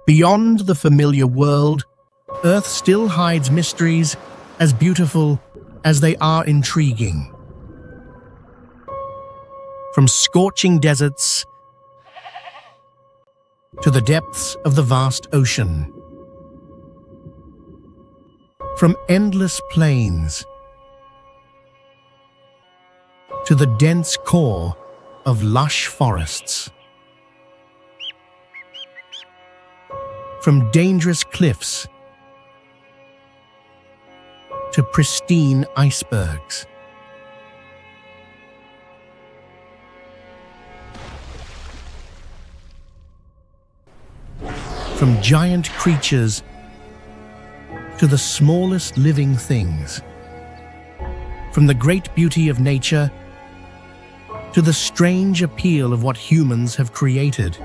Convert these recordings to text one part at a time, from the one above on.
Beyond the familiar world, Earth still hides mysteries as beautiful as they are intriguing. From scorching deserts to the depths of the vast ocean. From endless plains to the dense core of lush forests. From dangerous cliffs to pristine icebergs. From giant creatures to the smallest living things. From the great beauty of nature to the strange appeal of what humans have created.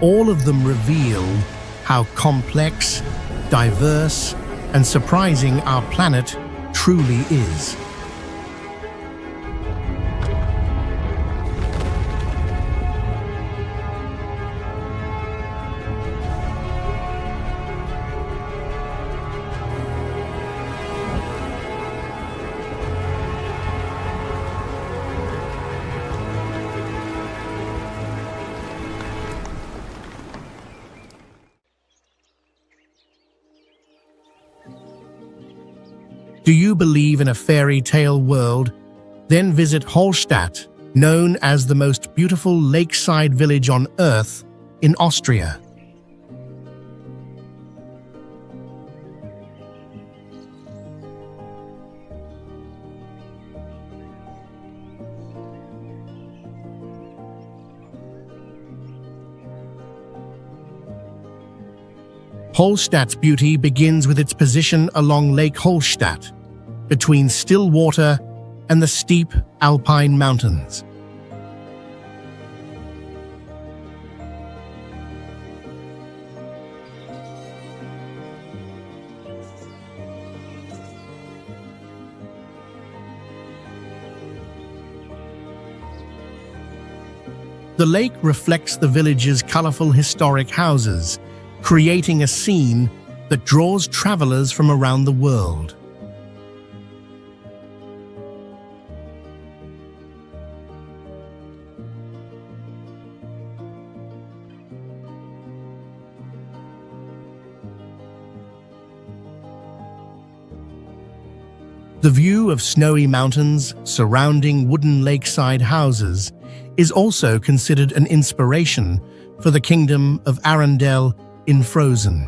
All of them reveal how complex, diverse, and surprising our planet truly is. Do you believe in a fairy tale world? Then visit Hallstatt, known as the most beautiful lakeside village on Earth, in Austria. Hallstatt's beauty begins with its position along Lake Hallstatt, between still water and the steep alpine mountains. The lake reflects the village's colorful historic houses, creating a scene that draws travelers from around the world. The view of snowy mountains surrounding wooden lakeside houses is also considered an inspiration for the kingdom of Arendelle in Frozen.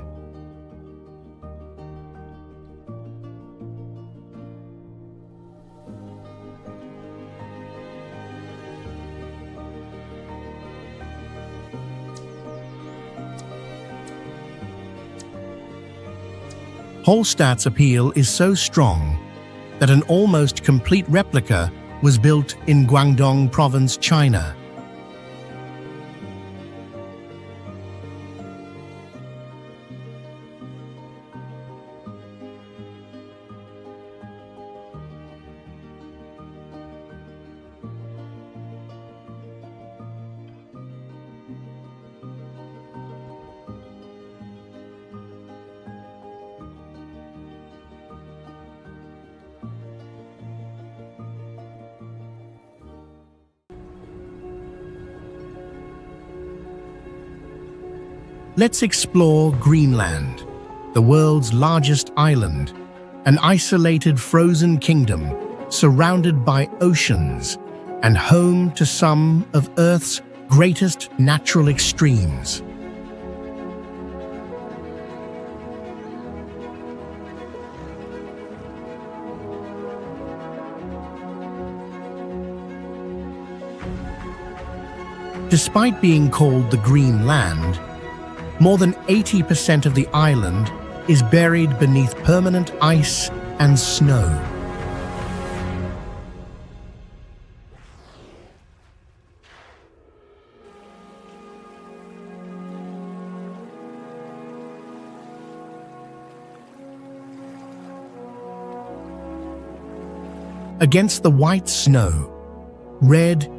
Hallstatt's appeal is so strong that an almost complete replica was built in Guangdong Province, China. Let's explore Greenland, the world's largest island, an isolated frozen kingdom surrounded by oceans and home to some of Earth's greatest natural extremes. Despite being called the Green Land, more than 80% of the island is buried beneath permanent ice and snow. Against the white snow, red,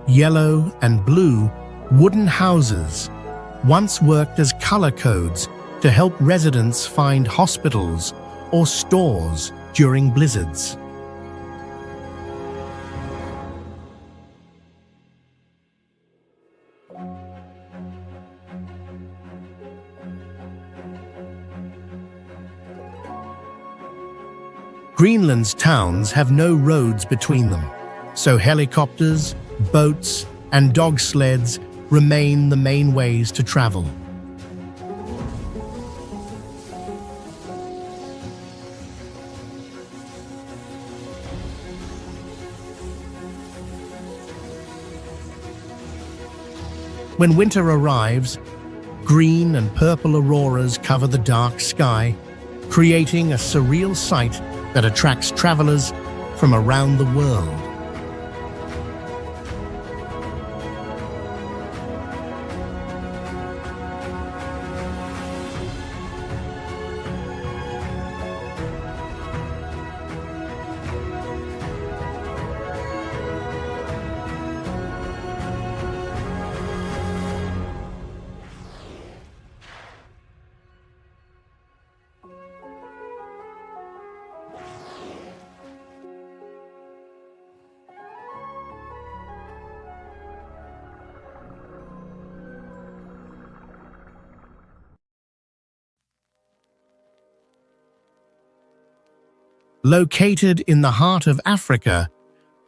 yellow, and blue wooden houses once worked as color codes to help residents find hospitals or stores during blizzards. Greenland's towns have no roads between them, so helicopters, boats, and dog sleds remain the main ways to travel. When winter arrives, green and purple auroras cover the dark sky, creating a surreal sight that attracts travelers from around the world. Located in the heart of Africa,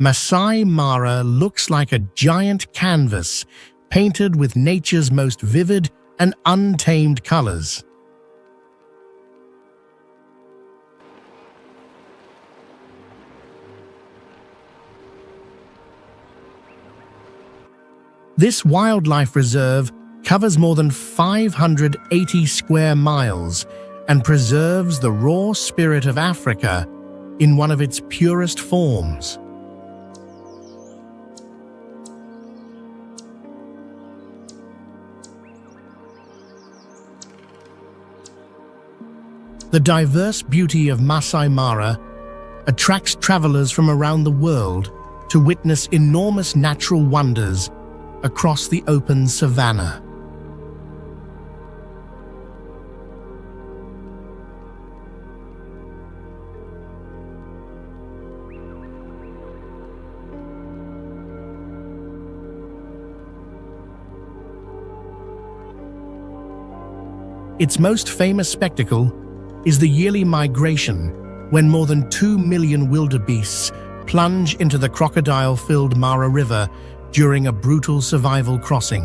Masai Mara looks like a giant canvas painted with nature's most vivid and untamed colors. This wildlife reserve covers more than 580 square miles and preserves the raw spirit of Africa in one of its purest forms. The diverse beauty of Masai Mara attracts travelers from around the world to witness enormous natural wonders across the open savanna. Its most famous spectacle is the yearly migration, when more than 2 million wildebeests plunge into the crocodile-filled Mara River during a brutal survival crossing.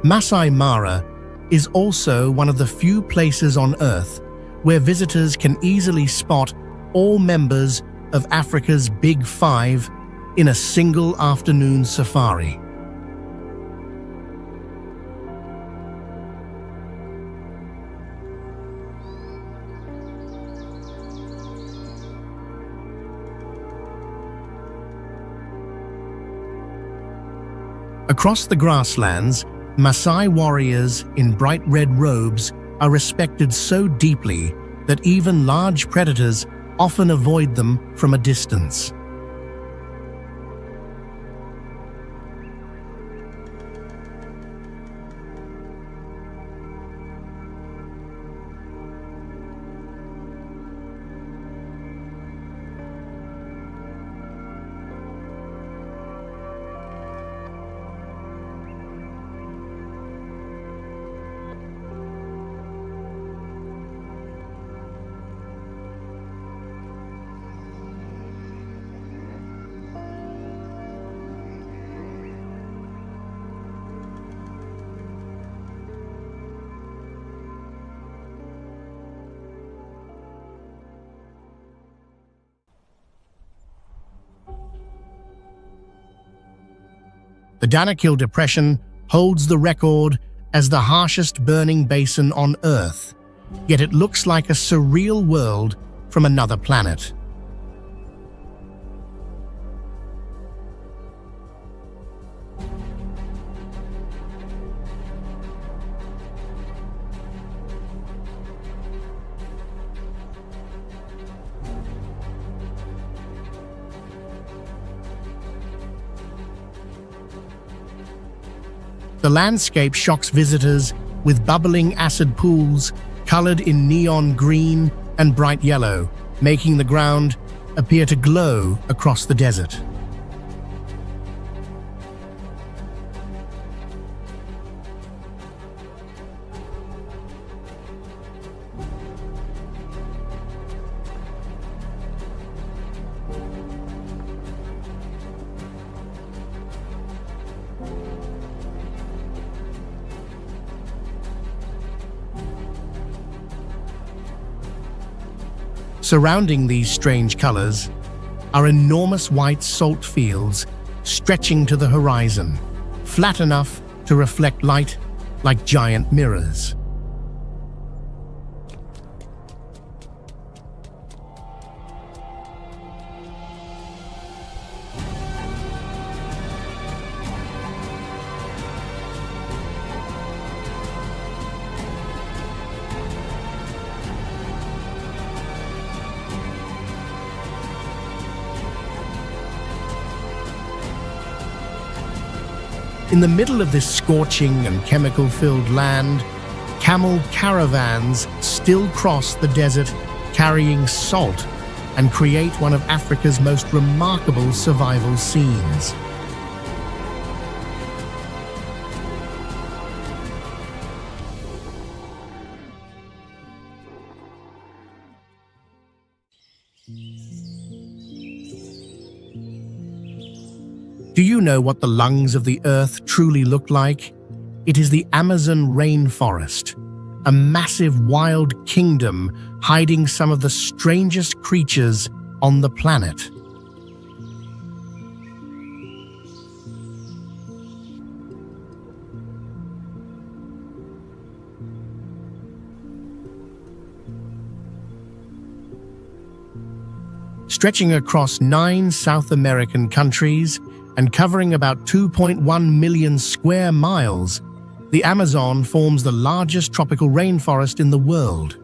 Masai Mara is also one of the few places on Earth where visitors can easily spot all members of Africa's Big Five in a single afternoon safari. Across the grasslands, Masai warriors in bright red robes are respected so deeply that even large predators often avoid them from a distance. The Danakil Depression holds the record as the harshest burning basin on Earth, yet it looks like a surreal world from another planet. The landscape shocks visitors with bubbling acid pools colored in neon green and bright yellow, making the ground appear to glow across the desert. Surrounding these strange colors are enormous white salt fields stretching to the horizon, flat enough to reflect light like giant mirrors. In the middle of this scorching and chemical-filled land, camel caravans still cross the desert carrying salt and create one of Africa's most remarkable survival scenes. Do you know what the lungs of the earth truly look like? It is the Amazon rainforest, a massive wild kingdom hiding some of the strangest creatures on the planet. Stretching across 9 South American countries and covering about 2.1 million square miles, the Amazon forms the largest tropical rainforest in the world.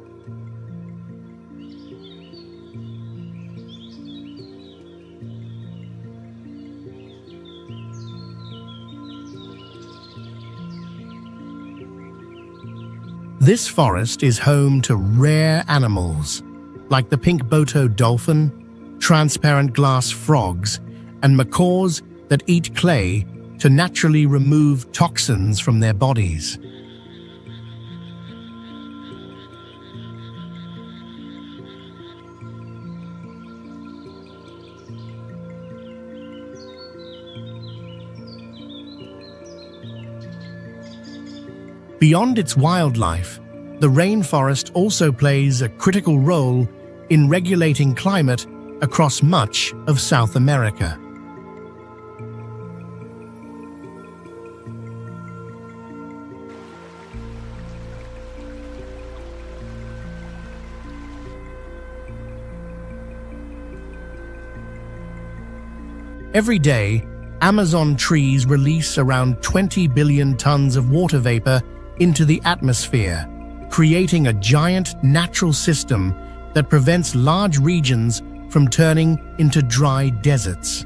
This forest is home to rare animals, like the pink boto dolphin, transparent glass frogs, and macaws that eat clay to naturally remove toxins from their bodies. Beyond its wildlife, the rainforest also plays a critical role in regulating climate across much of South America. Every day, Amazon trees release around 20 billion tons of water vapor into the atmosphere, creating a giant natural system that prevents large regions from turning into dry deserts.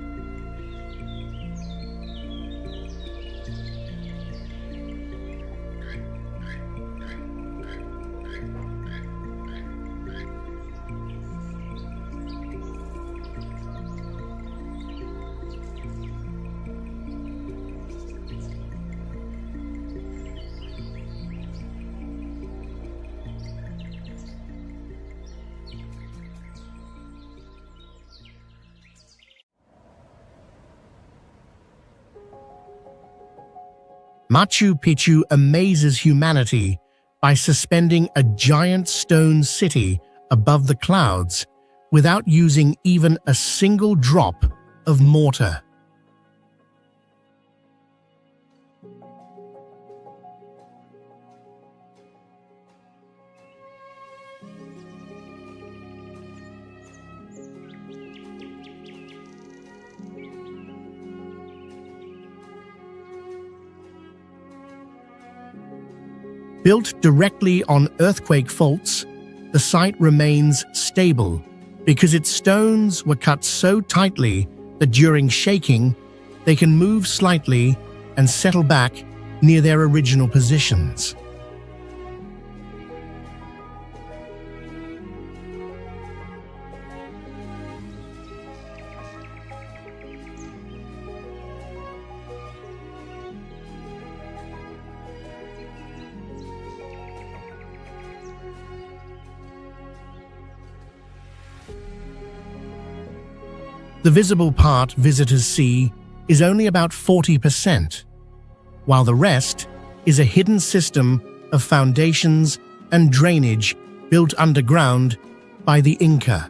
Machu Picchu amazes humanity by suspending a giant stone city above the clouds without using even a single drop of mortar. Built directly on earthquake faults, the site remains stable because its stones were cut so tightly that during shaking, they can move slightly and settle back near their original positions. The visible part visitors see is only about 40%, while the rest is a hidden system of foundations and drainage built underground by the Inca.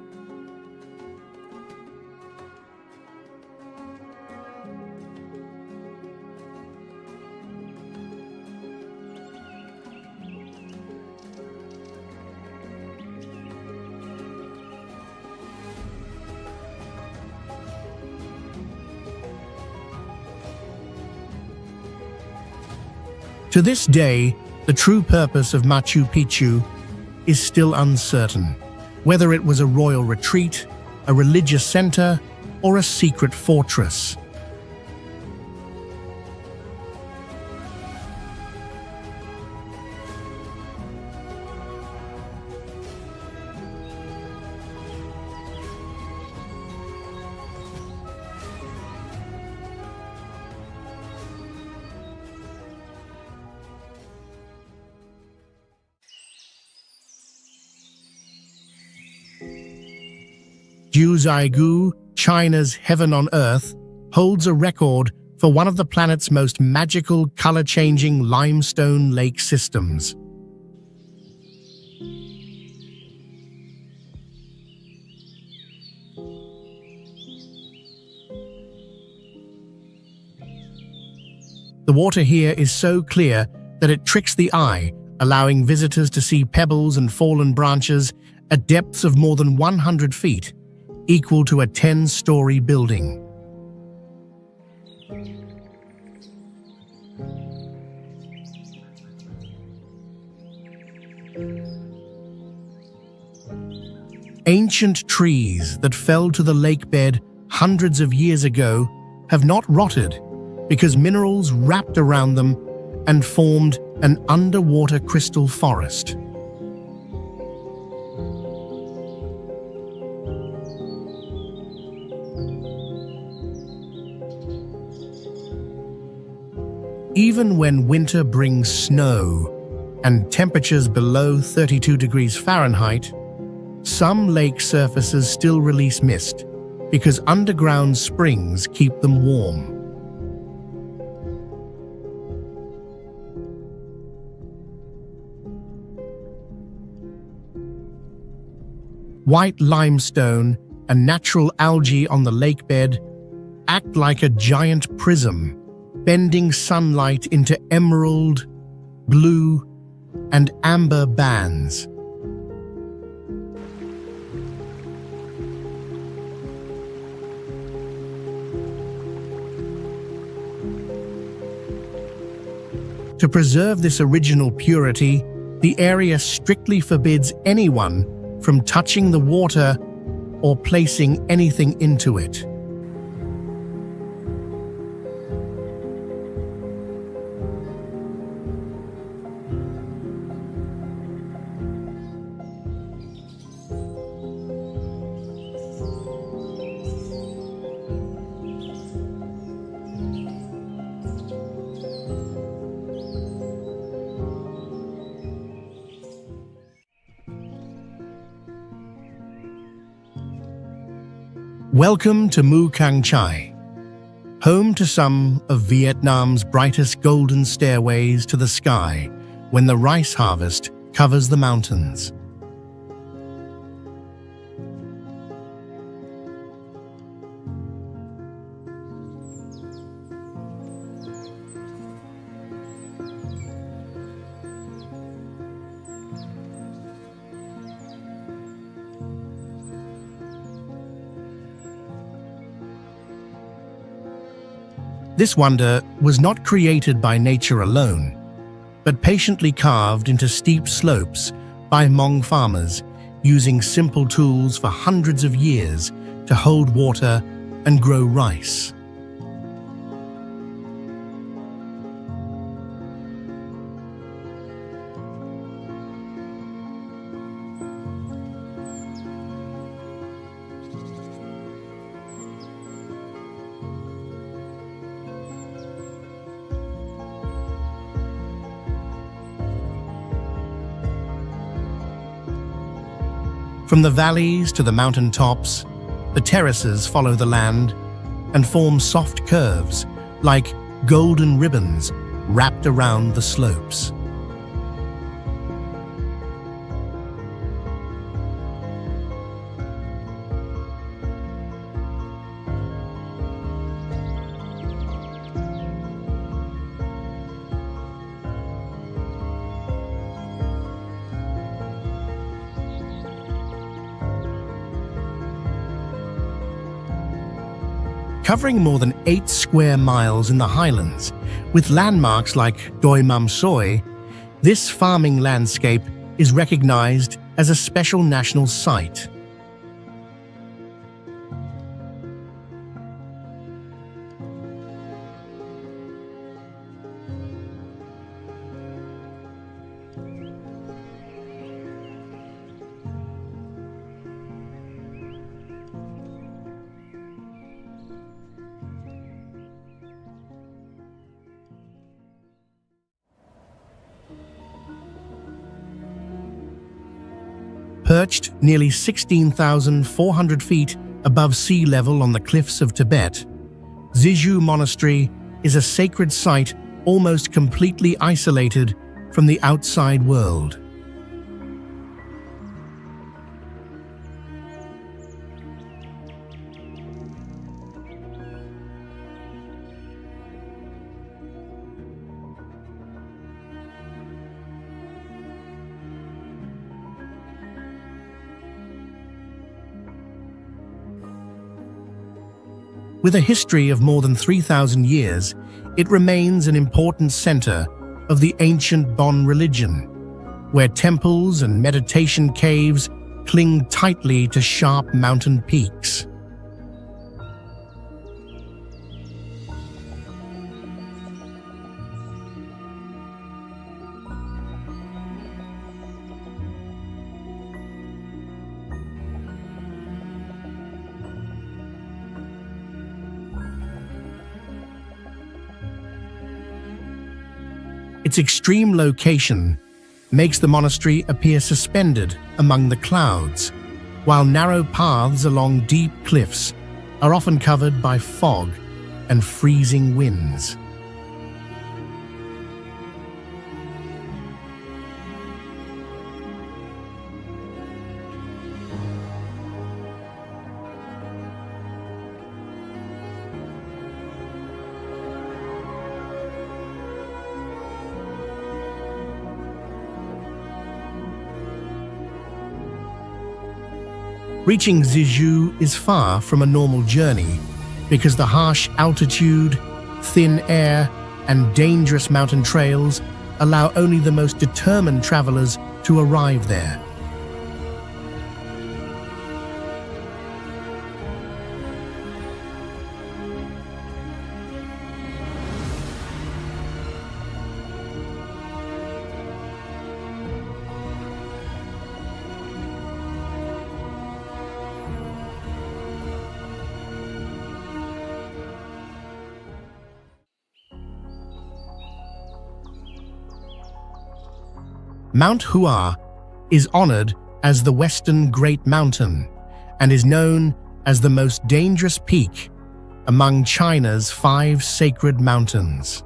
To this day, the true purpose of Machu Picchu is still uncertain, whether it was a royal retreat, a religious center, or a secret fortress. Jiuzhaigou, China's heaven on earth, holds a record for one of the planet's most magical, color-changing limestone lake systems. The water here is so clear that it tricks the eye, allowing visitors to see pebbles and fallen branches at depths of more than 100 feet, equal to a 10-story building. Ancient trees that fell to the lake bed hundreds of years ago have not rotted because minerals wrapped around them and formed an underwater crystal forest. Even when winter brings snow and temperatures below 32 degrees Fahrenheit, some lake surfaces still release mist because underground springs keep them warm. White limestone and natural algae on the lake bed act like a giant prism, bending sunlight into emerald, blue, and amber bands. To preserve this original purity, the area strictly forbids anyone from touching the water or placing anything into it. Welcome to Mu Cang Chai, home to some of Vietnam's brightest golden stairways to the sky when the rice harvest covers the mountains. This wonder was not created by nature alone, but patiently carved into steep slopes by Hmong farmers using simple tools for hundreds of years to hold water and grow rice. From the valleys to the mountain tops, the terraces follow the land and form soft curves like golden ribbons wrapped around the slopes. Covering more than 8 square miles in the highlands, with landmarks like Doi Mam Soi, this farming landscape is recognized as a special national site. Perched nearly 16,400 feet above sea level on the cliffs of Tibet, Jiuzhaigou Monastery is a sacred site almost completely isolated from the outside world. With a history of more than 3,000 years, it remains an important center of the ancient Bon religion, where temples and meditation caves cling tightly to sharp mountain peaks. Its extreme location makes the monastery appear suspended among the clouds, while narrow paths along deep cliffs are often covered by fog and freezing winds. Reaching Jiuzhaigou is far from a normal journey because the harsh altitude, thin air, and dangerous mountain trails allow only the most determined travelers to arrive there. Mount Hua is honored as the Western Great Mountain and is known as the most dangerous peak among China's 5 sacred mountains.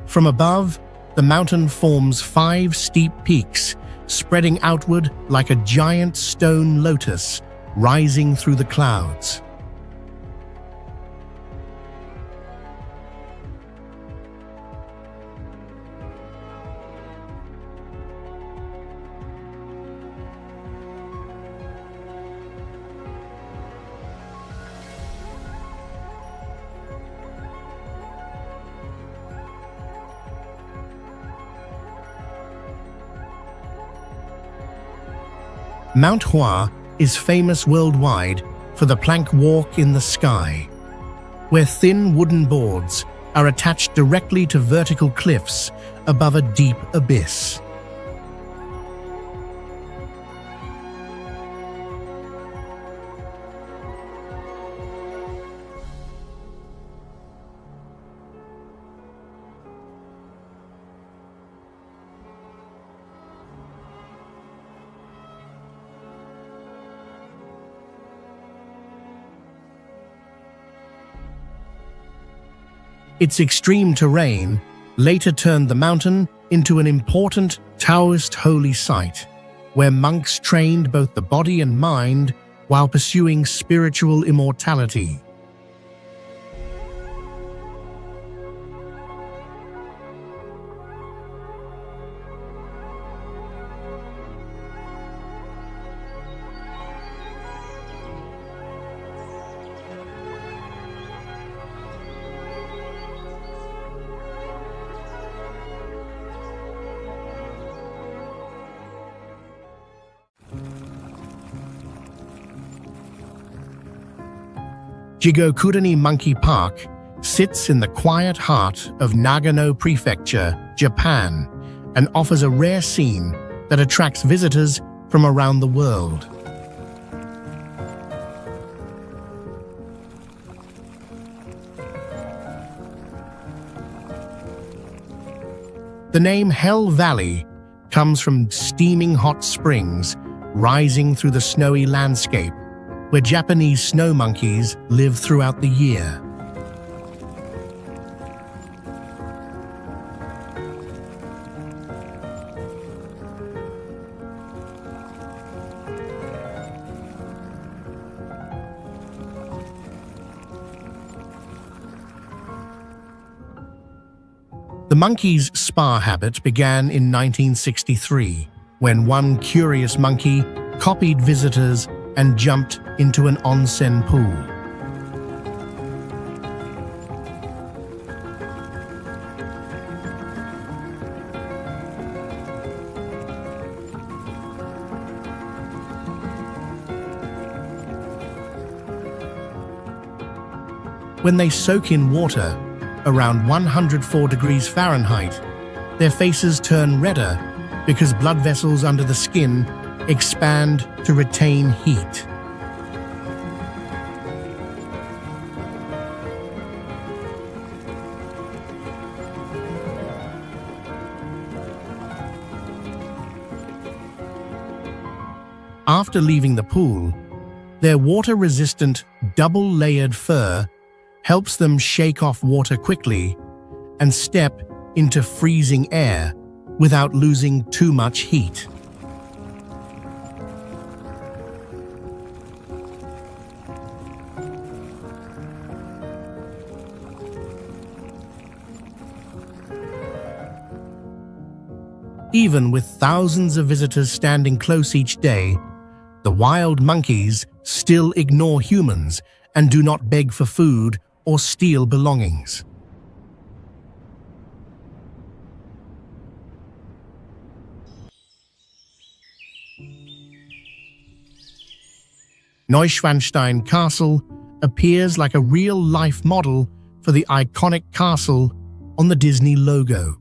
From above, the mountain forms 5 steep peaks, spreading outward like a giant stone lotus rising through the clouds. Mount Hua is famous worldwide for the plank walk in the sky, where thin wooden boards are attached directly to vertical cliffs above a deep abyss. Its extreme terrain later turned the mountain into an important Taoist holy site, where monks trained both the body and mind while pursuing spiritual immortality. Jiuzhaigou Monkey Park sits in the quiet heart of Nagano Prefecture, Japan, and offers a rare scene that attracts visitors from around the world. The name Hell Valley comes from steaming hot springs rising through the snowy landscape, where Japanese snow monkeys live throughout the year. The monkeys' spa habit began in 1963, when one curious monkey copied visitors and jumped into an onsen pool. When they soak in water, around 104 degrees Fahrenheit, their faces turn redder because blood vessels under the skin expand to retain heat. After leaving the pool, their water-resistant, double-layered fur helps them shake off water quickly and step into freezing air without losing too much heat. Even with thousands of visitors standing close each day, the wild monkeys still ignore humans and do not beg for food or steal belongings. Neuschwanstein Castle appears like a real-life model for the iconic castle on the Disney logo.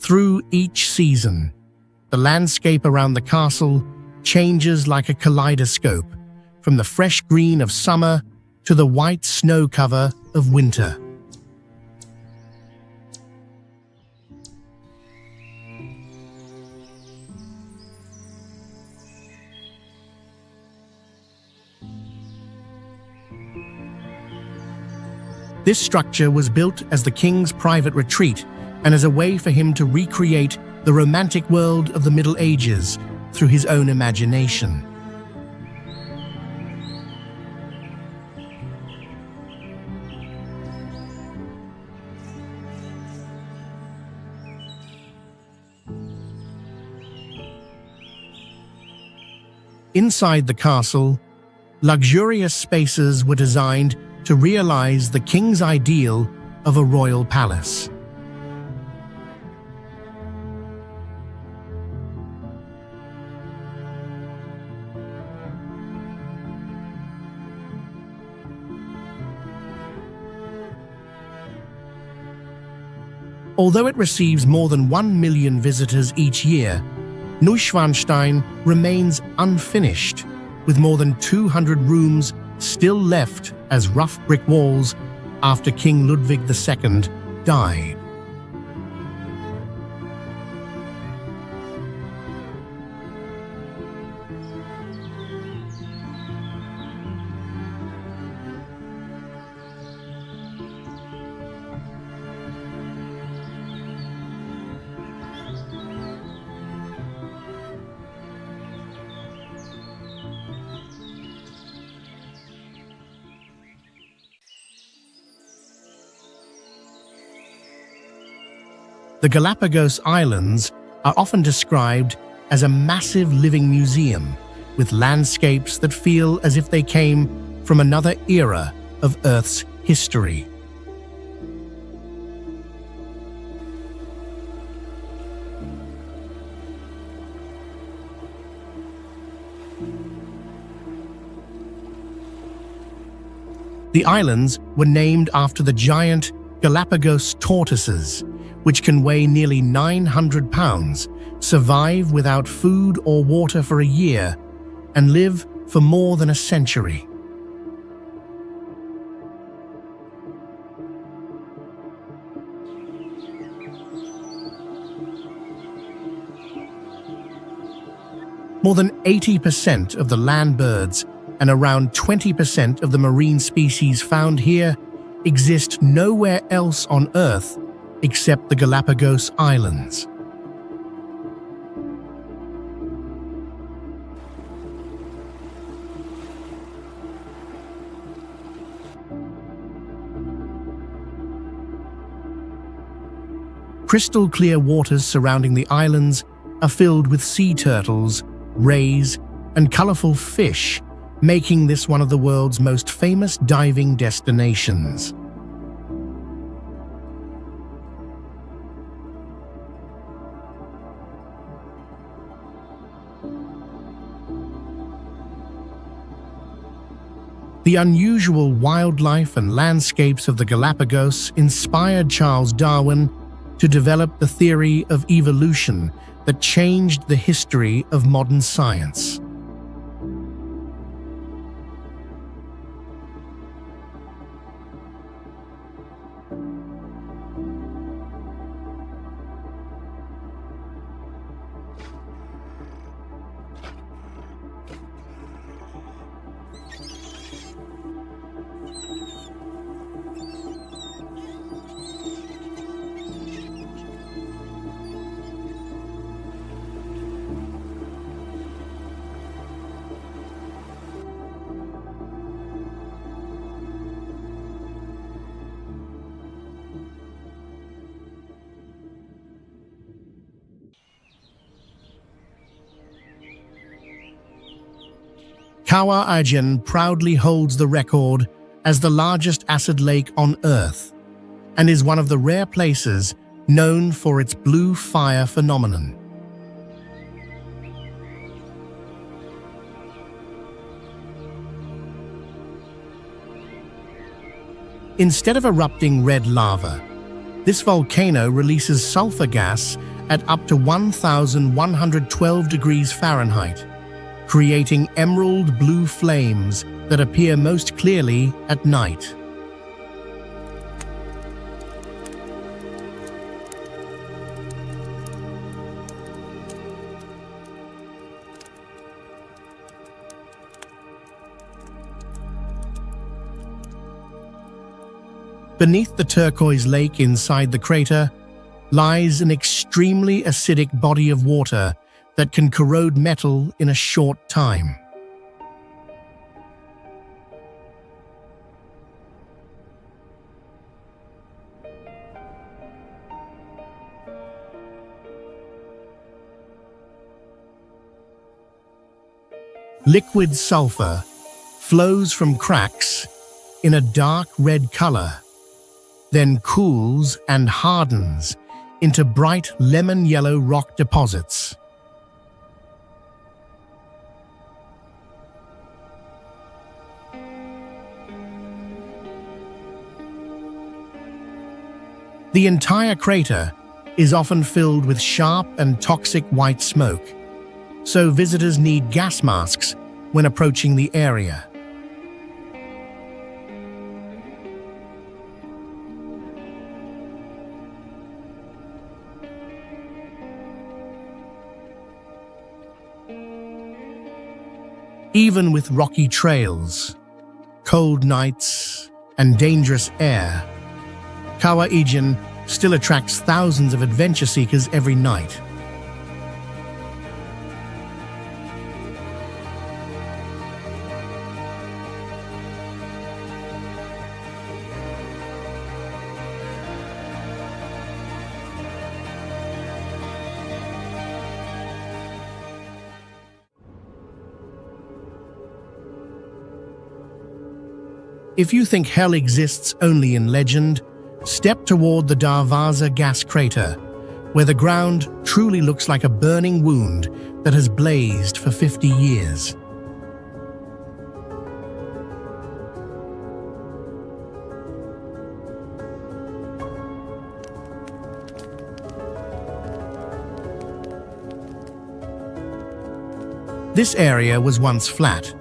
Through each season, the landscape around the castle changes like a kaleidoscope, from the fresh green of summer to the white snow cover of winter. This structure was built as the king's private retreat and as a way for him to recreate the romantic world of the Middle Ages through his own imagination. Inside the castle, luxurious spaces were designed to realize the king's ideal of a royal palace. Although it receives more than 1 million visitors each year, Neuschwanstein remains unfinished, with more than 200 rooms still left as rough brick walls after King Ludwig II died. The Galapagos Islands are often described as a massive living museum with landscapes that feel as if they came from another era of Earth's history. The islands were named after the giant Galapagos tortoises, which can weigh nearly 900 pounds, survive without food or water for a year, and live for more than a century. More than 80% of the land birds and around 20% of the marine species found here exist nowhere else on Earth except the Galapagos Islands. Crystal clear waters surrounding the islands are filled with sea turtles, rays, and colorful fish, making this one of the world's most famous diving destinations. The unusual wildlife and landscapes of the Galapagos inspired Charles Darwin to develop the theory of evolution that changed the history of modern science. Kawah Ijen proudly holds the record as the largest acid lake on Earth and is one of the rare places known for its blue fire phenomenon. Instead of erupting red lava, this volcano releases sulfur gas at up to 1,112 degrees Fahrenheit, creating emerald blue flames that appear most clearly at night. Beneath the turquoise lake inside the crater lies an extremely acidic body of water that can corrode metal in a short time. Liquid sulfur flows from cracks in a dark red color, then cools and hardens into bright lemon yellow rock deposits. The entire crater is often filled with sharp and toxic white smoke, so visitors need gas masks when approaching the area. Even with rocky trails, cold nights, and dangerous air, Kawah Ijen still attracts thousands of adventure seekers every night. If you think hell exists only in legend, step toward the Darvaza gas crater, where the ground truly looks like a burning wound that has blazed for 50 years. This area was once flat,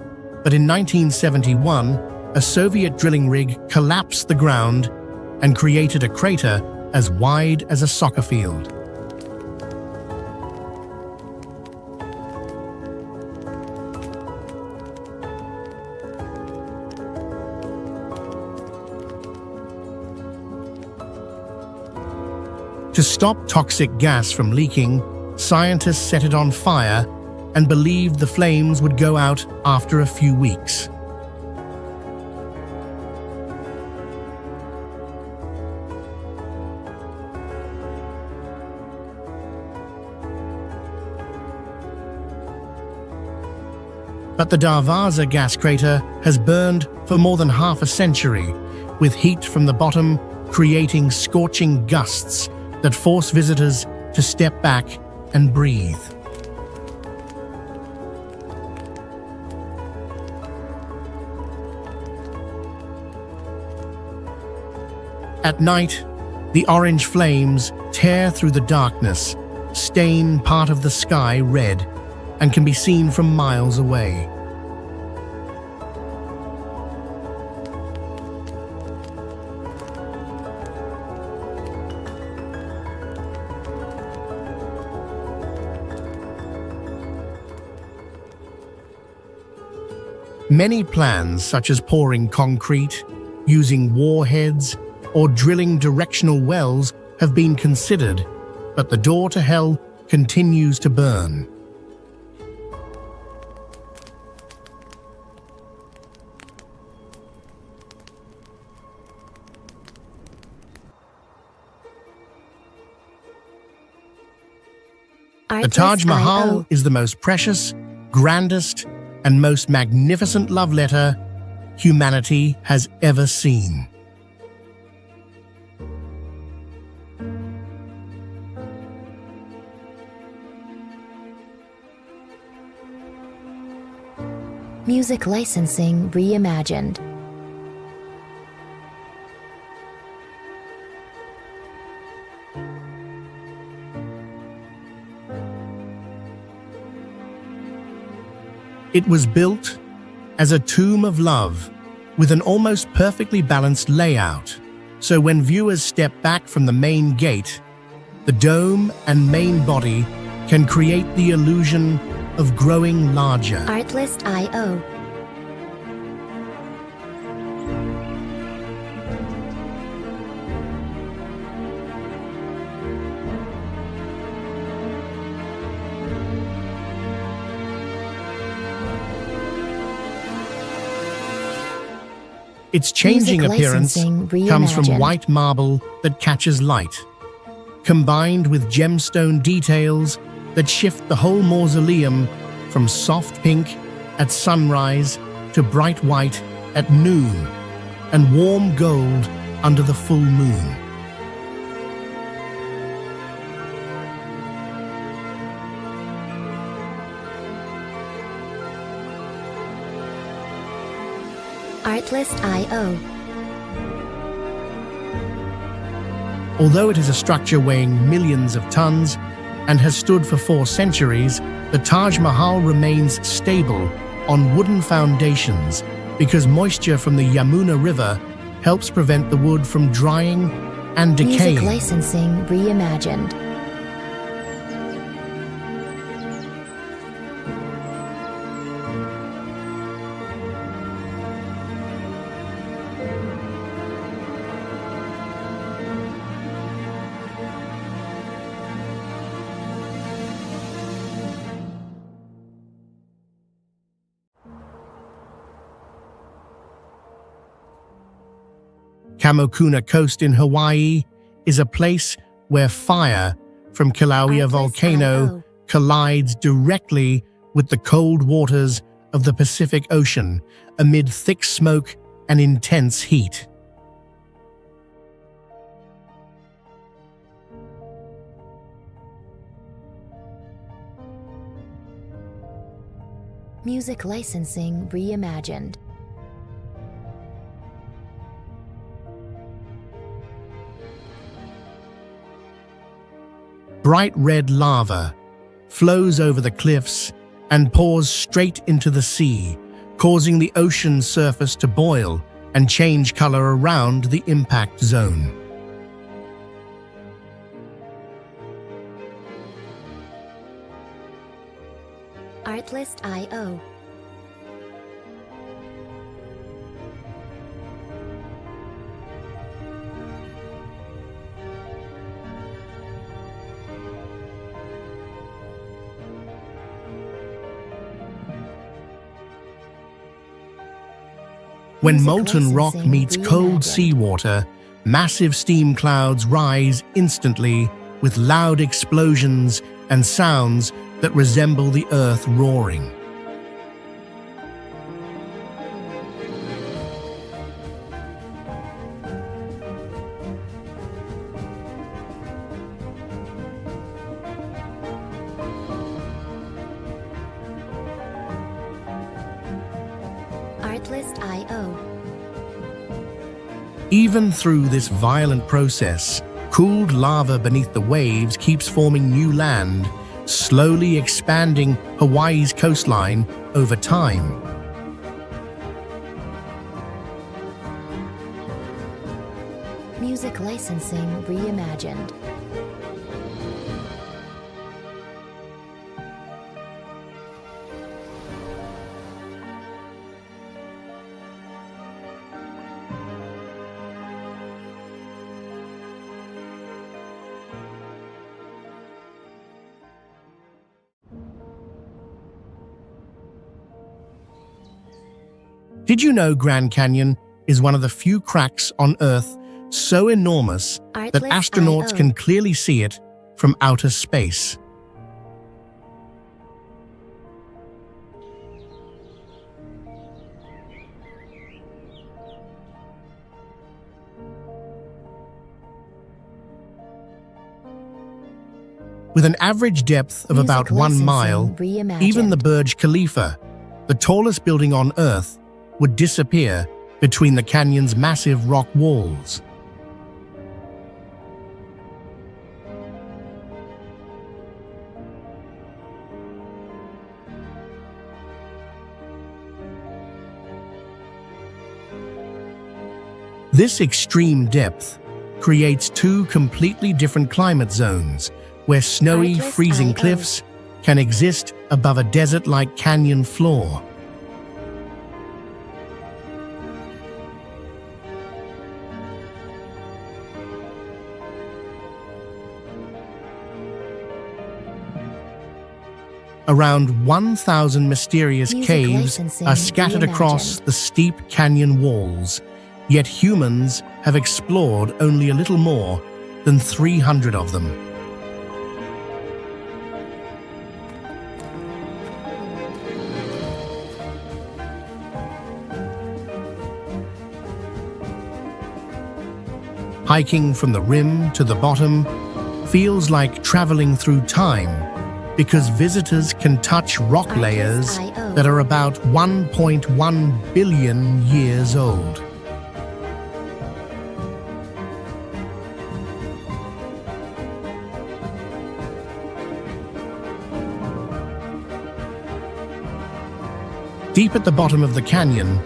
but in 1971, a Soviet drilling rig collapsed the ground and created a crater as wide as a soccer field. To stop toxic gas from leaking, scientists set it on fire and believed the flames would go out after a few weeks. But the Darvaza gas crater has burned for more than half a century, with heat from the bottom creating scorching gusts that force visitors to step back and breathe. At night, the orange flames tear through the darkness, stain part of the sky red, and can be seen from miles away. Many plans, such as pouring concrete, using warheads, or drilling directional wells, have been considered, but the door to hell continues to burn. The Taj Mahal is the most precious, grandest, and most magnificent love letter humanity has ever seen. Music licensing reimagined. It was built as a tomb of love with an almost perfectly balanced layout, so when viewers step back from the main gate, the dome and main body can create the illusion of growing larger. Artlist.io. Its changing Music appearance licensing comes from reimagined. white marble that catches light, combined with gemstone details that shift the whole mausoleum from soft pink at sunrise to bright white at noon and warm gold under the full moon. Artlist.io. Although it is a structure weighing millions of tons and has stood for 4 centuries, the Taj Mahal remains stable on wooden foundations because moisture from the Yamuna River helps prevent the wood from drying and decaying. Music licensing reimagined. Kamokuna Coast in Hawaii is a place where fire from Kilauea volcano collides directly with the cold waters of the Pacific Ocean amid thick smoke and intense heat. Music licensing reimagined. Bright red lava flows over the cliffs and pours straight into the sea, causing the ocean surface to boil and change color around the impact zone. Artlist.io. When Music molten rock licensing meets cold reimagined. seawater, massive steam clouds rise instantly with loud explosions and sounds that resemble the earth roaring. Artlist.io. Even through this violent process, cooled lava beneath the waves keeps forming new land, slowly expanding Hawaii's coastline over time. Music licensing reimagined. Did you know Grand Canyon is one of the few cracks on Earth so enormous that astronauts Artlist.io. can clearly see it from outer space? With an average depth of Music about 1 licensing mile, reimagined. even the Burj Khalifa, the tallest building on Earth, would disappear between the canyon's massive rock walls. This extreme depth creates 2 completely different climate zones where snowy, Artlist.io. freezing cliffs can exist above a desert-like canyon floor. Around 1,000 mysterious Music caves licensing are scattered across reimagined. the steep canyon walls, yet humans have explored only a little more than 300 of them. Hiking from the rim to the bottom feels like traveling through time because visitors can touch rock layers Artlist.io. that are about 1.1 billion years old. Deep at the bottom of the canyon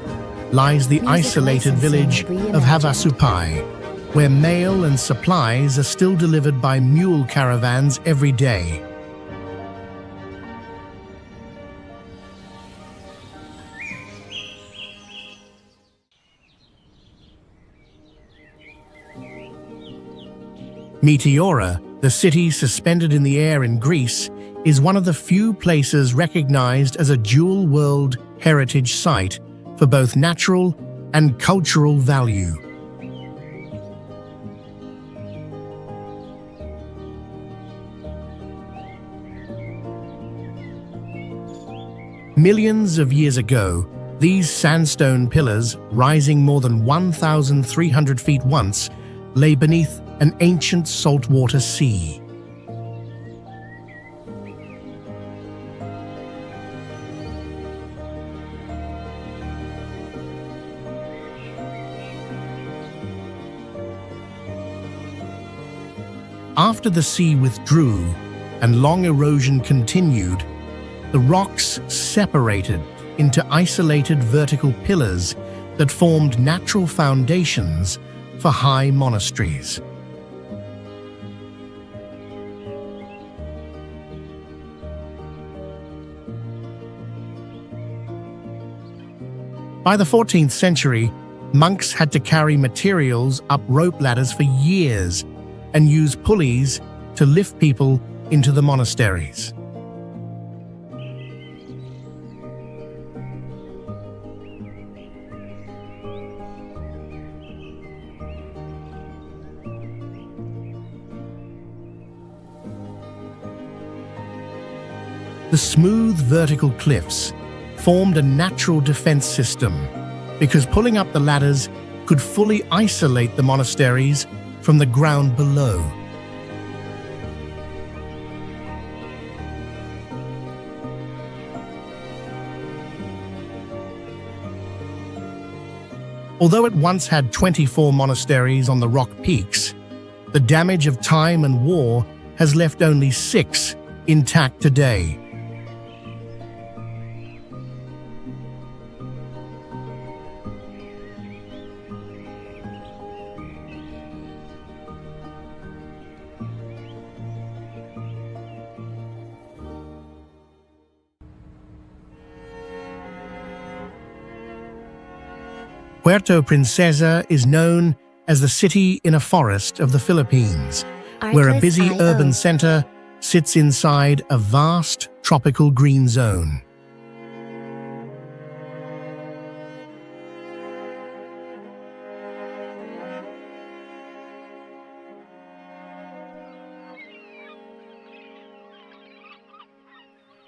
lies the Music isolated village licensing of reimagined. Havasupai, where mail and supplies are still delivered by mule caravans every day. Meteora, the city suspended in the air in Greece, is one of the few places recognized as a dual World Heritage Site for both natural and cultural value. Millions of years ago, these sandstone pillars, rising more than 1,300 feet once, lay beneath an ancient saltwater sea. After the sea withdrew and long erosion continued, the rocks separated into isolated vertical pillars that formed natural foundations for high monasteries. By the 14th century, monks had to carry materials up rope ladders for years and use pulleys to lift people into the monasteries. The smooth vertical cliffs formed a natural defense system because pulling up the ladders could fully isolate the monasteries from the ground below. Although it once had 24 monasteries on the rock peaks, the damage of time and war has left only 6 intact today. Puerto Princesa is known as the city in a forest of the Philippines, where a busy Artlist.io. urban center sits inside a vast tropical green zone.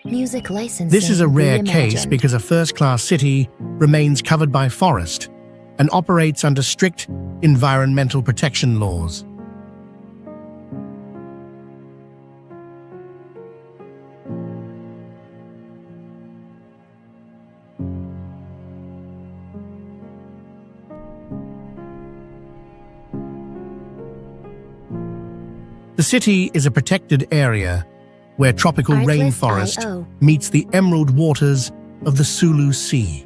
Music licensing This is a rare case reimagined. because a first-class city remains covered by forest and operates under strict environmental protection laws. The city is a protected area where tropical rainforest Artlist.io. meets the emerald waters of the Sulu Sea.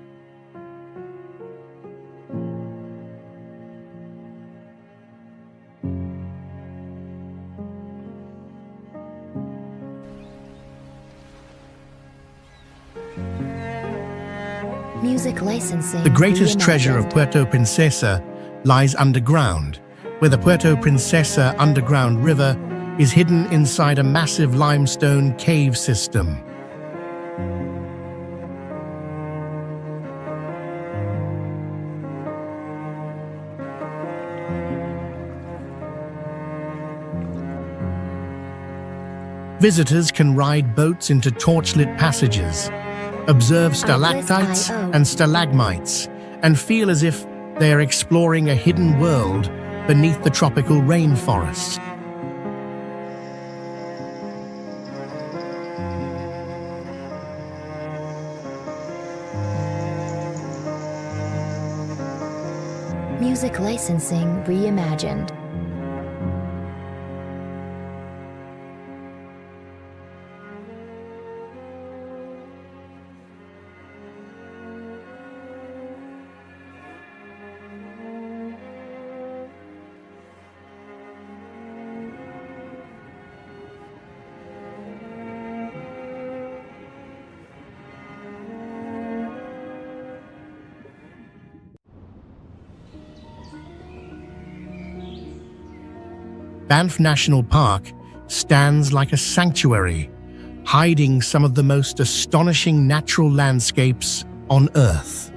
Music licensing The greatest treasure of reimagined. Puerto Princesa lies underground, where the Puerto Princesa underground river is hidden inside a massive limestone cave system. Visitors can ride boats into torchlit passages, observe stalactites Artlist.io. and stalagmites, and feel as if they are exploring a hidden world beneath the tropical rainforests. Music licensing reimagined. Banff National Park stands like a sanctuary, hiding some of the most astonishing natural landscapes on Earth.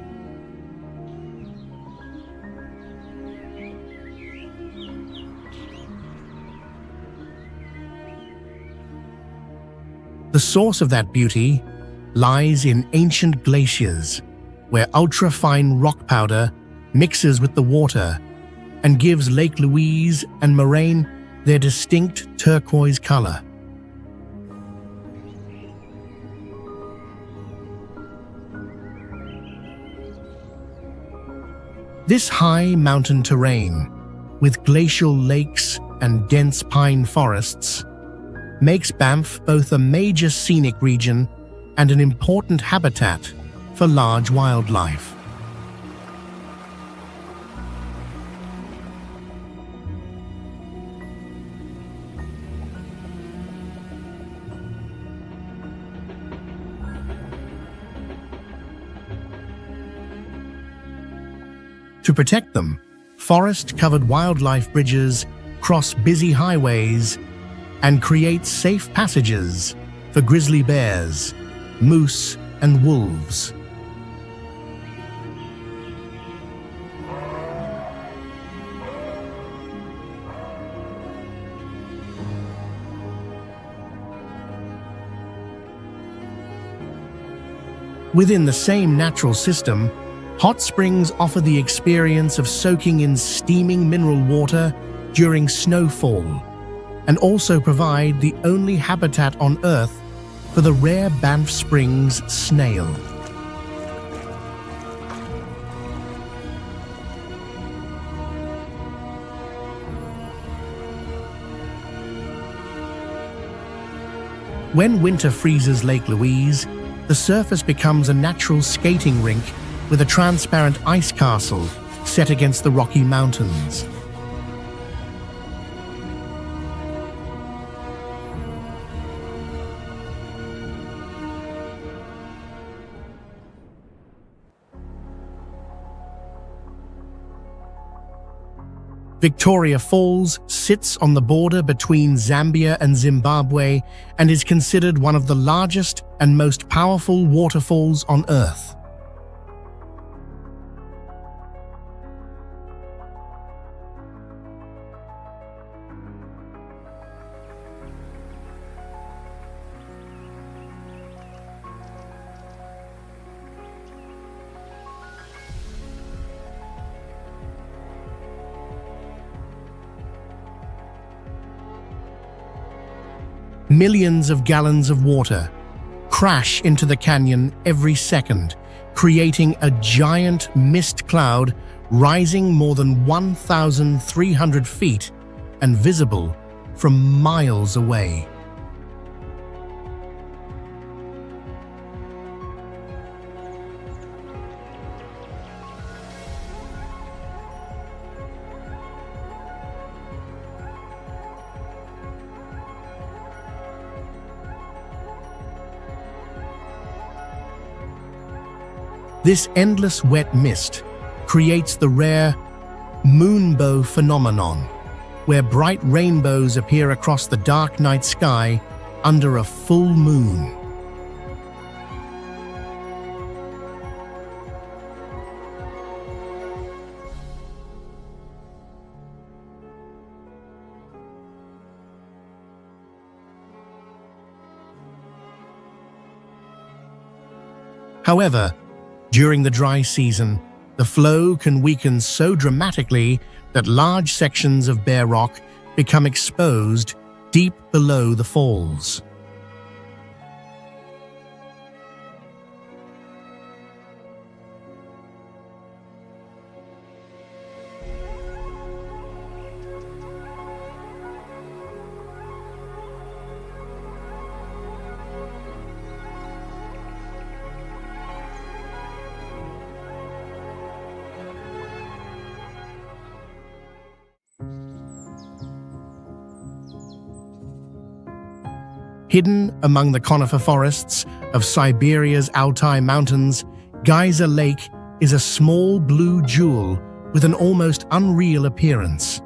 The source of that beauty lies in ancient glaciers, where ultra-fine rock powder mixes with the water and gives Lake Louise and Moraine their distinct turquoise color. This high mountain terrain, with glacial lakes and dense pine forests, makes Banff both a major scenic region and an important habitat for large wildlife. To protect them, forest-covered wildlife bridges cross busy highways and create safe passages for grizzly bears, moose, and wolves. Within the same natural system, hot springs offer the experience of soaking in steaming mineral water during snowfall, and also provide the only habitat on Earth for the rare Banff Springs snail. When winter freezes Lake Louise, the surface becomes a natural skating rink with a transparent ice castle set against the Rocky Mountains. Victoria Falls sits on the border between Zambia and Zimbabwe and is considered one of the largest and most powerful waterfalls on Earth. Millions of gallons of water crash into the canyon every second, creating a giant mist cloud rising more than 1,300 feet and visible from miles away. This endless wet mist creates the rare moonbow phenomenon, where bright rainbows appear across the dark night sky under a full moon. However, during the dry season, the flow can weaken so dramatically that large sections of bare rock become exposed deep below the falls. Hidden among the conifer forests of Siberia's Altai Mountains, Geyser Lake is a small blue jewel with an almost unreal appearance.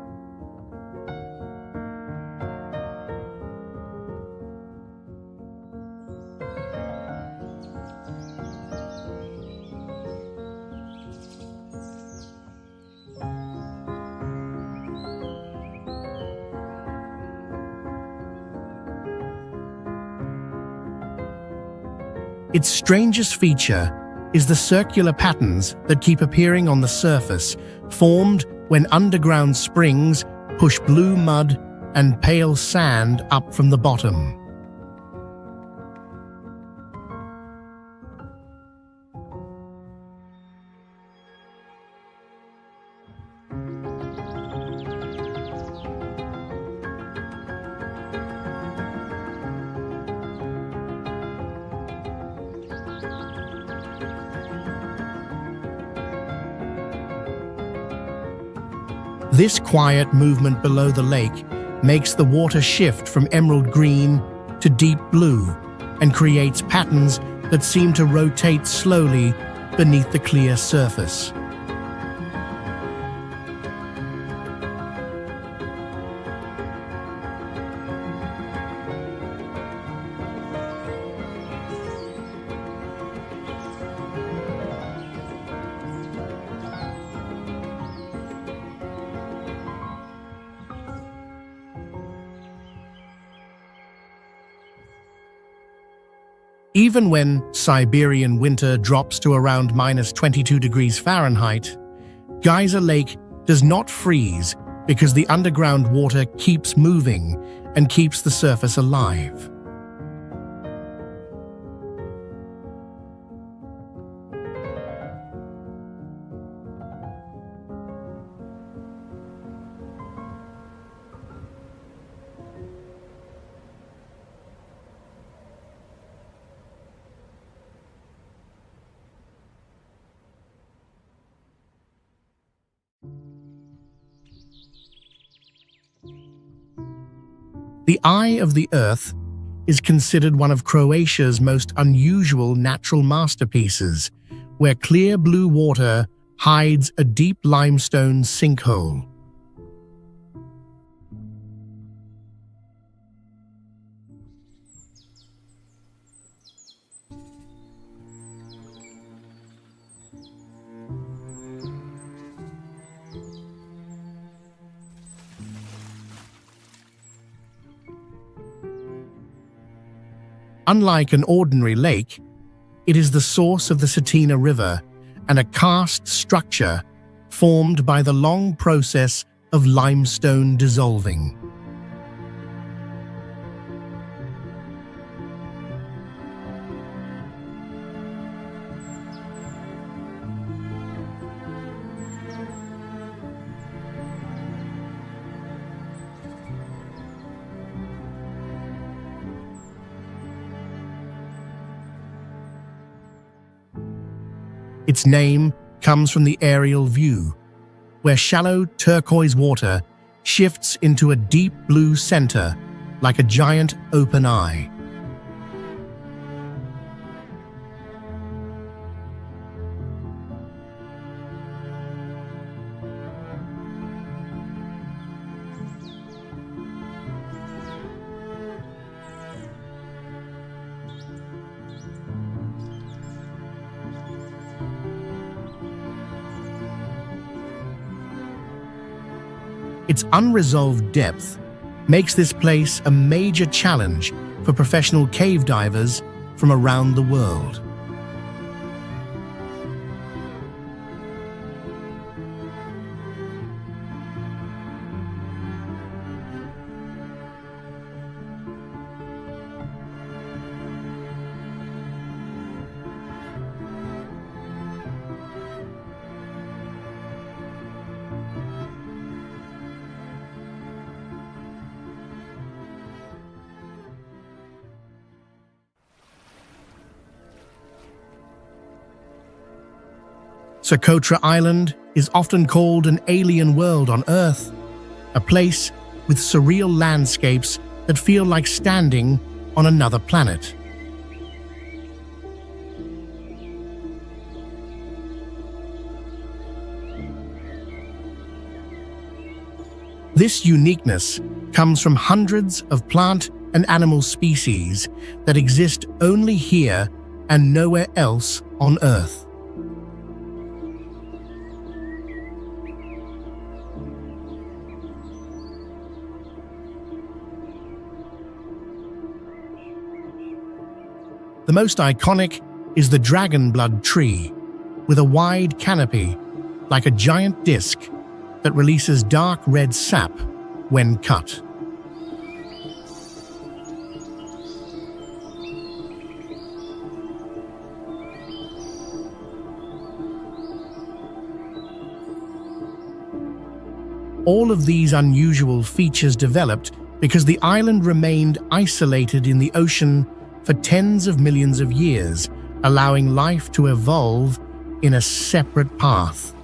Its strangest feature is the circular patterns that keep appearing on the surface, formed when underground springs push blue mud and pale sand up from the bottom. This quiet movement below the lake makes the water shift from emerald green to deep blue and creates patterns that seem to rotate slowly beneath the clear surface. Even when Siberian winter drops to around -22 degrees Fahrenheit, Geyser Lake does not freeze because the underground water keeps moving and keeps the surface alive. The Eye of the Earth is considered one of Croatia's most unusual natural masterpieces, where clear blue water hides a deep limestone sinkhole. Unlike an ordinary lake, it is the source of the Cetina River and a karst structure formed by the long process of limestone dissolving. Its name comes from the aerial view, where shallow turquoise water shifts into a deep blue center like a giant open eye. Its unresolved depth makes this place a major challenge for professional cave divers from around the world. Socotra Island is often called an alien world on Earth, a place with surreal landscapes that feel like standing on another planet. This uniqueness comes from hundreds of plant and animal species that exist only here and nowhere else on Earth. The most iconic is the dragon blood tree, with a wide canopy, like a giant disc, that releases dark red sap when cut. All of these unusual features developed because the island remained isolated in the ocean for tens of millions of years, allowing life to evolve in a separate path.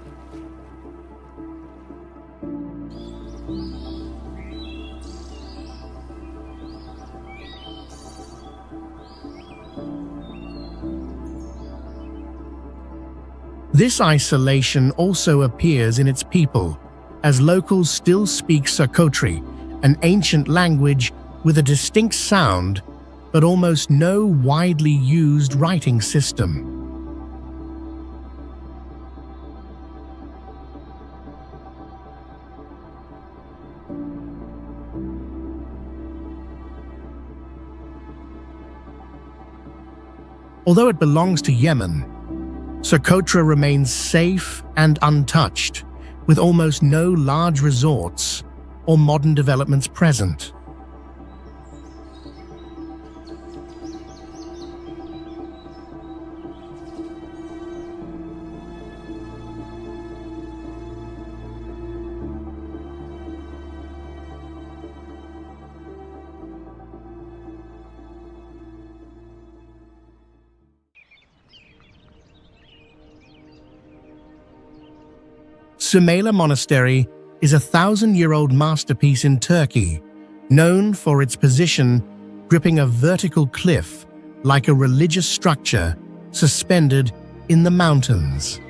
This isolation also appears in its people, as locals still speak Sokotri, an ancient language with a distinct sound but almost no widely used writing system. Although it belongs to Yemen, Socotra remains safe and untouched, with almost no large resorts or modern developments present. Sumela Monastery is a 1,000-year-old masterpiece in Turkey, known for its position gripping a vertical cliff like a religious structure suspended in the mountains.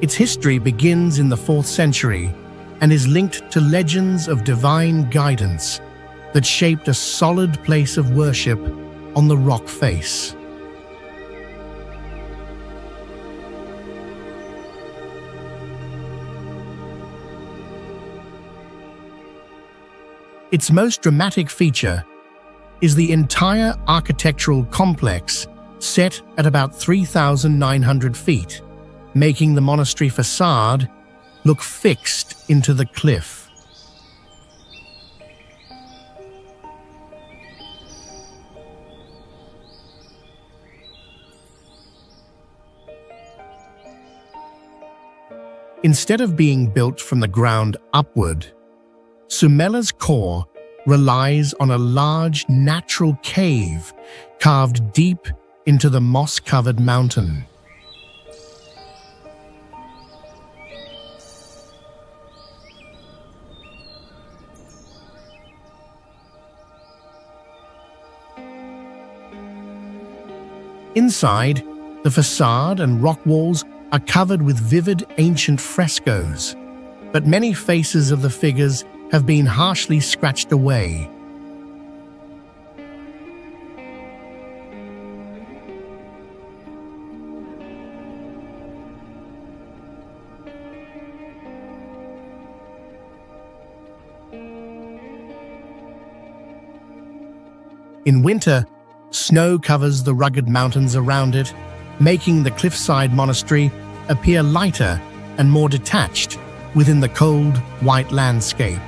Its history begins in the 4th century and is linked to legends of divine guidance that shaped a solid place of worship on the rock face. Its most dramatic feature is the entire architectural complex set at about 3,900 feet, making the monastery facade look fixed into the cliff. Instead of being built from the ground upward, Sumela's core relies on a large natural cave carved deep into the moss-covered mountain. Inside, the facade and rock walls are covered with vivid ancient frescoes, but many faces of the figures have been harshly scratched away. In winter, snow covers the rugged mountains around it, making the cliffside monastery appear lighter and more detached within the cold, white landscape.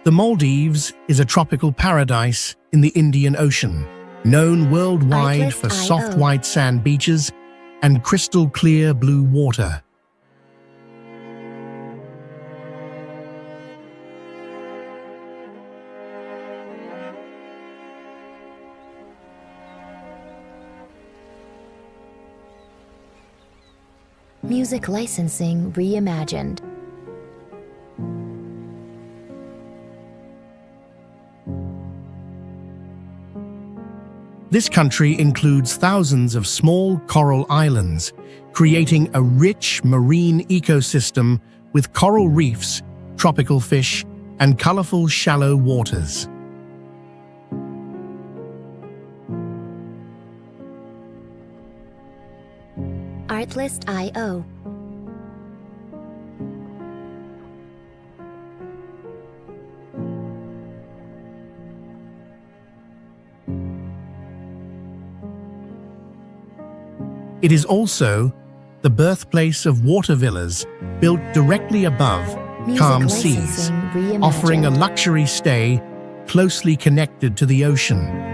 The Maldives is a tropical paradise in the Indian Ocean, known worldwide for soft white sand beaches and crystal clear blue water. Music licensing reimagined. This country includes thousands of small coral islands, creating a rich marine ecosystem with coral reefs, tropical fish, and colorful shallow waters. Artlist.io. It is also the birthplace of water villas built directly above calm seas, offering a luxury stay closely connected to the ocean.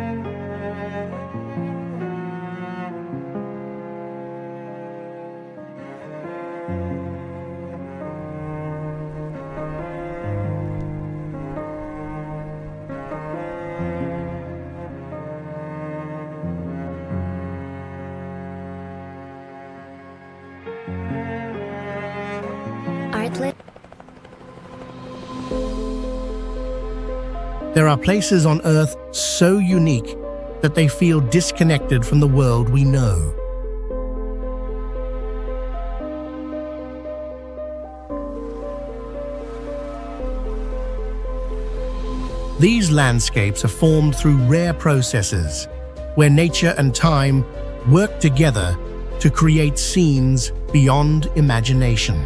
There are places on Earth so unique that they feel disconnected from the world we know. These landscapes are formed through rare processes, where nature and time work together to create scenes beyond imagination.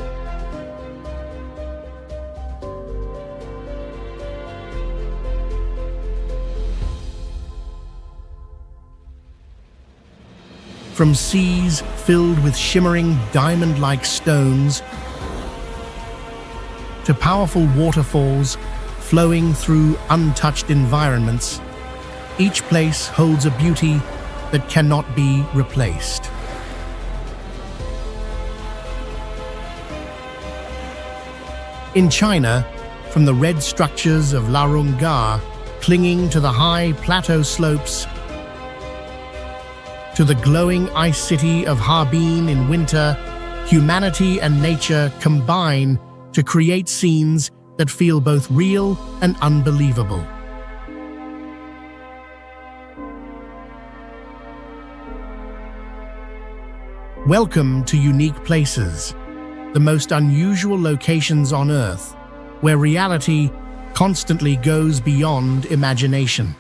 From seas filled with shimmering diamond-like stones to powerful waterfalls flowing through untouched environments, each place holds a beauty that cannot be replaced. In China, from the red structures of Larang clinging to the high plateau slopes to the glowing ice city of Harbin in winter, humanity and nature combine to create scenes that feel both real and unbelievable. Welcome to Unique Places, the most unusual locations on Earth, where reality constantly goes beyond imagination.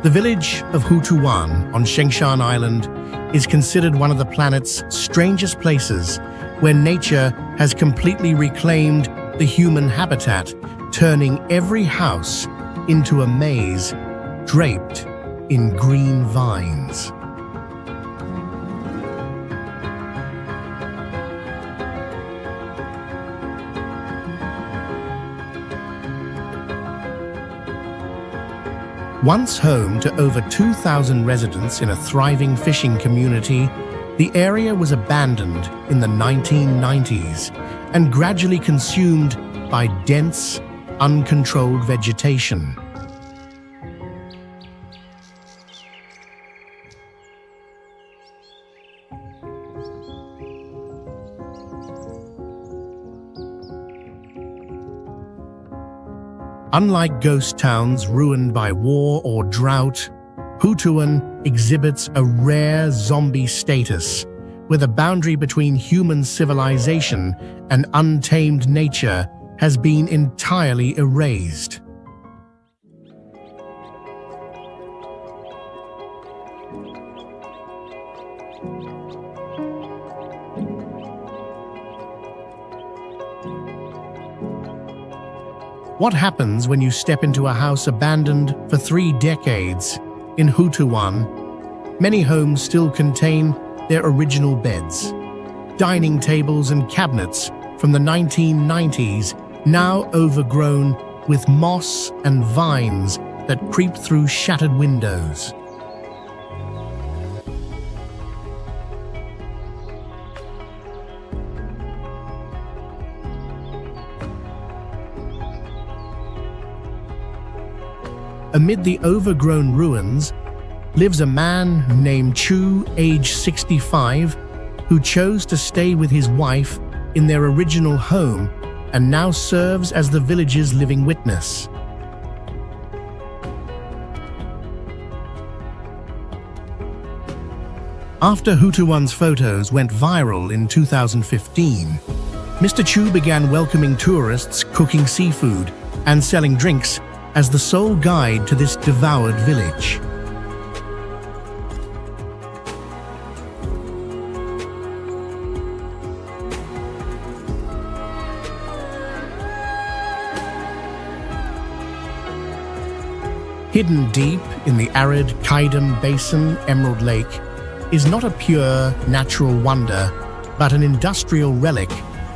The village of Hutuan on Shengshan Island is considered one of the planet's strangest places, where nature has completely reclaimed the human habitat, turning every house into a maze draped in green vines. Once home to over 2,000 residents in a thriving fishing community, the area was abandoned in the 1990s and gradually consumed by dense, uncontrolled vegetation. Unlike ghost towns ruined by war or drought, Hutuan exhibits a rare zombie status, where the boundary between human civilization and untamed nature has been entirely erased. What happens when you step into a house abandoned for 3 decades? In Hutuan, many homes still contain their original beds, dining tables and cabinets from the 1990s, now overgrown with moss and vines that creep through shattered windows. Amid the overgrown ruins lives a man named Chu, age 65, who chose to stay with his wife in their original home and now serves as the village's living witness. After Hutuwan's photos went viral in 2015, Mr. Chu began welcoming tourists, cooking seafood, and selling drinks as the sole guide to this devoured village. Hidden deep in the arid Kaidam Basin, Emerald Lake is not a pure natural wonder, but an industrial relic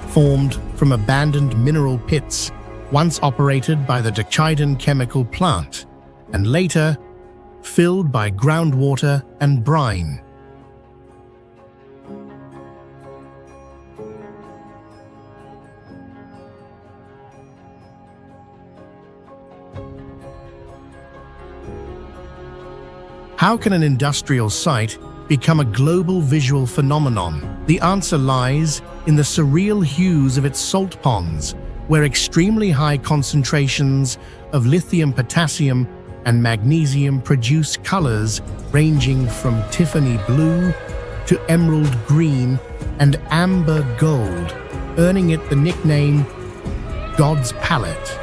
formed from abandoned mineral pits once operated by the Dachidan chemical plant, and later filled by groundwater and brine. How can an industrial site become a global visual phenomenon? The answer lies in the surreal hues of its salt ponds, where extremely high concentrations of lithium, potassium, and magnesium produce colors ranging from Tiffany blue to emerald green and amber gold, earning it the nickname God's Palette.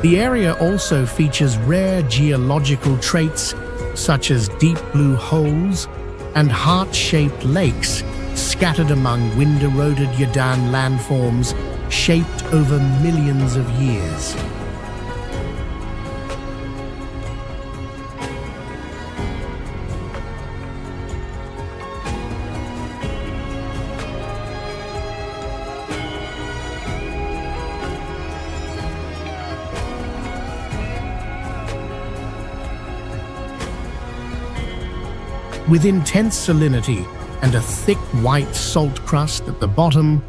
The area also features rare geological traits such as deep blue holes and heart-shaped lakes scattered among wind-eroded Yadan landforms shaped over millions of years. With intense salinity and a thick white salt crust at the bottom,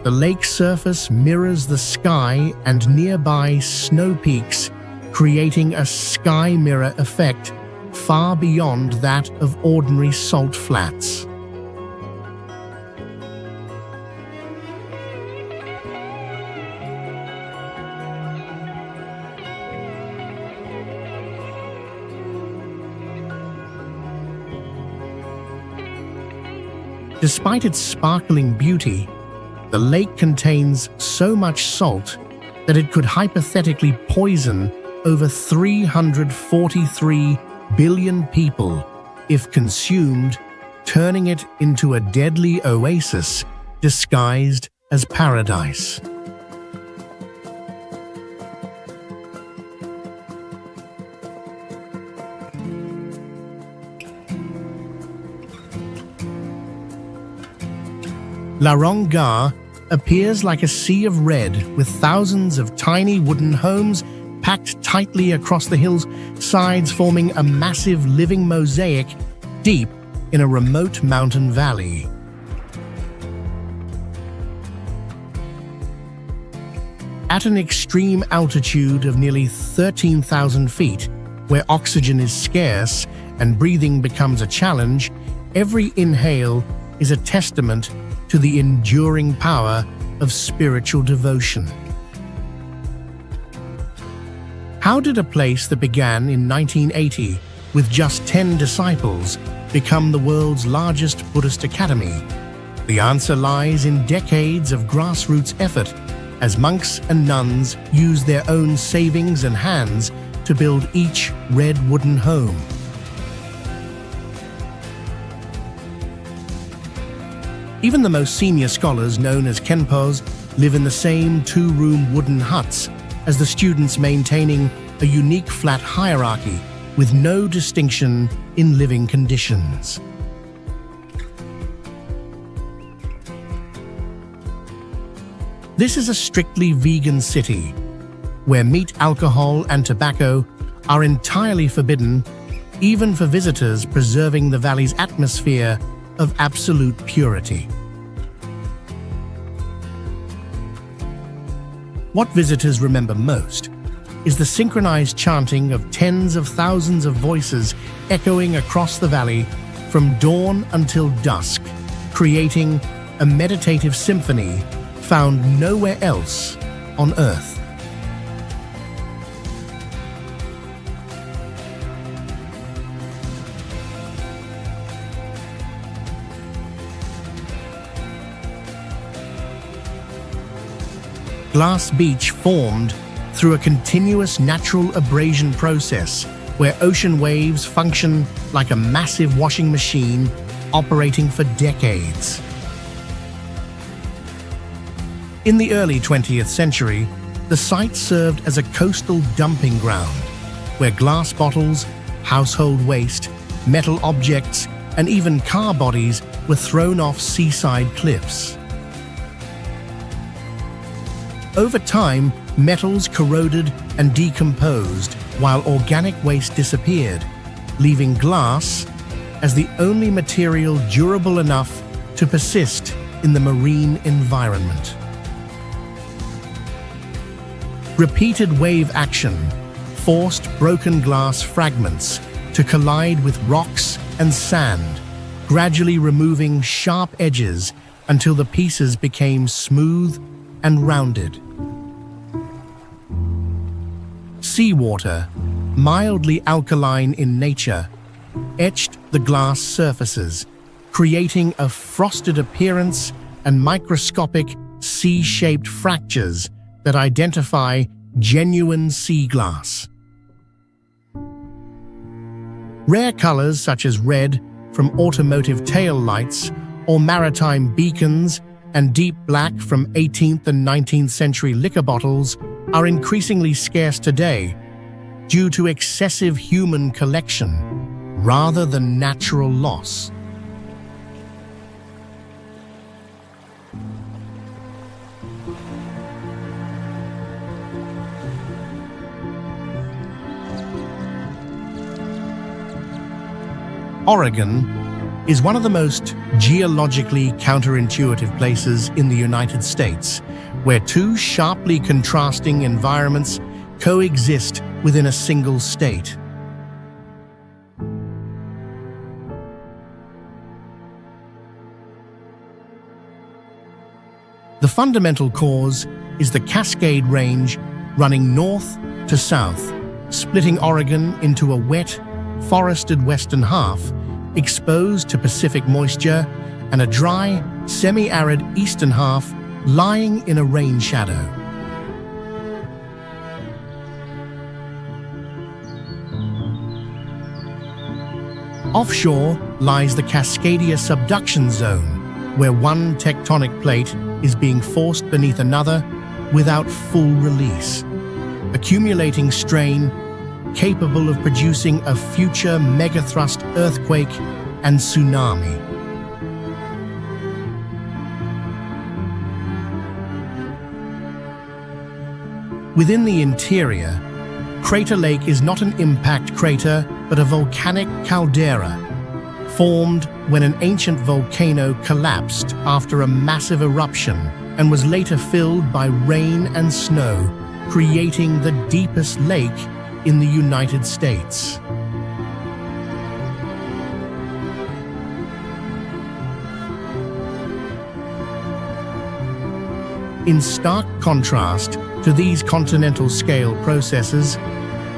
the lake surface mirrors the sky and nearby snow peaks, creating a sky mirror effect far beyond that of ordinary salt flats. Despite its sparkling beauty, the lake contains so much salt that it could hypothetically poison over 343 billion people if consumed, turning it into a deadly oasis disguised as paradise. Larang Buddhist appears like a sea of red, with thousands of tiny wooden homes packed tightly across the hill's sides, forming a massive living mosaic deep in a remote mountain valley. At an extreme altitude of nearly 13,000 feet, where oxygen is scarce and breathing becomes a challenge, every inhale is a testament to the enduring power of spiritual devotion. How did a place that began in 1980 with just 10 disciples become the world's largest Buddhist academy? The answer lies in decades of grassroots effort, as monks and nuns used their own savings and hands to build each red wooden home. Even the most senior scholars, known as Khenpos, live in the same two-room wooden huts as the students, maintaining a unique flat hierarchy with no distinction in living conditions. This is a strictly vegan city, where meat, alcohol, and tobacco are entirely forbidden, even for visitors, preserving the valley's atmosphere of absolute purity. What visitors remember most is the synchronized chanting of tens of thousands of voices echoing across the valley from dawn until dusk, creating a meditative symphony found nowhere else on Earth. Glass Beach formed through a continuous natural abrasion process where ocean waves function like a massive washing machine operating for decades. In the early 20th century, the site served as a coastal dumping ground where glass bottles, household waste, metal objects, and even car bodies were thrown off seaside cliffs. Over time, metals corroded and decomposed while organic waste disappeared, leaving glass as the only material durable enough to persist in the marine environment. Repeated wave action forced broken glass fragments to collide with rocks and sand, gradually removing sharp edges until the pieces became smooth and rounded. Seawater, mildly alkaline in nature, etched the glass surfaces, creating a frosted appearance and microscopic C-shaped fractures that identify genuine sea glass. Rare colors such as red from automotive tail lights or maritime beacons and deep black from 18th and 19th century liquor bottles are increasingly scarce today due to excessive human collection rather than natural loss. Oregon is one of the most geologically counterintuitive places in the United States, where two sharply contrasting environments coexist within a single state. The fundamental cause is the Cascade Range running north to south, splitting Oregon into a wet, forested western half, exposed to Pacific moisture, and a dry, semi-arid eastern half lying in a rain shadow. Offshore lies the Cascadia subduction zone, where one tectonic plate is being forced beneath another without full release, accumulating strain capable of producing a future megathrust earthquake and tsunami. Within the interior, Crater Lake is not an impact crater, but a volcanic caldera, formed when an ancient volcano collapsed after a massive eruption and was later filled by rain and snow, creating the deepest lake in the United States. In stark contrast to these continental-scale processes,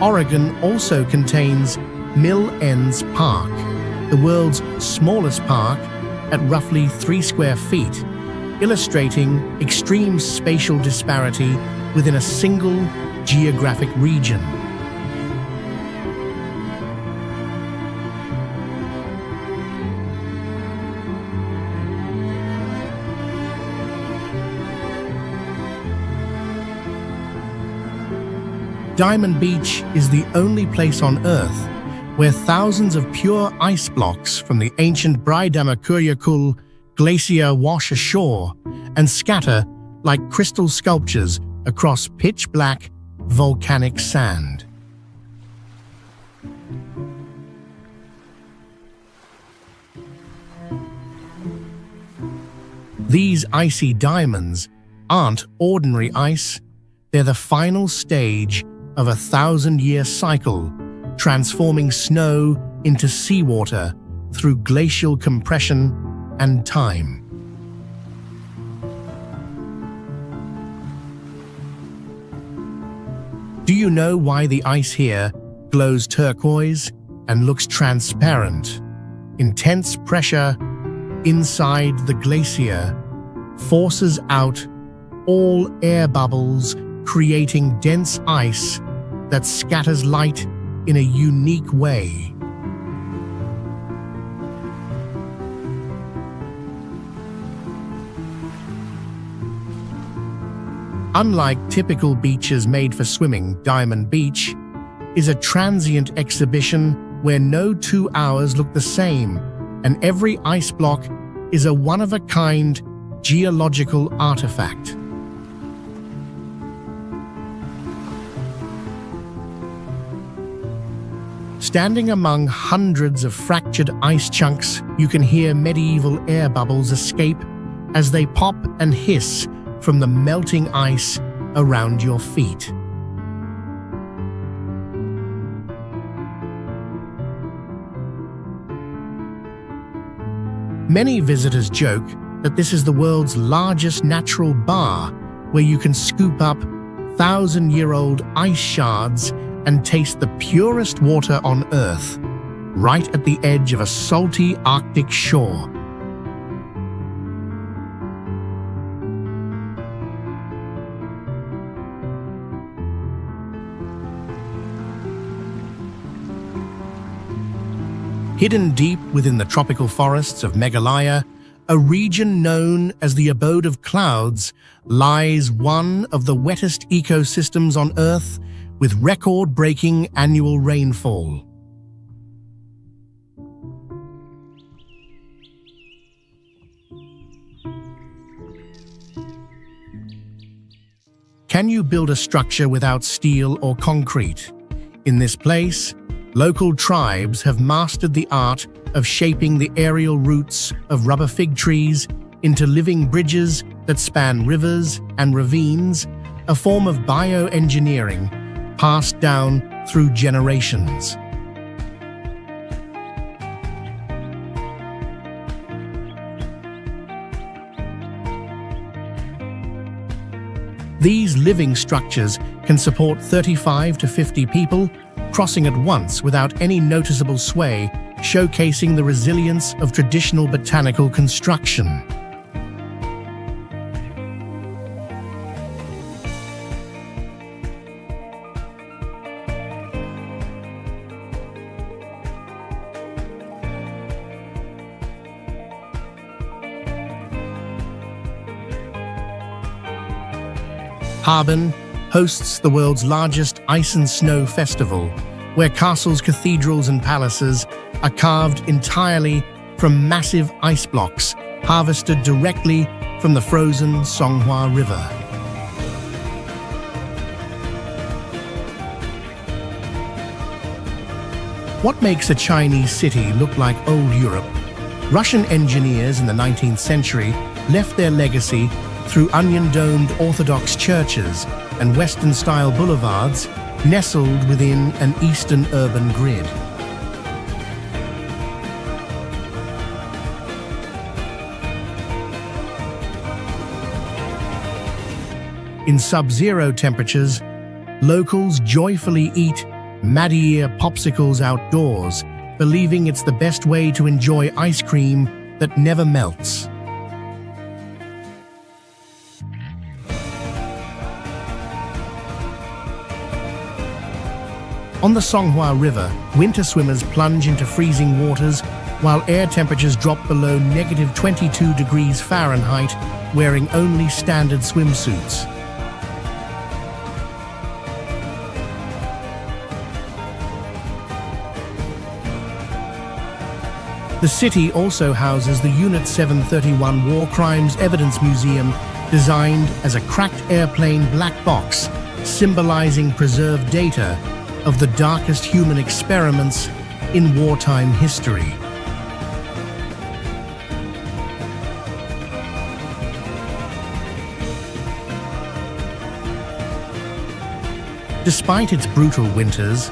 Oregon also contains Mill Ends Park, the world's smallest park at roughly 3 square feet, illustrating extreme spatial disparity within a single geographic region. Diamond Beach is the only place on Earth where thousands of pure ice blocks from the ancient Geological glacier wash ashore and scatter like crystal sculptures across pitch-black volcanic sand. These icy diamonds aren't ordinary ice, They're the final stage of a 1,000-year cycle, transforming snow into seawater through glacial compression and time. Do you know why the ice here glows turquoise and looks transparent? Intense pressure inside the glacier forces out all air bubbles, creating dense ice that scatters light in a unique way. Unlike typical beaches made for swimming, Diamond Beach is a transient exhibition where no 2 hours look the same, and every ice block is a one-of-a-kind geological artifact. Standing among hundreds of fractured ice chunks, you can hear medieval air bubbles escape as they pop and hiss from the melting ice around your feet. Many visitors joke that this is the world's largest natural bar, where you can scoop up 1,000-year-old ice shards and taste the purest water on Earth, right at the edge of a salty Arctic shore. Hidden deep within the tropical forests of Meghalaya, a region known as the abode of clouds, lies one of the wettest ecosystems on Earth, with record-breaking annual rainfall. Can you build a structure without steel or concrete? In this place, local tribes have mastered the art of shaping the aerial roots of rubber fig trees into living bridges that span rivers and ravines, a form of bioengineering passed down through generations. These living structures can support 35 to 50 people, crossing at once without any noticeable sway, showcasing the resilience of traditional botanical construction. Harbin hosts the world's largest ice and snow festival, where castles, cathedrals, and palaces are carved entirely from massive ice blocks harvested directly from the frozen Songhua River. What makes a Chinese city look like old Europe? Russian engineers in the 19th century left their legacy through onion-domed Orthodox churches and Western-style boulevards nestled within an Eastern urban grid. In sub-zero temperatures, locals joyfully eat Maddier popsicles outdoors, believing it's the best way to enjoy ice cream that never melts. On the Songhua River, winter swimmers plunge into freezing waters while air temperatures drop below -22 degrees Fahrenheit, wearing only standard swimsuits. The city also houses the Unit 731 War Crimes Evidence Museum, designed as a cracked airplane black box, symbolizing preserved data of the darkest human experiments in wartime history. Despite its brutal winters,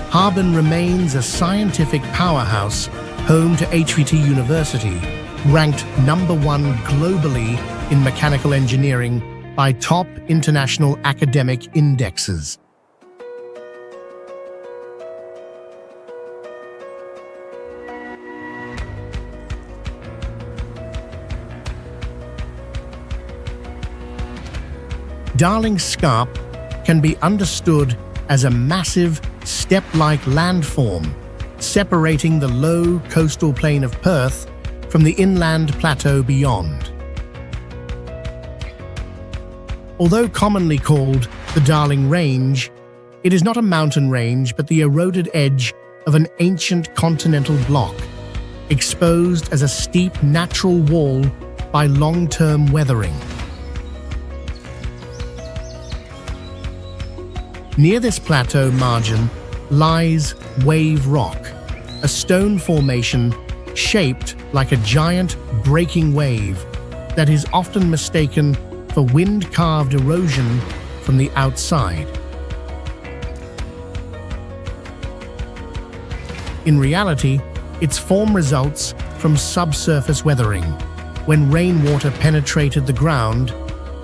Harbin remains a scientific powerhouse, home to HVT University, ranked #1 globally in mechanical engineering by top international academic indexes. Darling Scarp can be understood as a massive, step-like landform, separating the low coastal plain of Perth from the inland plateau beyond. Although commonly called the Darling Range, it is not a mountain range but the eroded edge of an ancient continental block, exposed as a steep natural wall by long-term weathering. Near this plateau margin lies Wave Rock, a stone formation shaped like a giant breaking wave that is often mistaken for wind-carved erosion from the outside. In reality, its form results from subsurface weathering, when rainwater penetrated the ground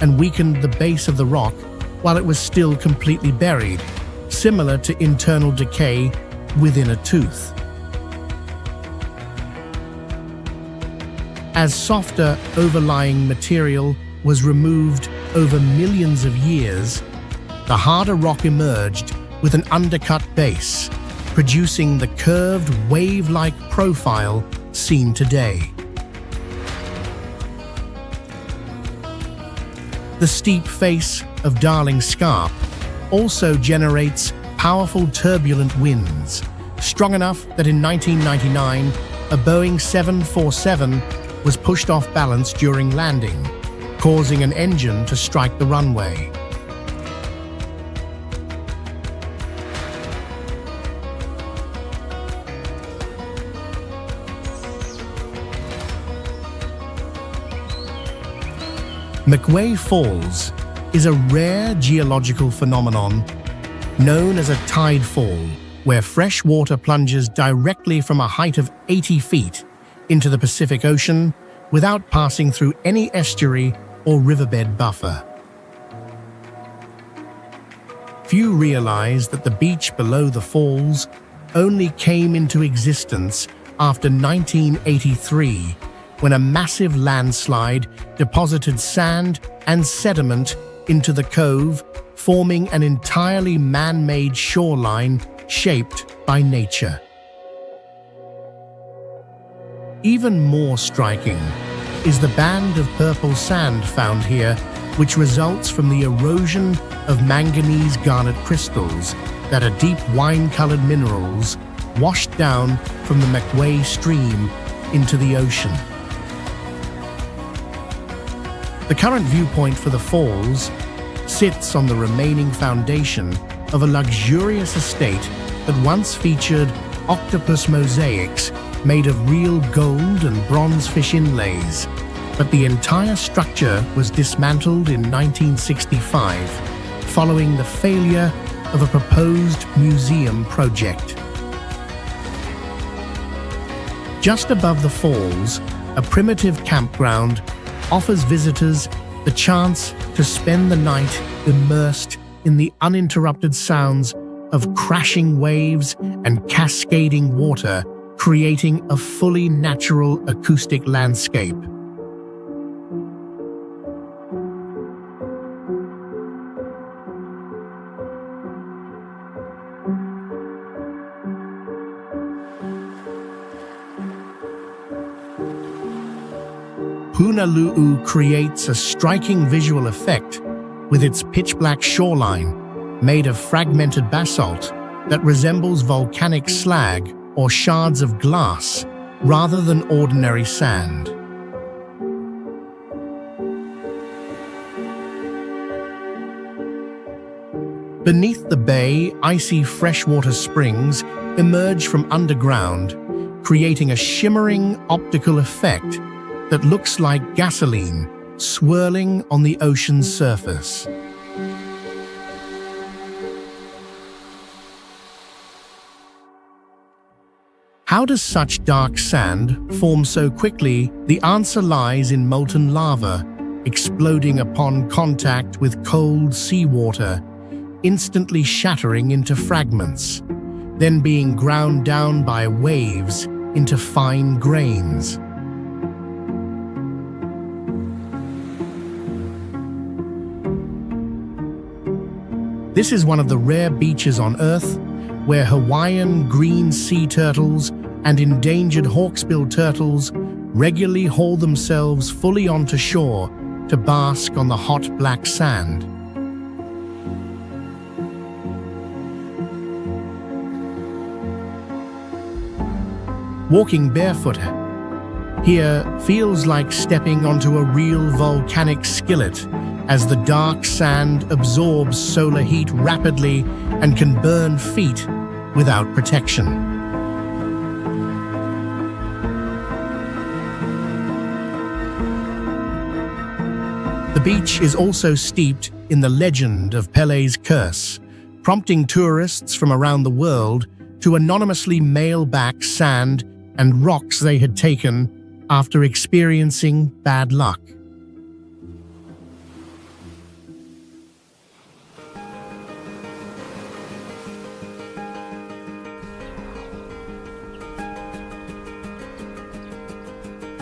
and weakened the base of the rock while it was still completely buried, similar to internal decay within a tooth. As softer overlying material was removed over millions of years, the harder rock emerged with an undercut base, producing the curved wave-like profile seen today. The steep face of Darling Scarp also generates powerful turbulent winds, strong enough that in 1999, a Boeing 747 was pushed off balance during landing, causing an engine to strike the runway. McWay Falls is a rare geological phenomenon known as a tide fall, where fresh water plunges directly from a height of 80 feet into the Pacific Ocean without passing through any estuary or riverbed buffer. Few realize that the beach below the falls only came into existence after 1983, when a massive landslide deposited sand and sediment into the cove, forming an entirely man-made shoreline shaped by nature. Even more striking is the band of purple sand found here, which results from the erosion of manganese garnet crystals that are deep wine-colored minerals washed down from the McWay stream into the ocean. The current viewpoint for the falls sits on the remaining foundation of a luxurious estate that once featured octopus mosaics made of real gold and bronze fish inlays, but the entire structure was dismantled in 1965 following the failure of a proposed museum project. Just above the falls, a primitive campground offers visitors the chance to spend the night immersed in the uninterrupted sounds of crashing waves and cascading water, creating a fully natural acoustic landscape. Punalu'u creates a striking visual effect with its pitch-black shoreline made of fragmented basalt that resembles volcanic slag or shards of glass rather than ordinary sand. Beneath the bay, icy freshwater springs emerge from underground, creating a shimmering optical effect that looks like gasoline swirling on the ocean's surface. How does such dark sand form so quickly? The answer lies in molten lava, exploding upon contact with cold seawater, instantly shattering into fragments, then being ground down by waves into fine grains. This is one of the rare beaches on Earth where Hawaiian green sea turtles and endangered hawksbill turtles regularly haul themselves fully onto shore to bask on the hot black sand. Walking barefoot here feels like stepping onto a real volcanic skillet as the dark sand absorbs solar heat rapidly and can burn feet without protection. The beach is also steeped in the legend of Pele's curse, prompting tourists from around the world to anonymously mail back sand and rocks they had taken after experiencing bad luck.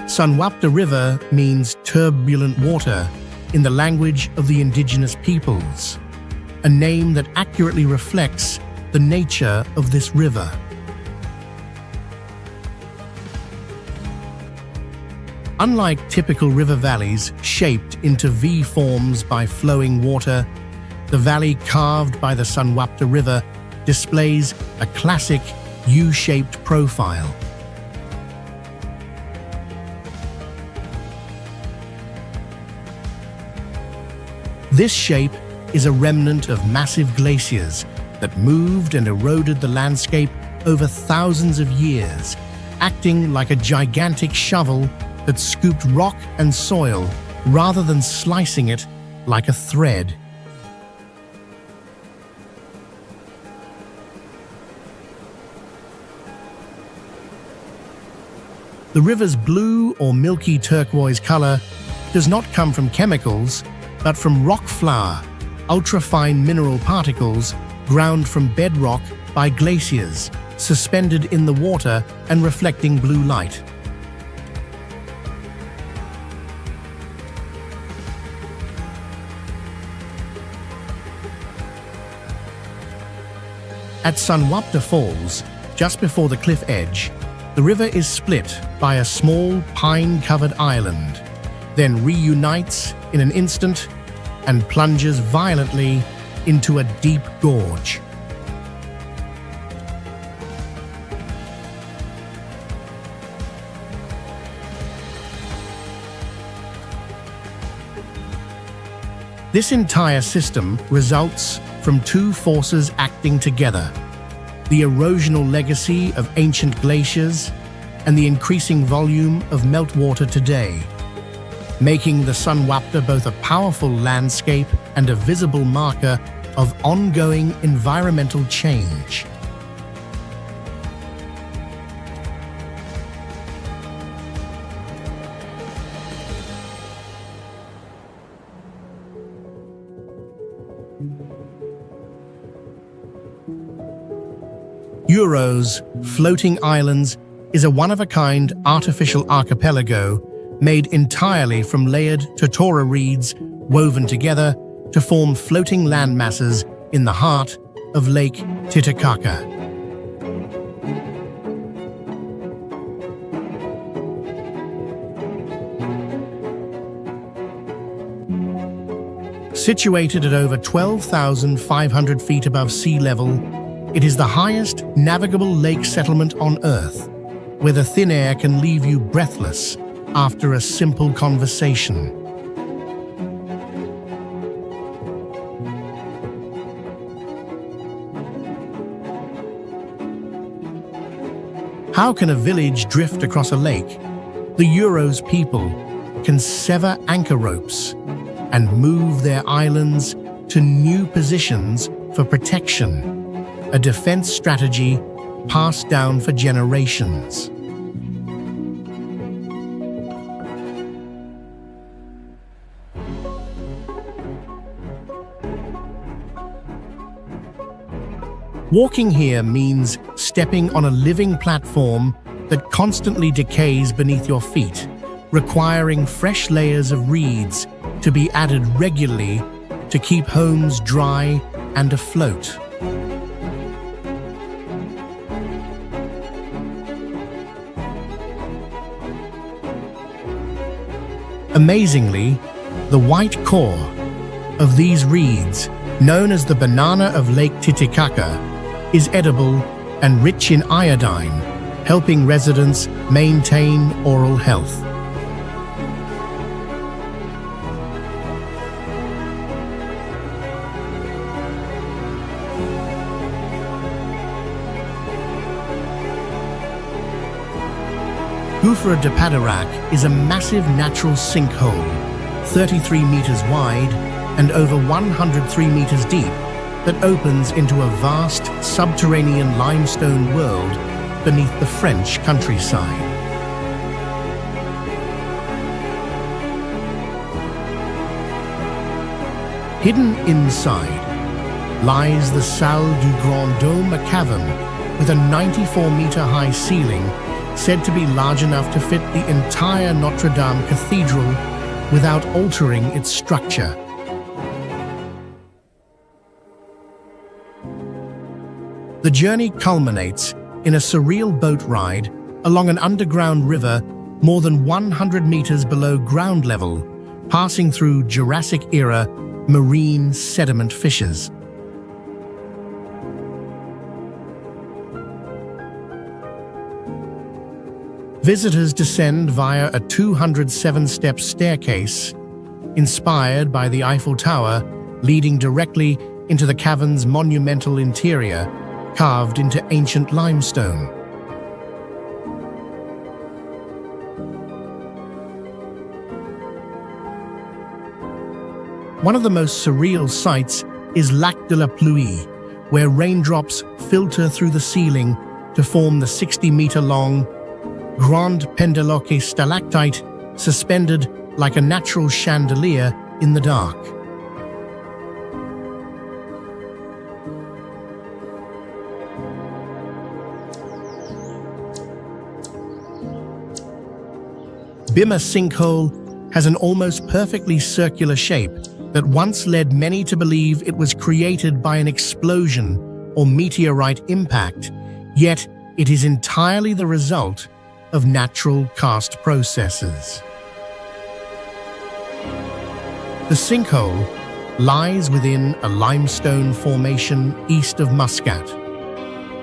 Sunwapta River means turbulent water in the language of the indigenous peoples, a name that accurately reflects the nature of this river. Unlike typical river valleys shaped into V forms by flowing water, the valley carved by the Sunwapta River displays a classic U-shaped profile. This shape is a remnant of massive glaciers that moved and eroded the landscape over thousands of years, acting like a gigantic shovel that scooped rock and soil rather than slicing it like a thread. The river's blue or milky turquoise color does not come from chemicals, but from rock flour, ultrafine mineral particles ground from bedrock by glaciers, suspended in the water and reflecting blue light. At Sunwapta Falls, just before the cliff edge, the river is split by a small pine-covered island, then reunites in an instant and plunges violently into a deep gorge. This entire system results from two forces acting together: the erosional legacy of ancient glaciers and the increasing volume of meltwater today, making the Sunwapta both a powerful landscape and a visible marker of ongoing environmental change. Uro's floating islands is a one-of-a-kind artificial archipelago made entirely from layered totora reeds woven together to form floating landmasses in the heart of Lake Titicaca. Situated at over 12,500 feet above sea level, it is the highest navigable lake settlement on Earth, where the thin air can leave you breathless after a simple conversation. How can a village drift across a lake? The Uro's people can sever anchor ropes and move their islands to new positions for protection, a defense strategy passed down for generations. Walking here means stepping on a living platform that constantly decays beneath your feet, requiring fresh layers of reeds to be added regularly to keep homes dry and afloat. Amazingly, the white core of these reeds, known as the banana of Lake Titicaca, is edible and rich in iodine, helping residents maintain oral health. Gouffre de Padarac is a massive natural sinkhole, 33 meters wide and over 103 meters deep, that opens into a vast subterranean limestone world beneath the French countryside. Hidden inside lies the Salle du Grand Dôme, a cavern with a 94-meter-high ceiling said to be large enough to fit the entire Notre Dame Cathedral without altering its structure. The journey culminates in a surreal boat ride along an underground river more than 100 meters below ground level, passing through Jurassic-era marine sediment fissures. Visitors descend via a 207-step staircase, inspired by the Eiffel Tower, leading directly into the cavern's monumental interior, carved into ancient limestone. One of the most surreal sights is Lac de la Pluie, where raindrops filter through the ceiling to form the 60-meter-long Grande Pendeloque stalactite suspended like a natural chandelier in the dark. Bimmah Sinkhole has an almost perfectly circular shape that once led many to believe it was created by an explosion or meteorite impact, yet it is entirely the result of natural karst processes. The sinkhole lies within a limestone formation east of Muscat,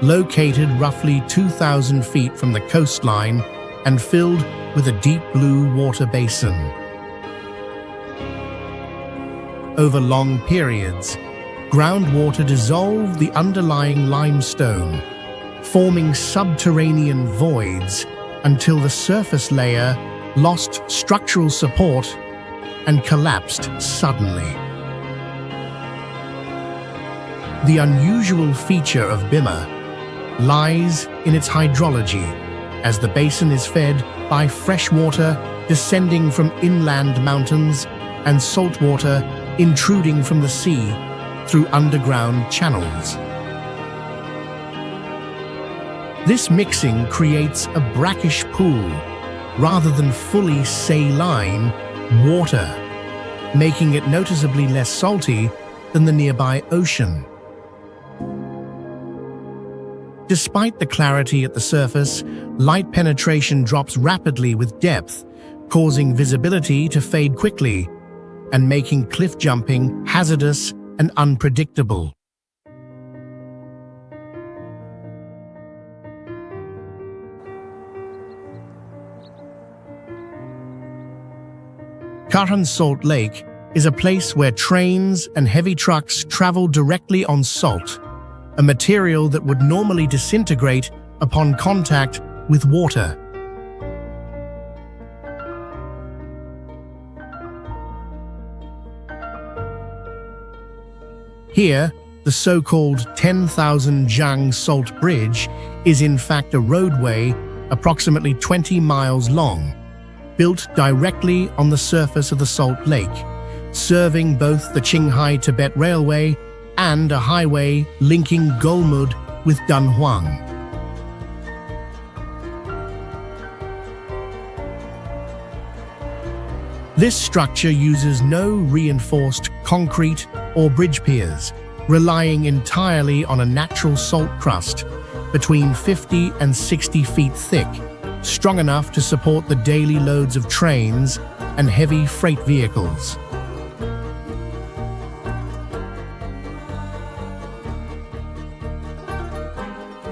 located roughly 2,000 feet from the coastline and filled with a deep blue water basin. Over long periods, groundwater dissolved the underlying limestone, forming subterranean voids until the surface layer lost structural support and collapsed suddenly. The unusual feature of Bimmah lies in its hydrology, as the basin is fed by fresh water descending from inland mountains and salt water intruding from the sea through underground channels. This mixing creates a brackish pool rather than fully saline water, making it noticeably less salty than the nearby ocean. Despite the clarity at the surface, light penetration drops rapidly with depth, causing visibility to fade quickly and making cliff jumping hazardous and unpredictable. Current Salt Lake is a place where trains and heavy trucks travel directly on salt, a material that would normally disintegrate upon contact with water. Here, The so-called 10,000 Zhang Salt Bridge is in fact a roadway approximately 20 miles long, built directly on the surface of the Salt Lake, serving both the Qinghai-Tibet Railway and a highway linking Golmud with Dunhuang. This structure uses no reinforced concrete or bridge piers, relying entirely on a natural salt crust between 50 and 60 feet thick, strong enough to support the daily loads of trains and heavy freight vehicles.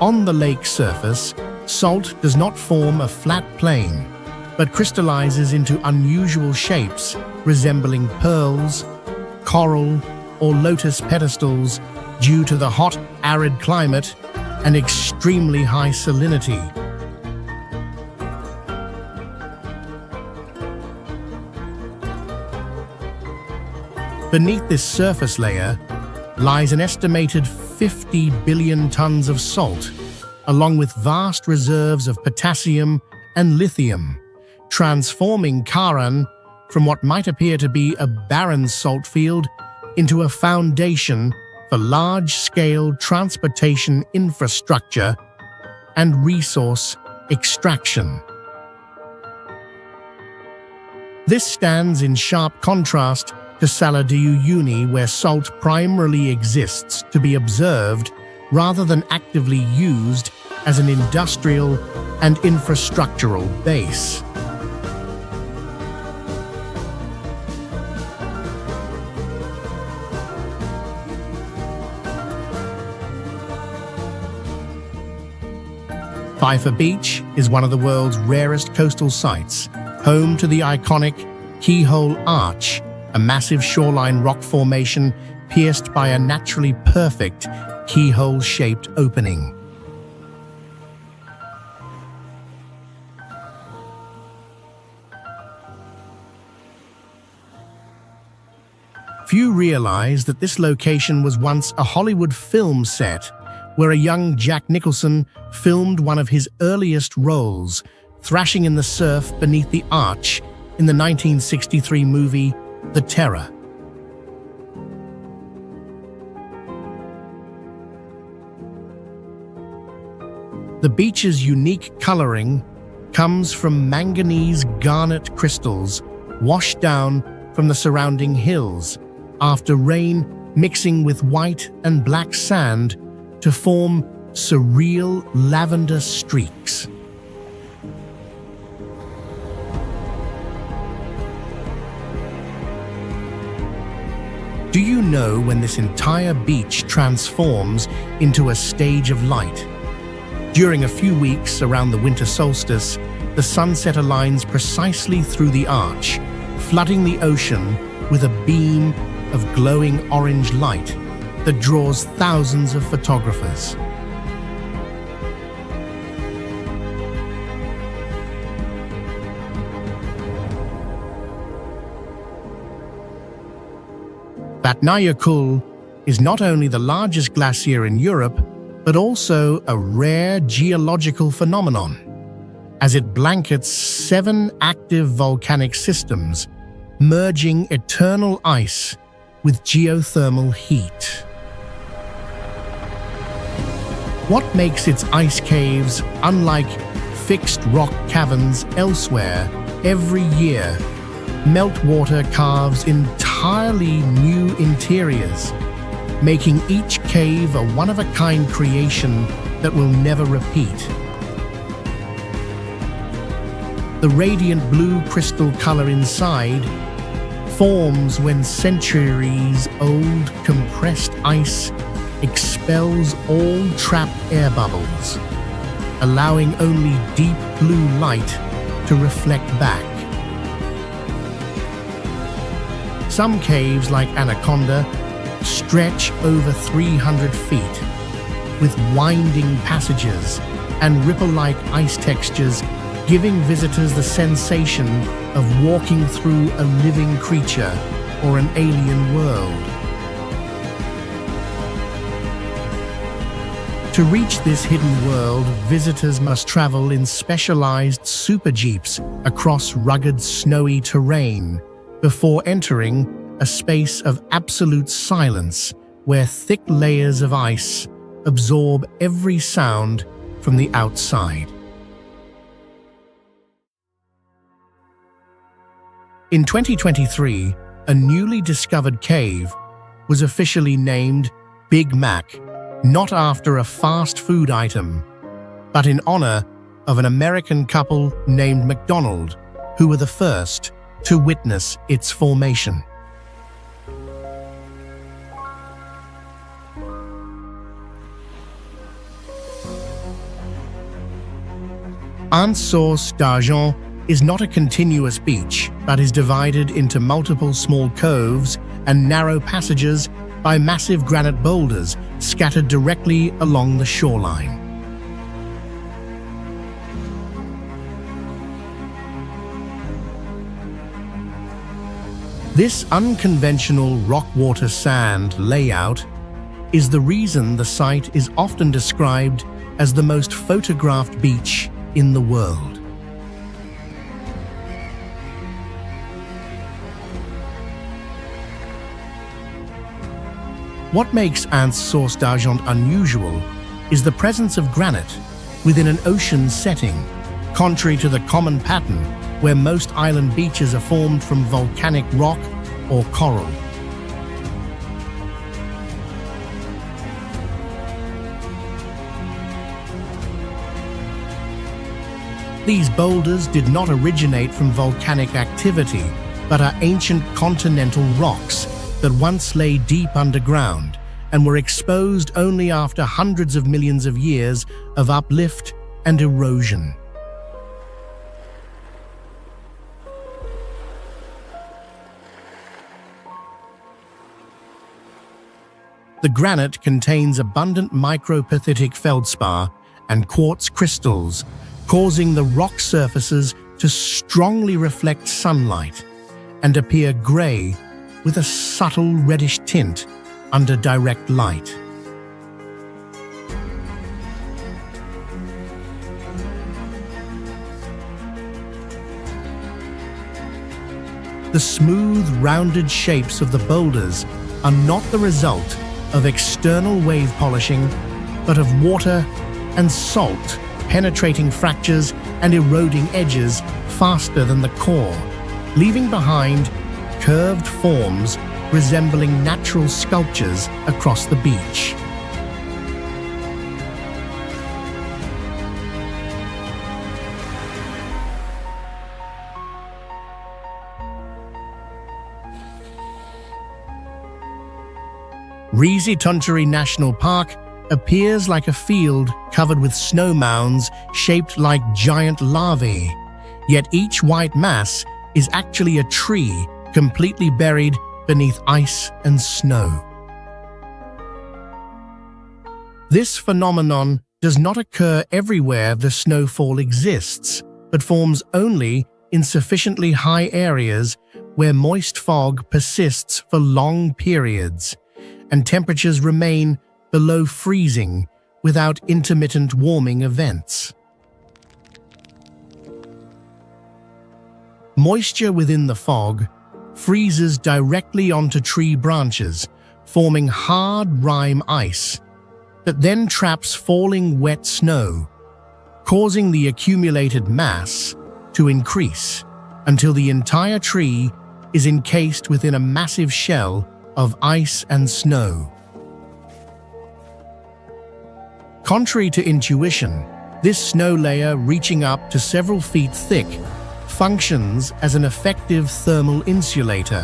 On the lake surface, salt does not form a flat plain, but crystallizes into unusual shapes resembling pearls, coral, or lotus pedestals due to the hot, arid climate and extremely high salinity. Beneath this surface layer lies an estimated 50 billion tons of salt, along with vast reserves of potassium and lithium, transforming Karan from what might appear to be a barren salt field into a foundation for large-scale transportation infrastructure and resource extraction. This stands in sharp contrast to Saladiu Uni, where salt primarily exists to be observed rather than actively used as an industrial and infrastructural base. Pfeiffer Beach is one of the world's rarest coastal sites, home to the iconic Keyhole Arch, a massive shoreline rock formation pierced by a naturally perfect keyhole-shaped opening. Few realize that this location was once a Hollywood film set where a young Jack Nicholson filmed one of his earliest roles, thrashing in the surf beneath the arch in the 1963 movie The Terror. The beach's unique coloring comes from manganese garnet crystals washed down from the surrounding hills after rain mixing with white and black sand to form surreal lavender streaks. Do you know when this entire beach transforms into a stage of light? During a few weeks around the winter solstice, the sunset aligns precisely through the arch, flooding the ocean with a beam of glowing orange light that draws thousands of photographers. Vatnajökull is not only the largest glacier in Europe, but also a rare geological phenomenon, as it blankets 7 active volcanic systems, merging eternal ice with geothermal heat. What makes its ice caves unlike fixed rock caverns elsewhere? Every year, meltwater carves entirely new interiors, making each cave a one-of-a-kind creation that will never repeat. The radiant blue crystal color inside forms when centuries-old compressed ice expels all trapped air bubbles, allowing only deep blue light to reflect back. Some caves, like Anaconda, stretch over 300 feet, with winding passages and ripple-like ice textures, giving visitors the sensation of walking through a living creature or an alien world. To reach this hidden world, visitors must travel in specialized super jeeps across rugged, snowy terrain before entering a space of absolute silence where thick layers of ice absorb every sound from the outside. In 2023, a newly discovered cave was officially named Big Mac, not after a fast food item, but in honor of an American couple named McDonald, who were the first to witness its formation. Anse Source d'Argent is not a continuous beach, but is divided into multiple small coves and narrow passages by massive granite boulders scattered directly along the shoreline. This unconventional rock-water sand layout is the reason the site is often described as the most photographed beach in the world. What makes Anse Source d'Argent unusual is the presence of granite within an ocean setting, contrary to the common pattern where most island beaches are formed from volcanic rock or coral. These boulders did not originate from volcanic activity, but are ancient continental rocks that once lay deep underground and were exposed only after hundreds of millions of years of uplift and erosion. The granite contains abundant micropathitic feldspar and quartz crystals, causing the rock surfaces to strongly reflect sunlight and appear gray with a subtle reddish tint under direct light. The smooth, rounded shapes of the boulders are not the result of external wave polishing, but of water and salt penetrating fractures and eroding edges faster than the core, leaving behind curved forms resembling natural sculptures across the beach. Rizhi National Park appears like a field covered with snow mounds shaped like giant larvae, yet each white mass is actually a tree completely buried beneath ice and snow. This phenomenon does not occur everywhere the snowfall exists, but forms only in sufficiently high areas where moist fog persists for long periods and temperatures remain below freezing without intermittent warming events. Moisture within the fog freezes directly onto tree branches, forming hard rime ice that then traps falling wet snow, causing the accumulated mass to increase until the entire tree is encased within a massive shell of ice and snow. Contrary to intuition, this snow layer, reaching up to several feet thick, functions as an effective thermal insulator,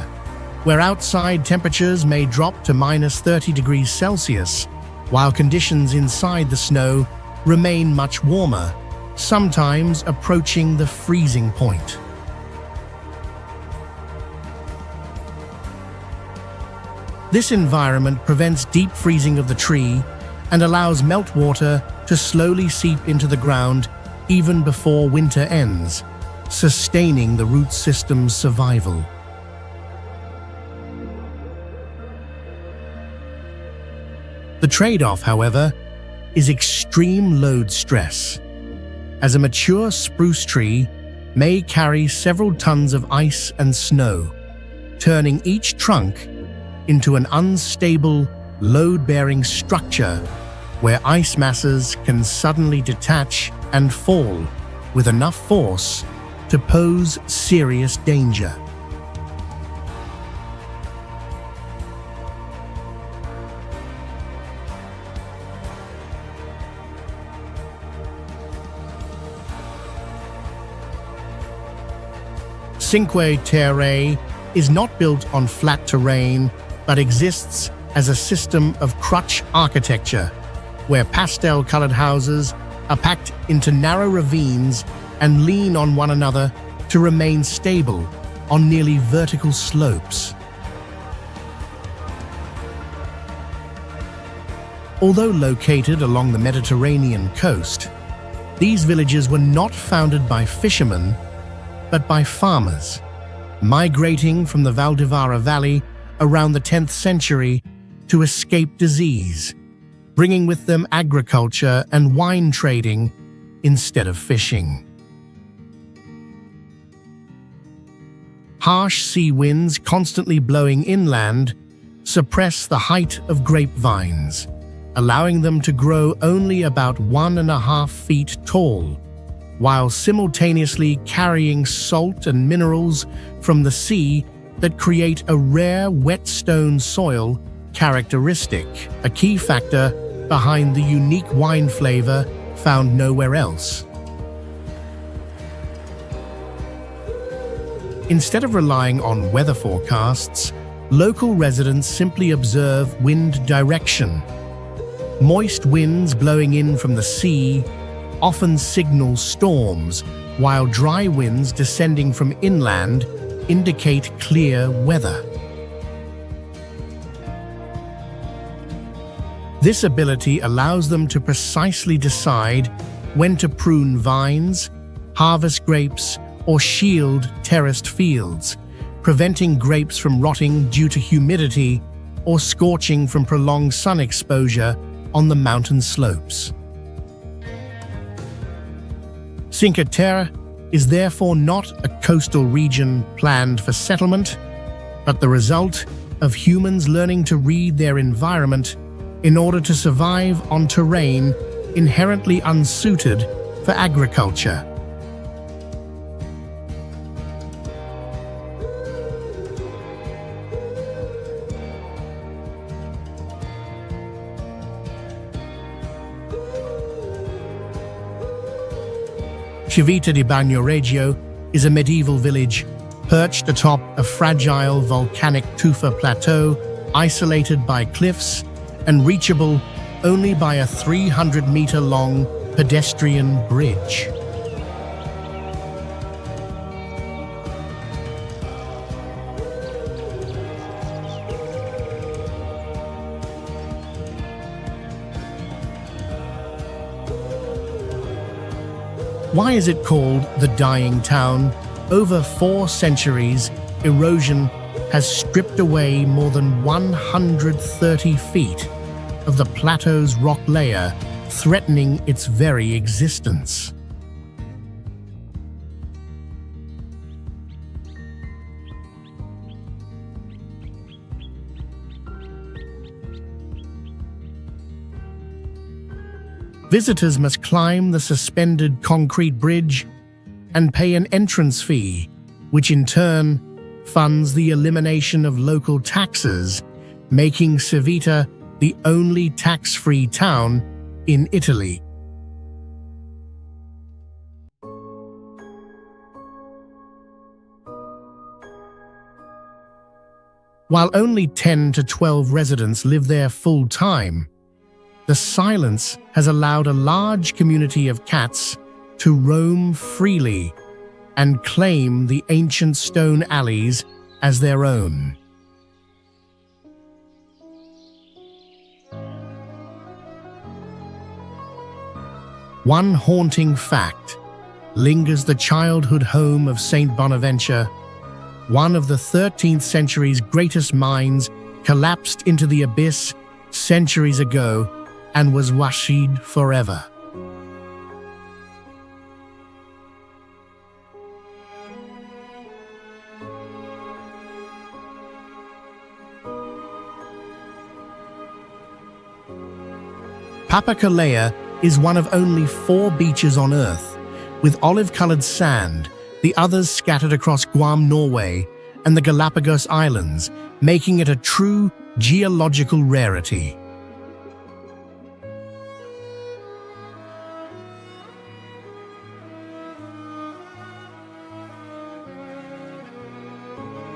where outside temperatures may drop to -30 degrees Celsius, while conditions inside the snow remain much warmer, sometimes approaching the freezing point. This environment prevents deep freezing of the tree and allows meltwater to slowly seep into the ground even before winter ends, sustaining the root system's survival. The trade-off, however, is extreme load stress, as a mature spruce tree may carry several tons of ice and snow, turning each trunk into an unstable, load-bearing structure where ice masses can suddenly detach and fall with enough force to pose serious danger. Cinque Terre is not built on flat terrain, but exists as a system of crutch architecture, where pastel-colored houses are packed into narrow ravines and lean on one another to remain stable on nearly vertical slopes. Although located along the Mediterranean coast, these villages were not founded by fishermen, but by farmers, migrating from the Valdivara Valley around the 10th century to escape disease, bringing with them agriculture and wine trading instead of fishing. Harsh sea winds constantly blowing inland suppress the height of grapevines, allowing them to grow only about 1.5 feet tall, while simultaneously carrying salt and minerals from the sea that create a rare whetstone soil characteristic, a key factor behind the unique wine flavor found nowhere else. Instead of relying on weather forecasts, local residents simply observe wind direction. Moist winds blowing in from the sea often signal storms, while dry winds descending from inland indicate clear weather. This ability allows them to precisely decide when to prune vines, harvest grapes, or shield terraced fields, preventing grapes from rotting due to humidity or scorching from prolonged sun exposure on the mountain slopes. Cinque Terre is therefore not a coastal region planned for settlement, but the result of humans learning to read their environment in order to survive on terrain inherently unsuited for agriculture. Civita di Bagnoregio is a medieval village perched atop a fragile volcanic tufa plateau, isolated by cliffs and reachable only by a 300-meter-long pedestrian bridge. Why is it called the Dying Town? Over 4 centuries, erosion has stripped away more than 130 feet of the plateau's rock layer, threatening its very existence. Visitors must climb the suspended concrete bridge and pay an entrance fee, which in turn funds the elimination of local taxes, making Civita the only tax-free town in Italy. While only 10 to 12 residents live there full-time, the silence has allowed a large community of cats to roam freely and claim the ancient stone alleys as their own. One haunting fact lingers: the childhood home of Saint Bonaventure, one of the 13th century's greatest minds, collapsed into the abyss centuries ago, and was washed forever. Papakalea is one of only 4 beaches on Earth, with olive-colored sand, the others scattered across Guam, Norway, and the Galapagos Islands, making it a true geological rarity.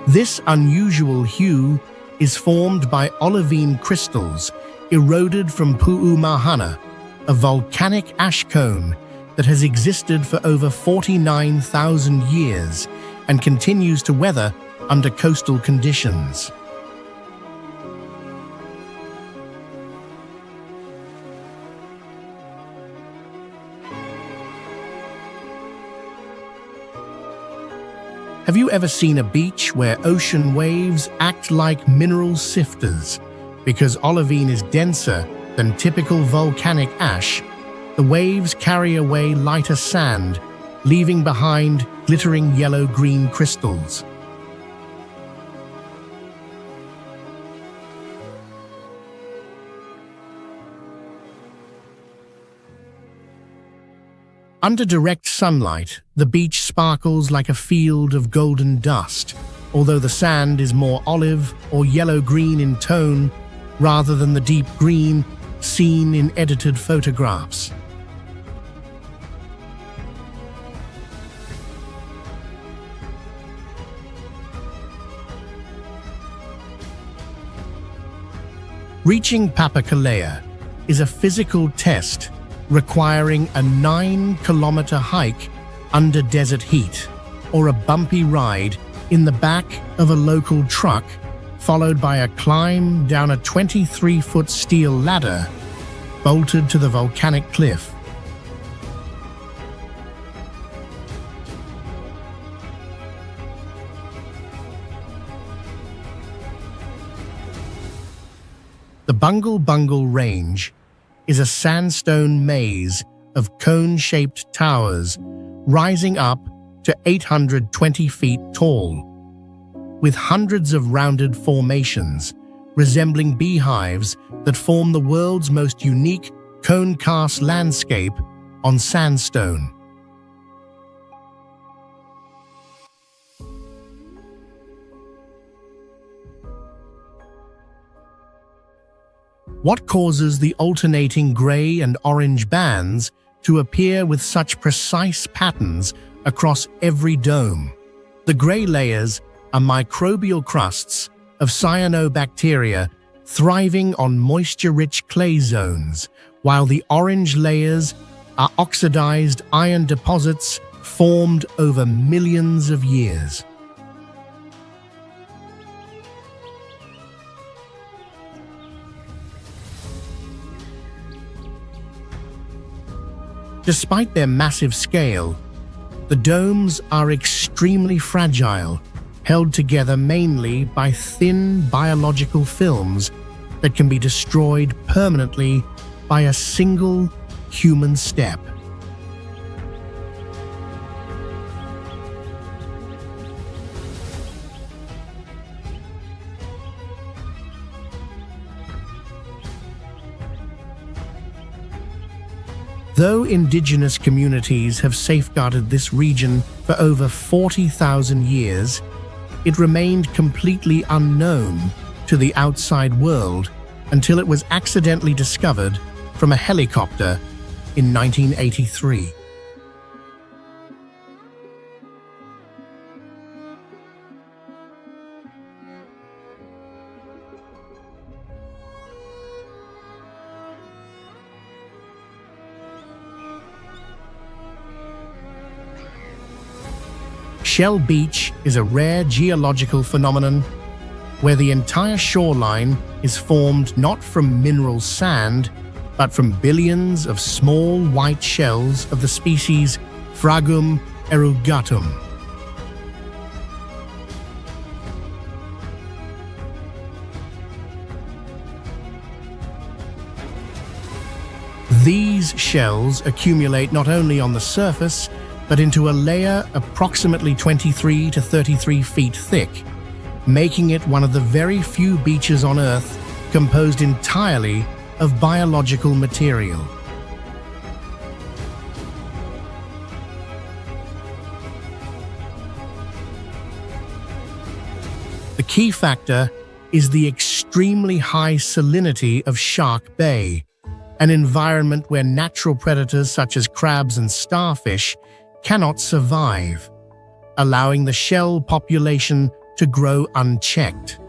This unusual hue is formed by olivine crystals eroded from Pu'u-Mahana, a volcanic ash cone that has existed for over 49,000 years and continues to weather under coastal conditions. Have you ever seen a beach where ocean waves act like mineral sifters? Because olivine is denser than typical volcanic ash, the waves carry away lighter sand, leaving behind glittering yellow-green crystals. Under direct sunlight, the beach sparkles like a field of golden dust, although the sand is more olive or yellow-green in tone rather than the deep green seen in edited photographs. Reaching Papakalea is a physical test requiring a 9-kilometer hike under desert heat, or a bumpy ride in the back of a local truck, followed by a climb down a 23-foot steel ladder bolted to the volcanic cliff. The Bungle Bungle Range is a sandstone maze of cone-shaped towers rising up to 820 feet tall, with hundreds of rounded formations resembling beehives that form the world's most unique cone-cast landscape on sandstone. What causes the alternating gray and orange bands to appear with such precise patterns across every dome? The gray layers are microbial crusts of cyanobacteria thriving on moisture-rich clay zones, while the orange layers are oxidized iron deposits formed over millions of years. Despite their massive scale, the domes are extremely fragile, held together mainly by thin biological films that can be destroyed permanently by a single human step. Though indigenous communities have safeguarded this region for over 40,000 years, it remained completely unknown to the outside world until it was accidentally discovered from a helicopter in 1983. Shell Beach is a rare geological phenomenon where the entire shoreline is formed not from mineral sand, but from billions of small white shells of the species Phragum erugatum. These shells accumulate not only on the surface, but into a layer approximately 23 to 33 feet thick, making it one of the very few beaches on Earth composed entirely of biological material. The key factor is the extremely high salinity of Shark Bay, an environment where natural predators such as crabs and starfish cannot survive, allowing the shell population to grow unchecked.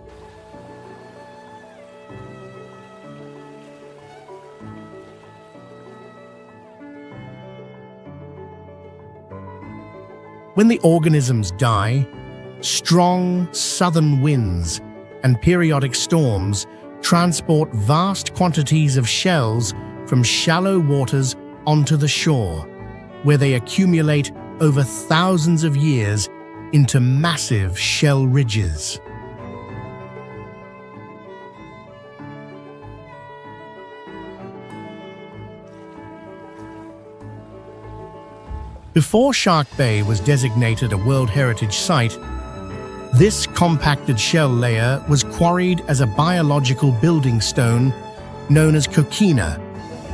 When the organisms die, strong southern winds and periodic storms transport vast quantities of shells from shallow waters onto the shore, where they accumulate over thousands of years into massive shell ridges. Before Shark Bay was designated a World Heritage Site, this compacted shell layer was quarried as a biological building stone known as coquina,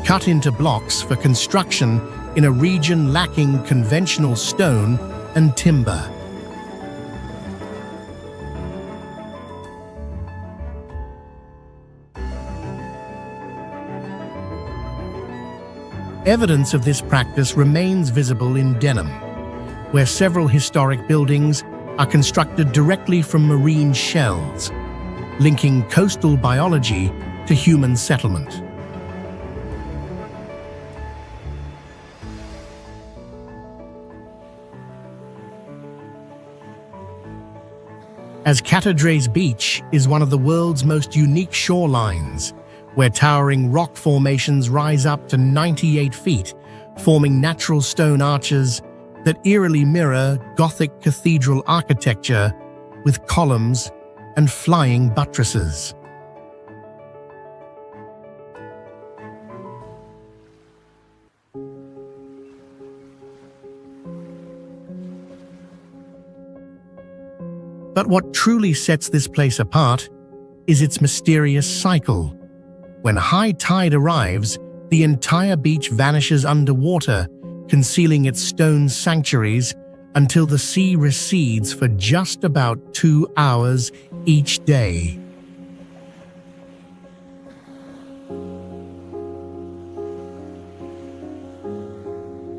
cut into blocks for construction in a region lacking conventional stone and timber. Evidence of this practice remains visible in Denham, where several historic buildings are constructed directly from marine shells, linking coastal biology to human settlement. As Cathedral Beach is one of the world's most unique shorelines, where towering rock formations rise up to 98 feet, forming natural stone arches that eerily mirror Gothic cathedral architecture with columns and flying buttresses. But what truly sets this place apart is its mysterious cycle. When high tide arrives, the entire beach vanishes underwater, concealing its stone sanctuaries until the sea recedes for just about 2 hours each day.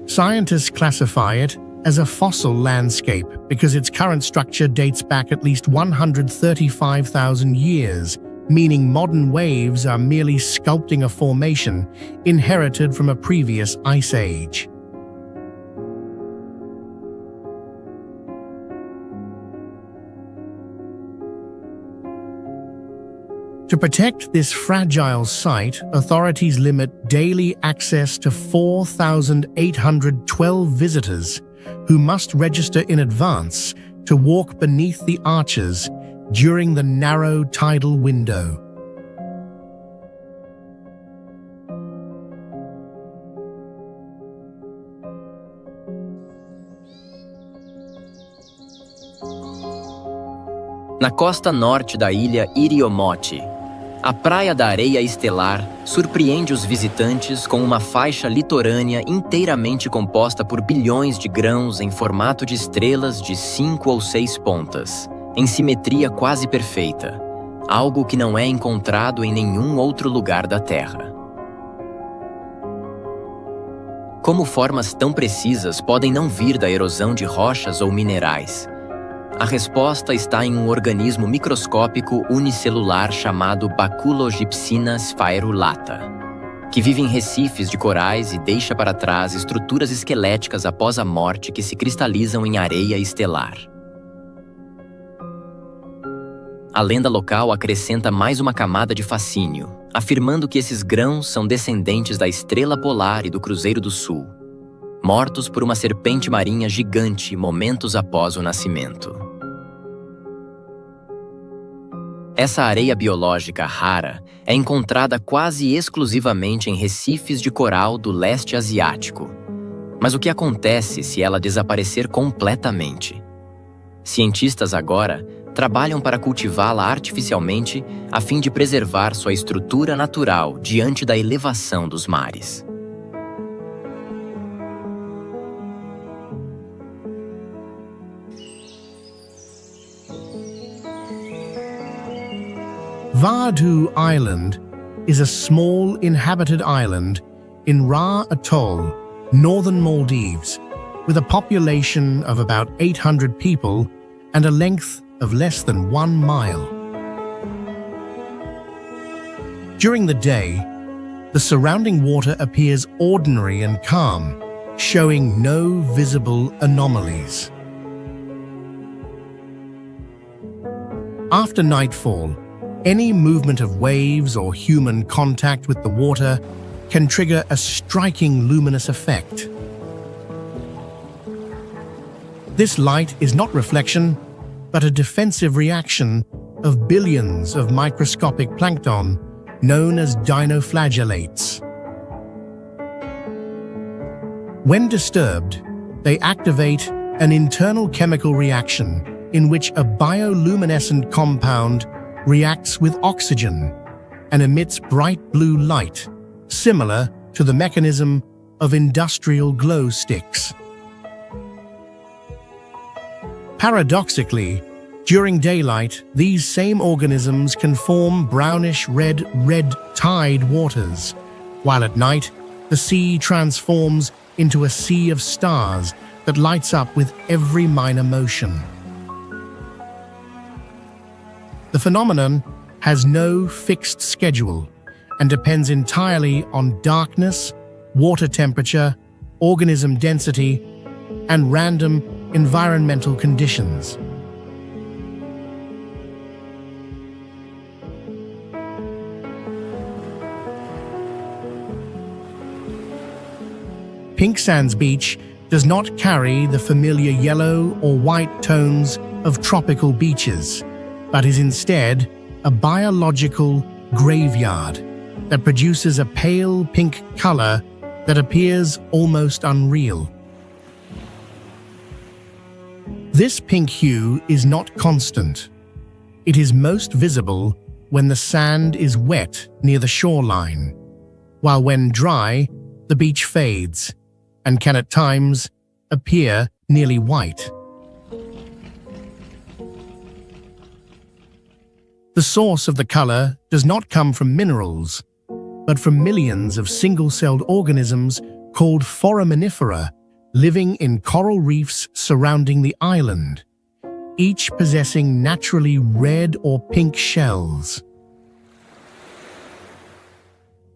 Scientists classify it as a fossil landscape because its current structure dates back at least 135,000 years, meaning modern waves are merely sculpting a formation inherited from a previous ice age. To protect this fragile site, authorities limit daily access to 4,812 visitors who must register in advance to walk beneath the arches during the narrow tidal window. Na costa norte da ilha Iriomote, a Praia da Areia Estelar surpreende os visitantes com uma faixa litorânea inteiramente composta por bilhões de grãos em formato de estrelas de 5 ou 6 pontas, em simetria quase perfeita, algo que não é encontrado em nenhum outro lugar da Terra. Como formas tão precisas podem não vir da erosão de rochas ou minerais? A resposta está em um organismo microscópico unicelular chamado Baculogipsina sphaerulata, que vive em recifes de corais e deixa para trás estruturas esqueléticas após a morte que se cristalizam em areia estelar. A lenda local acrescenta mais uma camada de fascínio, afirmando que esses grãos são descendentes da estrela polar e do Cruzeiro do Sul, mortos por uma serpente marinha gigante momentos após o nascimento. Essa areia biológica rara é encontrada quase exclusivamente em recifes de coral do leste asiático. Mas o que acontece se ela desaparecer completamente? Cientistas agora trabalham para cultivá-la artificialmente a fim de preservar sua estrutura natural diante da elevação dos mares. Vardhu Island is a small inhabited island in Ra Atoll, northern Maldives, with a population of about 800 people and a length of less than 1 mile. During the day, the surrounding water appears ordinary and calm, showing no visible anomalies. After nightfall, any movement of waves or human contact with the water can trigger a striking luminous effect. This light is not reflection, but a defensive reaction of billions of microscopic plankton known as dinoflagellates. When disturbed, they activate an internal chemical reaction in which a bioluminescent compound reacts with oxygen and emits bright blue light, similar to the mechanism of industrial glow sticks. Paradoxically, during daylight, these same organisms can form brownish-red tide waters, while at night, the sea transforms into a sea of stars that lights up with every minor motion. The phenomenon has no fixed schedule and depends entirely on darkness, water temperature, organism density, and random environmental conditions. Pink Sands Beach does not carry the familiar yellow or white tones of tropical beaches, but is instead a biological graveyard that produces a pale pink color that appears almost unreal. This pink hue is not constant. It is most visible when the sand is wet near the shoreline, while when dry, the beach fades and can at times appear nearly white. The source of the color does not come from minerals, but from millions of single-celled organisms called foraminifera living in coral reefs surrounding the island, each possessing naturally red or pink shells.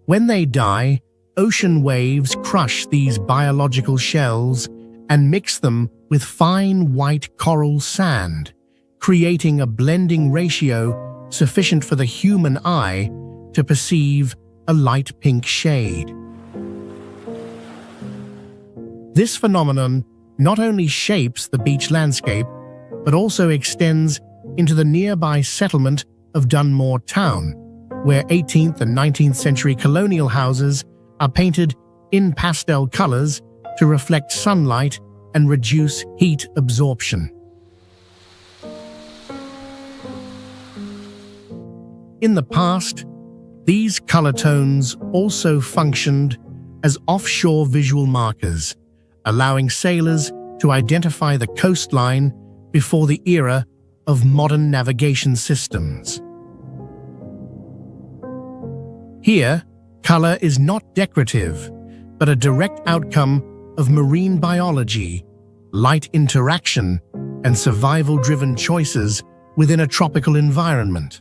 When they die, ocean waves crush these biological shells and mix them with fine white coral sand, creating a blending ratio sufficient for the human eye to perceive a light pink shade. This phenomenon not only shapes the beach landscape, but also extends into the nearby settlement of Dunmore Town, where 18th and 19th century colonial houses are painted in pastel colors to reflect sunlight and reduce heat absorption. In the past, these color tones also functioned as offshore visual markers, allowing sailors to identify the coastline before the era of modern navigation systems. Here, color is not decorative, but a direct outcome of marine biology, light interaction, and survival-driven choices within a tropical environment.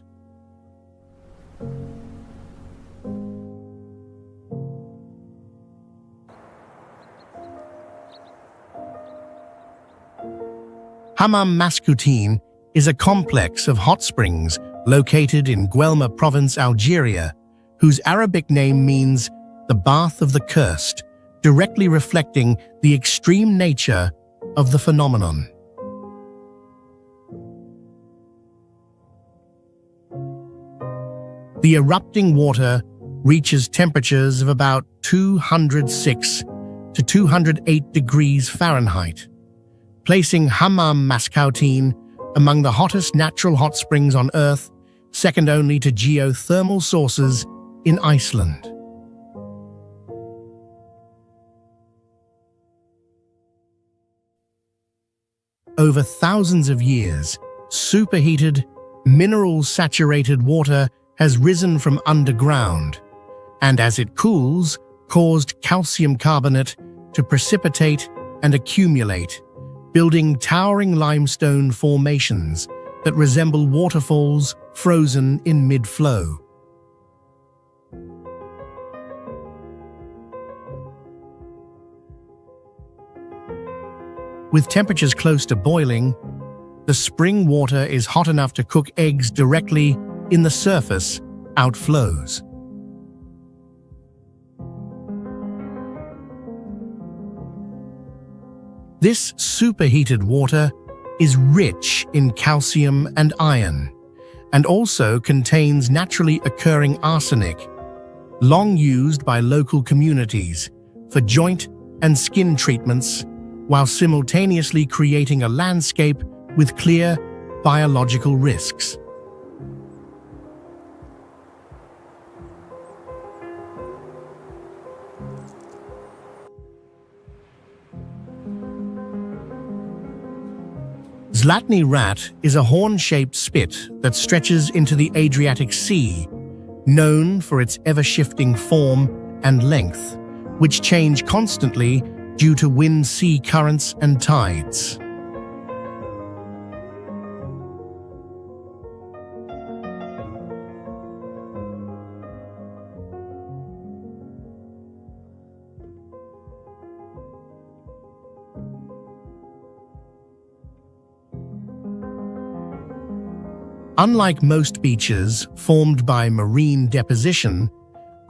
Hammam Meskoutine is a complex of hot springs located in Guelma province, Algeria, whose Arabic name means the bath of the cursed, directly reflecting the extreme nature of the phenomenon. The erupting water reaches temperatures of about 206 to 208 degrees Fahrenheit, placing Hammam Meskoutine among the hottest natural hot springs on Earth, second only to geothermal sources in Iceland. Over thousands of years, superheated, mineral-saturated water has risen from underground, and as it cools, caused calcium carbonate to precipitate and accumulate, building towering limestone formations that resemble waterfalls frozen in mid-flow. With temperatures close to boiling, the spring water is hot enough to cook eggs directly in the surface outflows. This superheated water is rich in calcium and iron, and also contains naturally occurring arsenic, long used by local communities for joint and skin treatments, while simultaneously creating a landscape with clear biological risks. Zlatni Rat is a horn-shaped spit that stretches into the Adriatic Sea, known for its ever-shifting form and length, which change constantly due to wind, sea currents, and tides. Unlike most beaches formed by marine deposition,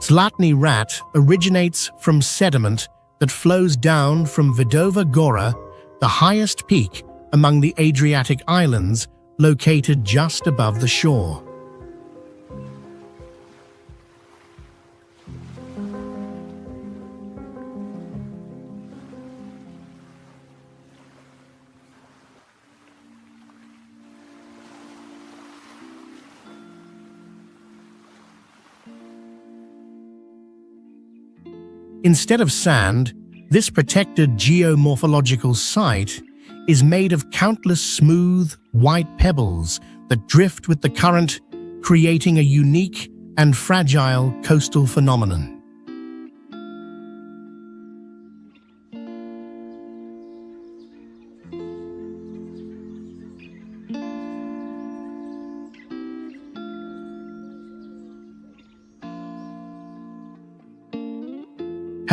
Zlatni Rat originates from sediment that flows down from Vidova Gora, the highest peak among the Adriatic islands located just above the shore. Instead of sand, this protected geomorphological site is made of countless smooth, white pebbles that drift with the current, creating a unique and fragile coastal phenomenon.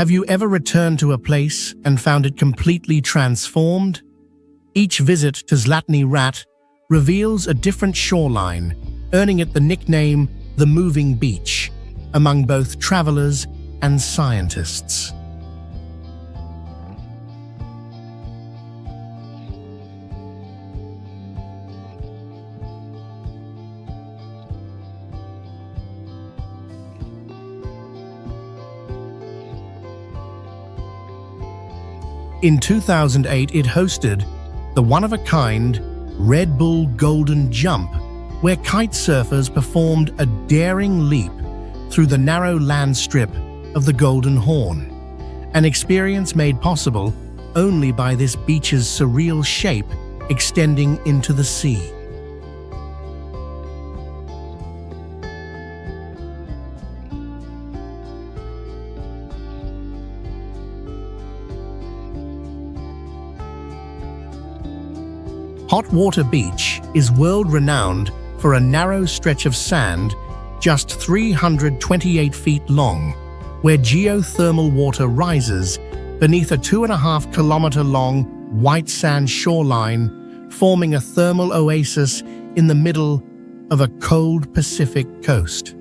Have you ever returned to a place and found it completely transformed? Each visit to Zlatni Rat reveals a different shoreline, earning it the nickname the Moving Beach among both travelers and scientists. In 2008, it hosted the one-of-a-kind Red Bull Golden Jump, where kite surfers performed a daring leap through the narrow land strip of the Golden Horn, an experience made possible only by this beach's surreal shape extending into the sea. Hot Water Beach is world-renowned for a narrow stretch of sand just 328 feet long, where geothermal water rises beneath a 2.5-kilometer-long white sand shoreline, forming a thermal oasis in the middle of a cold Pacific coast.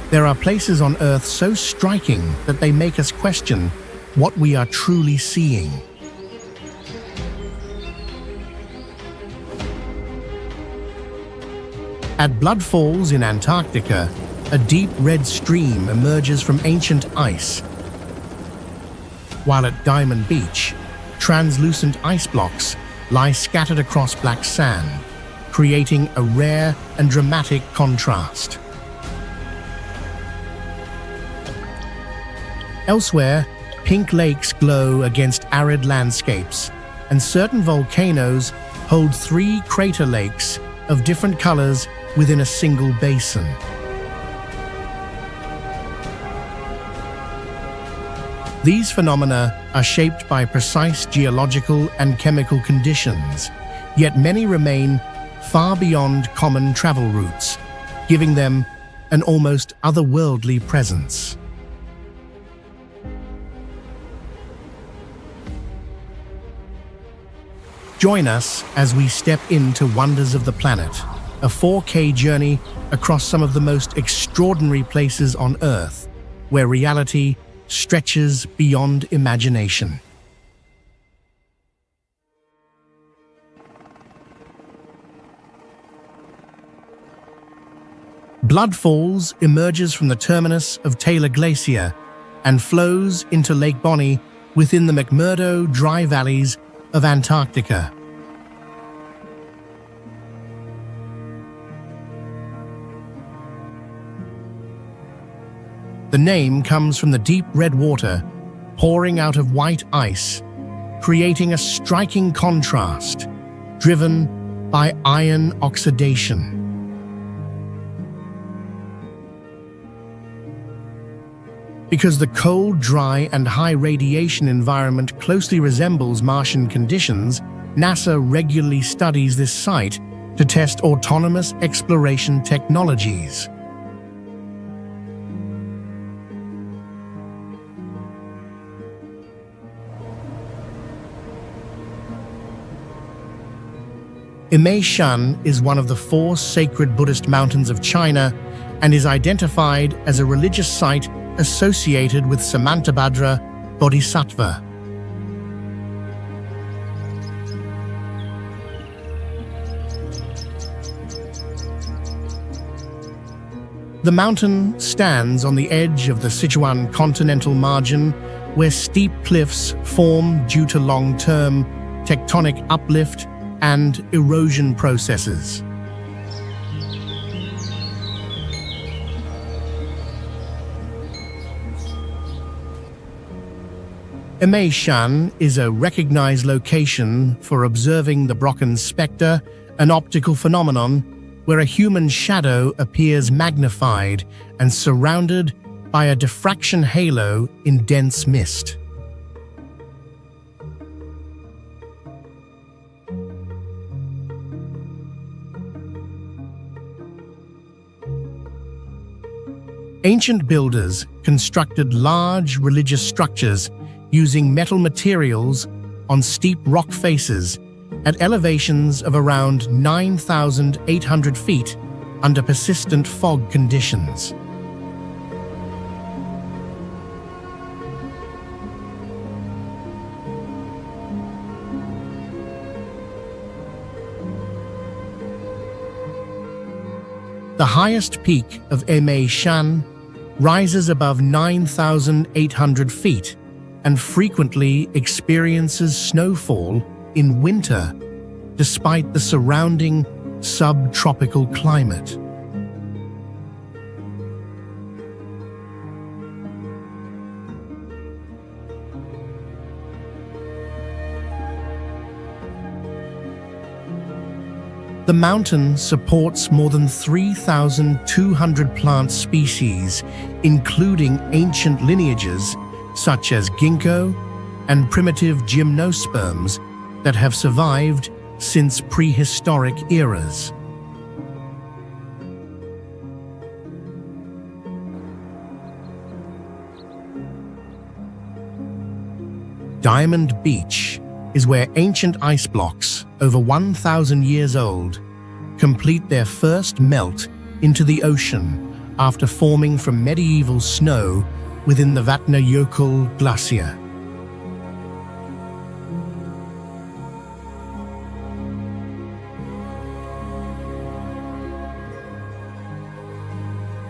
There are places on Earth so striking that they make us question what we are truly seeing. At Blood Falls in Antarctica, a deep red stream emerges from ancient ice, while at Diamond Beach, translucent ice blocks lie scattered across black sand, creating a rare and dramatic contrast. Elsewhere, pink lakes glow against arid landscapes, and certain volcanoes hold 3 crater lakes of different colors within a single basin. These phenomena are shaped by precise geological and chemical conditions, yet many remain far beyond common travel routes, giving them an almost otherworldly presence. Join us as we step into Wonders of the Planet, a 4K journey across some of the most extraordinary places on Earth, where reality stretches beyond imagination. Blood Falls emerges from the terminus of Taylor Glacier and flows into Lake Bonny within the McMurdo dry valleys of Antarctica. The name comes from the deep red water pouring out of white ice, creating a striking contrast, driven by iron oxidation. Because the cold, dry, and high radiation environment closely resembles Martian conditions, NASA regularly studies this site to test autonomous exploration technologies. Imei Shan is one of the 4 sacred Buddhist mountains of China and is identified as a religious site associated with Samantabhadra Bodhisattva. The mountain stands on the edge of the Sichuan continental margin, where steep cliffs form due to long-term tectonic uplift and erosion processes. Imei Shan is a recognized location for observing the Brocken spectre, an optical phenomenon where a human shadow appears magnified and surrounded by a diffraction halo in dense mist. Ancient builders constructed large religious structures using metal materials on steep rock faces at elevations of around 9,800 feet under persistent fog conditions. The highest peak of Imei Shan rises above 9,800 feet and frequently experiences snowfall in winter, despite the surrounding subtropical climate. The mountain supports more than 3,200 plant species, including ancient lineages such as ginkgo and primitive gymnosperms that have survived since prehistoric eras. Diamond Beach is where ancient ice blocks, over 1,000 years old, complete their first melt into the ocean after forming from medieval snow within the Vatnajökull glacier.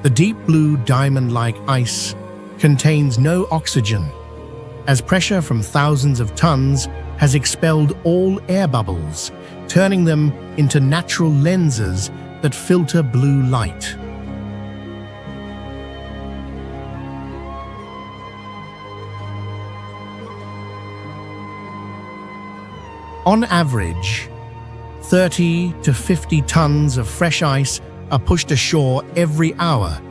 The deep blue diamond-like ice contains no oxygen, as pressure from thousands of tons has expelled all air bubbles, turning them into natural lenses that filter blue light. On average, 30 to 50 tons of fresh ice are pushed ashore every hour,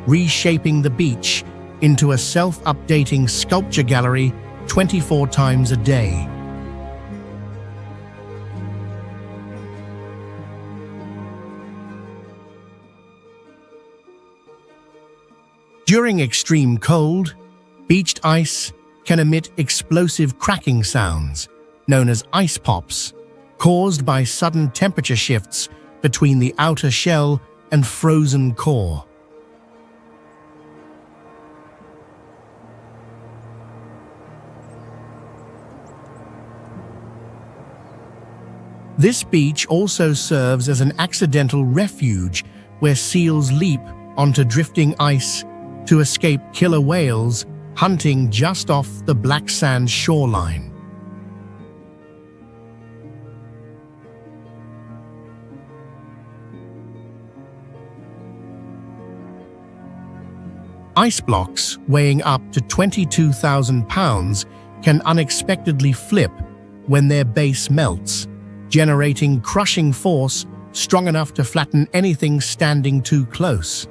reshaping the beach into a self-updating sculpture gallery 24 times a day. During extreme cold, beached ice can emit explosive cracking sounds, known as ice pops, caused by sudden temperature shifts between the outer shell and frozen core. This beach also serves as an accidental refuge where seals leap onto drifting ice to escape killer whales hunting just off the black sand shoreline. Ice blocks weighing up to 22,000 pounds can unexpectedly flip when their base melts, generating crushing force strong enough to flatten anything standing too close.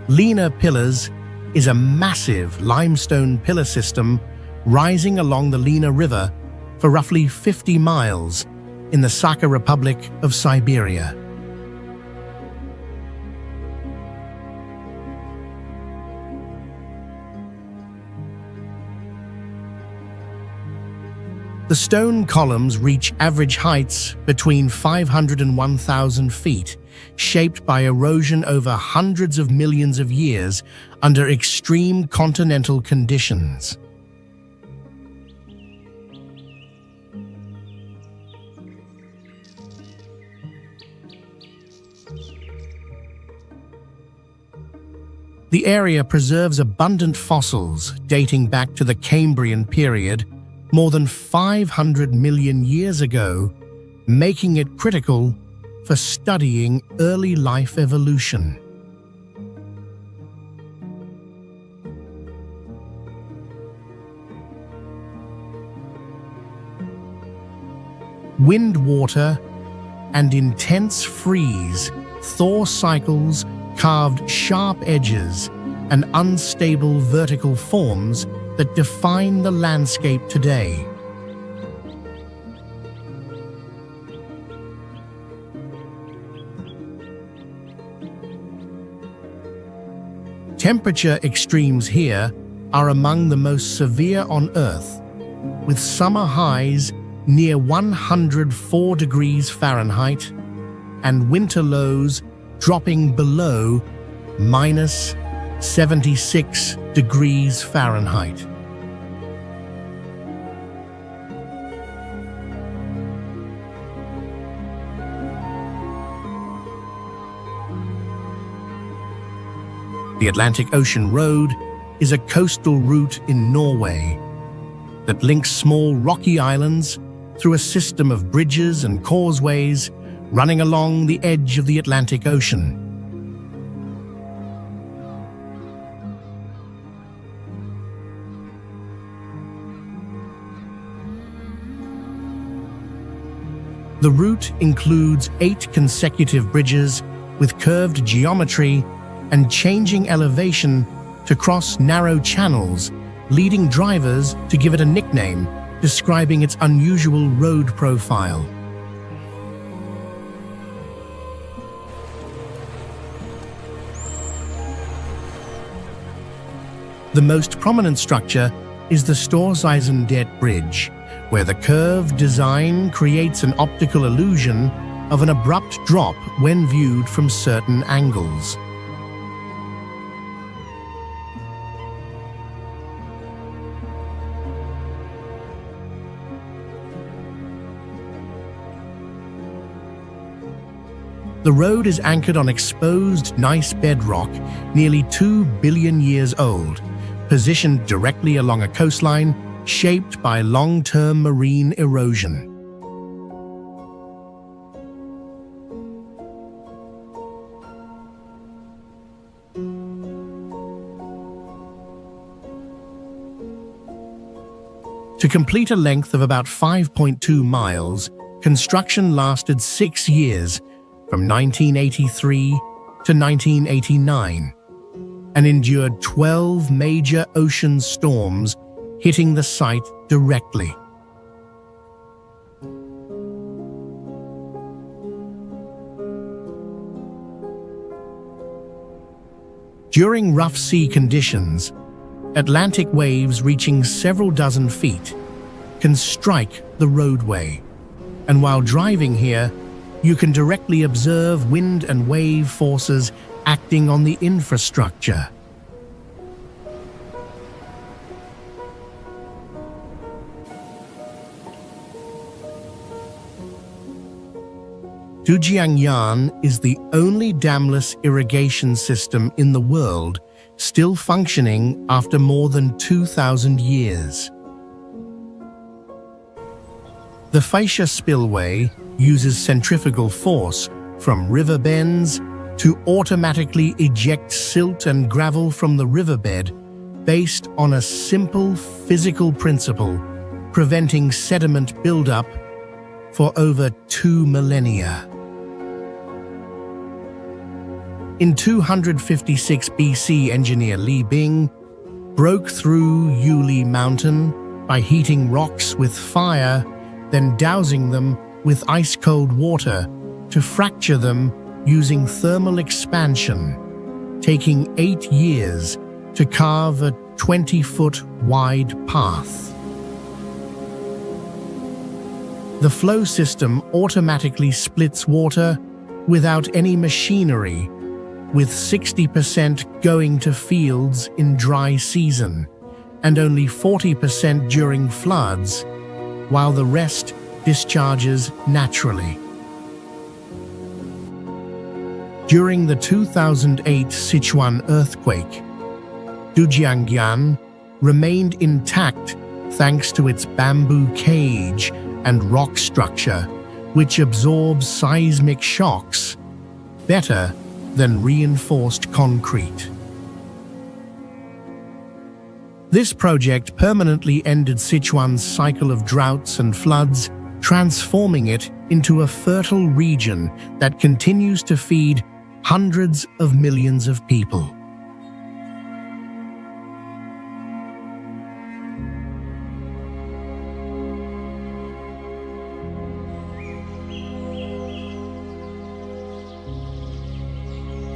Lena Pillars is a massive limestone pillar system rising along the Lena River for roughly 50 miles in the Sakha Republic of Siberia. The stone columns reach average heights between 500 and 1,000 feet, shaped by erosion over hundreds of millions of years under extreme continental conditions. The area preserves abundant fossils dating back to the Cambrian period, more than 500 million years ago, making it critical for studying early life evolution. Wind, water, and intense freeze, thaw cycles carved sharp edges and unstable vertical forms that define the landscape today. Temperature extremes here are among the most severe on Earth, with summer highs near 104 degrees Fahrenheit and winter lows dropping below minus 76 degrees Fahrenheit. The Atlantic Ocean Road is a coastal route in Norway that links small rocky islands through a system of bridges and causeways running along the edge of the Atlantic Ocean. The route includes 8 consecutive bridges with curved geometry and changing elevation to cross narrow channels, leading drivers to give it a nickname describing its unusual road profile. The most prominent structure is the Storseisendet Bridge, where the curved design creates an optical illusion of an abrupt drop when viewed from certain angles. The road is anchored on exposed gneiss bedrock nearly 2 billion years old, positioned directly along a coastline shaped by long-term marine erosion. To complete a length of about 5.2 miles, construction lasted 6 years, from 1983 to 1989, and endured 12 major ocean storms hitting the site directly. During rough sea conditions, Atlantic waves reaching several dozen feet can strike the roadway, and while driving here, you can directly observe wind and wave forces acting on the infrastructure. Zhujiangyan is the only damless irrigation system in the world still functioning after more than 2,000 years. The Faixia spillway uses centrifugal force from river bends to automatically eject silt and gravel from the riverbed based on a simple physical principle, preventing sediment buildup for over 2 millennia. In 256 BC, engineer Li Bing broke through Yuli Mountain by heating rocks with fire, then dousing them with ice-cold water to fracture them using thermal expansion, taking 8 years to carve a 20-foot wide path. The flow system automatically splits water without any machinery, with 60% going to fields in dry season and only 40% during floods, while the rest discharges naturally. During the 2008 Sichuan earthquake, Zhujiangyan remained intact thanks to its bamboo cage and rock structure, which absorbs seismic shocks better than reinforced concrete. This project permanently ended Sichuan's cycle of droughts and floods, transforming it into a fertile region that continues to feed hundreds of millions of people.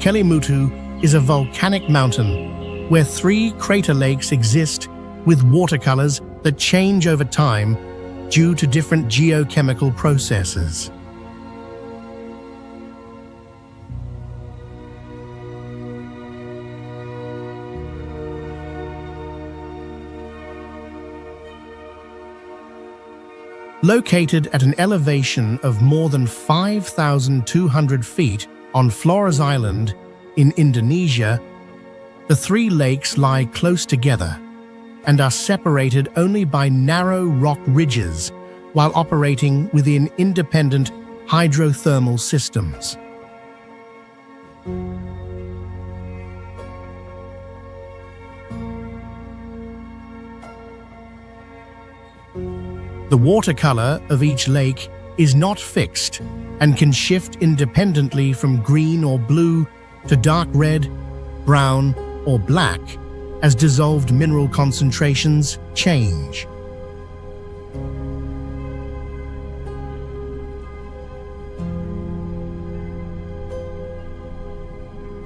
Kelimutu is a volcanic mountain where 3 crater lakes exist with watercolors that change over time due to different geochemical processes. Located at an elevation of more than 5,200 feet on Flores Island in Indonesia, the 3 lakes lie close together and are separated only by narrow rock ridges while operating within independent hydrothermal systems. The watercolor of each lake is not fixed and can shift independently from green or blue to dark red, brown, or black as dissolved mineral concentrations change.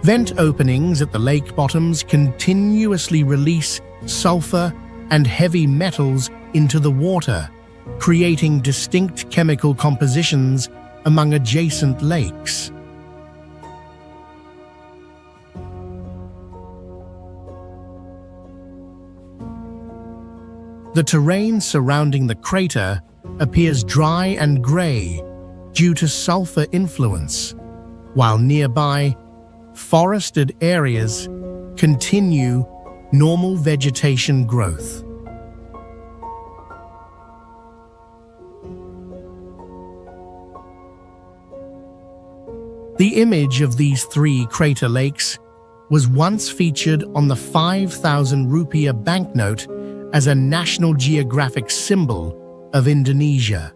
Vent openings at the lake bottoms continuously release sulfur and heavy metals into the water, creating distinct chemical compositions among adjacent lakes. The terrain surrounding the crater appears dry and gray due to sulfur influence, while nearby, forested areas continue normal vegetation growth. The image of these three crater lakes was once featured on the 5,000 rupiah banknote as a National Geographic symbol of Indonesia.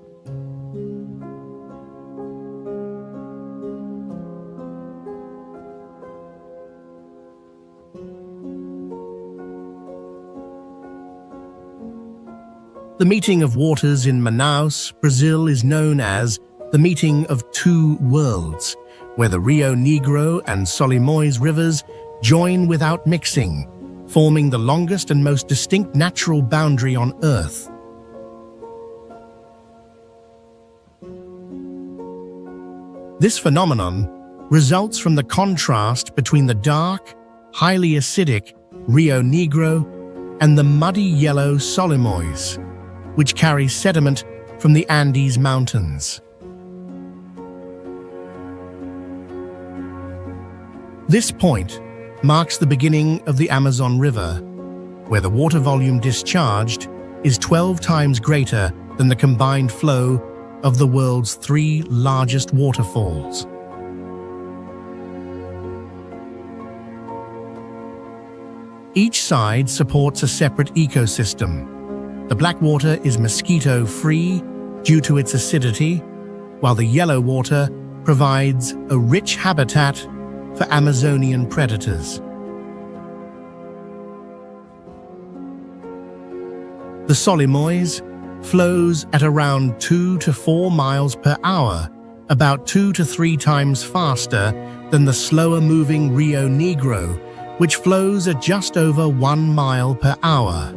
The meeting of waters in Manaus, Brazil is known as the meeting of two worlds, where the Rio Negro and Solimões rivers join without mixing, forming the longest and most distinct natural boundary on Earth. This phenomenon results from the contrast between the dark, highly acidic Rio Negro and the muddy yellow Solimões, which carries sediment from the Andes Mountains. This point marks the beginning of the Amazon River, where the water volume discharged is 12 times greater than the combined flow of the world's three largest waterfalls. Each side supports a separate ecosystem. The black water is mosquito-free due to its acidity, while the yellow water provides a rich habitat for Amazonian predators. The Solimões flows at around 2 to 4 miles per hour, about 2 to 3 times faster than the slower-moving Rio Negro, which flows at just over 1 mile per hour.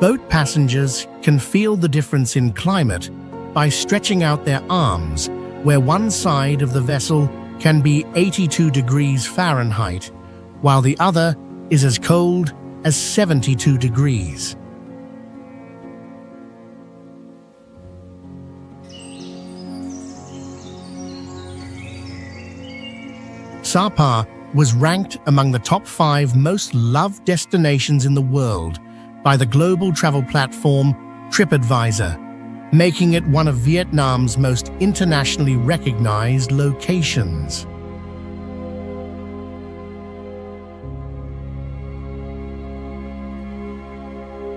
Boat passengers can feel the difference in climate by stretching out their arms, where one side of the vessel can be 82 degrees Fahrenheit, while the other is as cold as 72 degrees. Sapa was ranked among the top 5 most loved destinations in the world by the global travel platform TripAdvisor, making it one of Vietnam's most internationally recognized locations.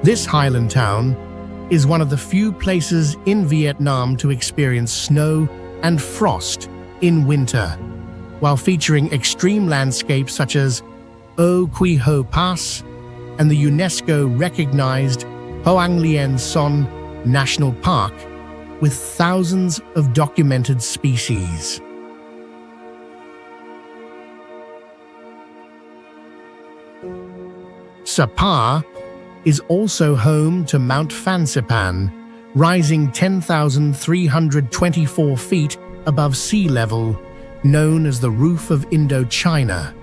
This highland town is one of the few places in Vietnam to experience snow and frost in winter, while featuring extreme landscapes such as O Quy Ho Pass and the UNESCO-recognized Hoang Lien Son National Park, with thousands of documented species. Sapa is also home to Mount Fansipan, rising 10,324 feet above sea level, known as the Roof of Indochina,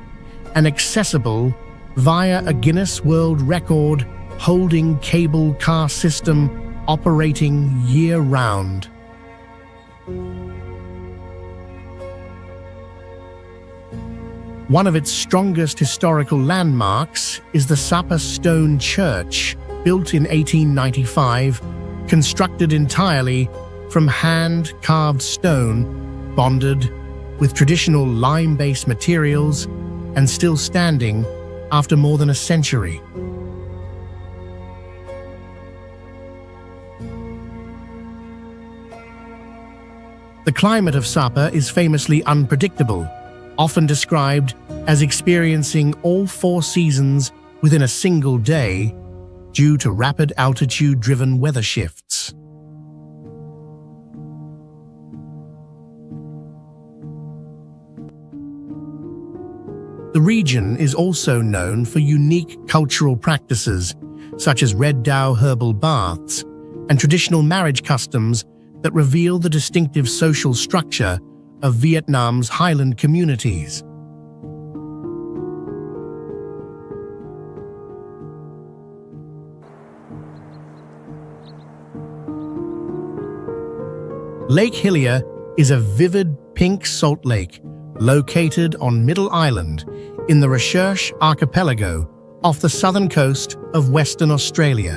and accessible via a Guinness World Record holding cable car system operating year-round. One of its strongest historical landmarks is the Sapa Stone Church, built in 1895, constructed entirely from hand-carved stone, bonded with traditional lime-based materials, and still standing after more than a century. The climate of Sapa is famously unpredictable, often described as experiencing all 4 seasons within a single day due to rapid altitude-driven weather shifts. The region is also known for unique cultural practices, such as Red Dao herbal baths and traditional marriage customs that reveal the distinctive social structure of Vietnam's highland communities. Lake Hillier is a vivid pink salt lake located on Middle Island in the Recherche Archipelago off the southern coast of Western Australia.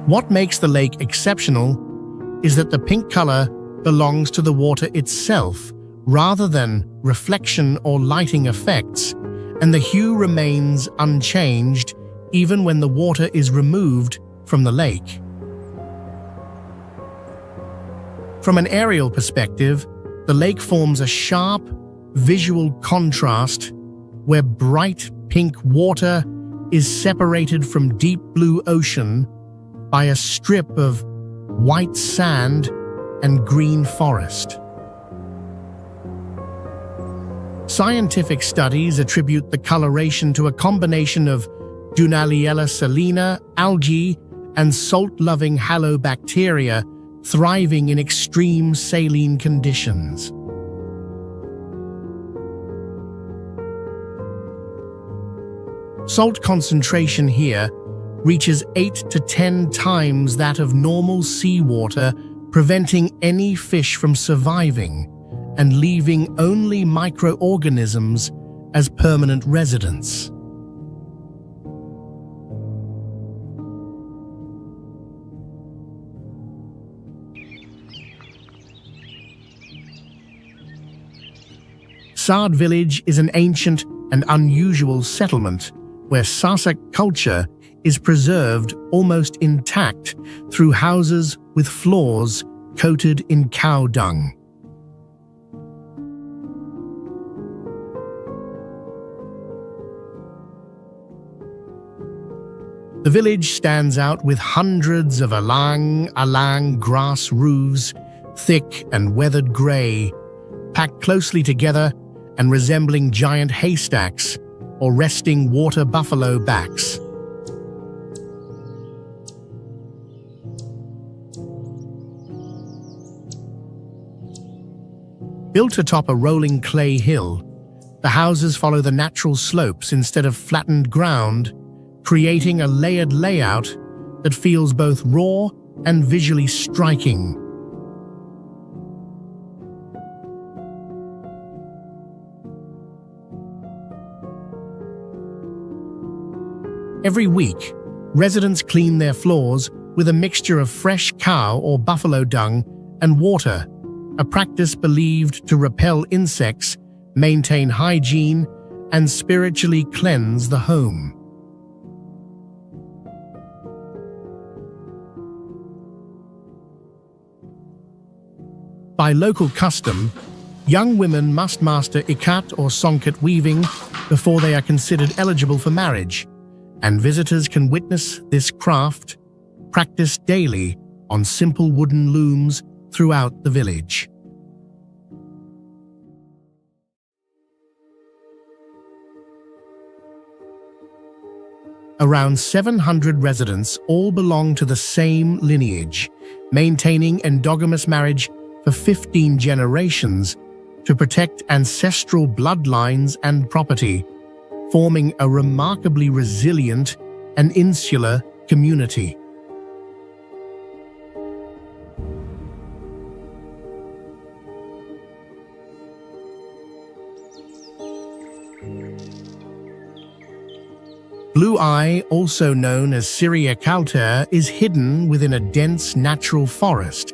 What makes the lake exceptional is that the pink color belongs to the water itself rather than reflection or lighting effects, and the hue remains unchanged even when the water is removed from the lake. From an aerial perspective, the lake forms a sharp, visual contrast where bright pink water is separated from deep blue ocean by a strip of white sand and green forest. Scientific studies attribute the coloration to a combination of Dunaliella salina, algae, and salt-loving halobacteria thriving in extreme saline conditions. Salt concentration here reaches 8 to 10 times that of normal seawater, preventing any fish from surviving and leaving only microorganisms as permanent residents. Sard village is an ancient and unusual settlement where Sasak culture is preserved almost intact through houses with floors coated in cow dung. The village stands out with hundreds of alang grass roofs, thick and weathered grey, packed closely together and resembling giant haystacks or resting water buffalo backs. Built atop a rolling clay hill, the houses follow the natural slopes instead of flattened ground, creating a layered layout that feels both raw and visually striking. Every week, residents clean their floors with a mixture of fresh cow or buffalo dung and water, a practice believed to repel insects, maintain hygiene, and spiritually cleanse the home. By local custom, young women must master ikat or songket weaving before they are considered eligible for marriage, and visitors can witness this craft practiced daily on simple wooden looms throughout the village. Around 700 residents all belong to the same lineage, maintaining endogamous marriage for 15 generations to protect ancestral bloodlines and property, forming a remarkably resilient and insular community. Blue Eye, also known as Syria Calter, is hidden within a dense natural forest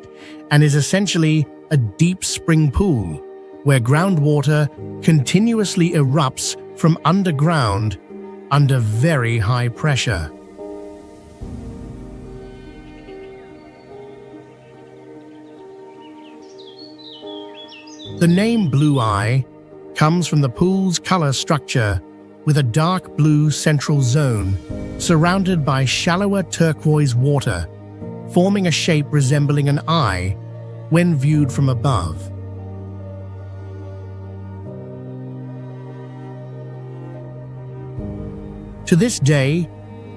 and is essentially a deep spring pool where groundwater continuously erupts from underground under very high pressure. The name Blue Eye comes from the pool's color structure, with a dark blue central zone surrounded by shallower turquoise water, forming a shape resembling an eye when viewed from above. To this day,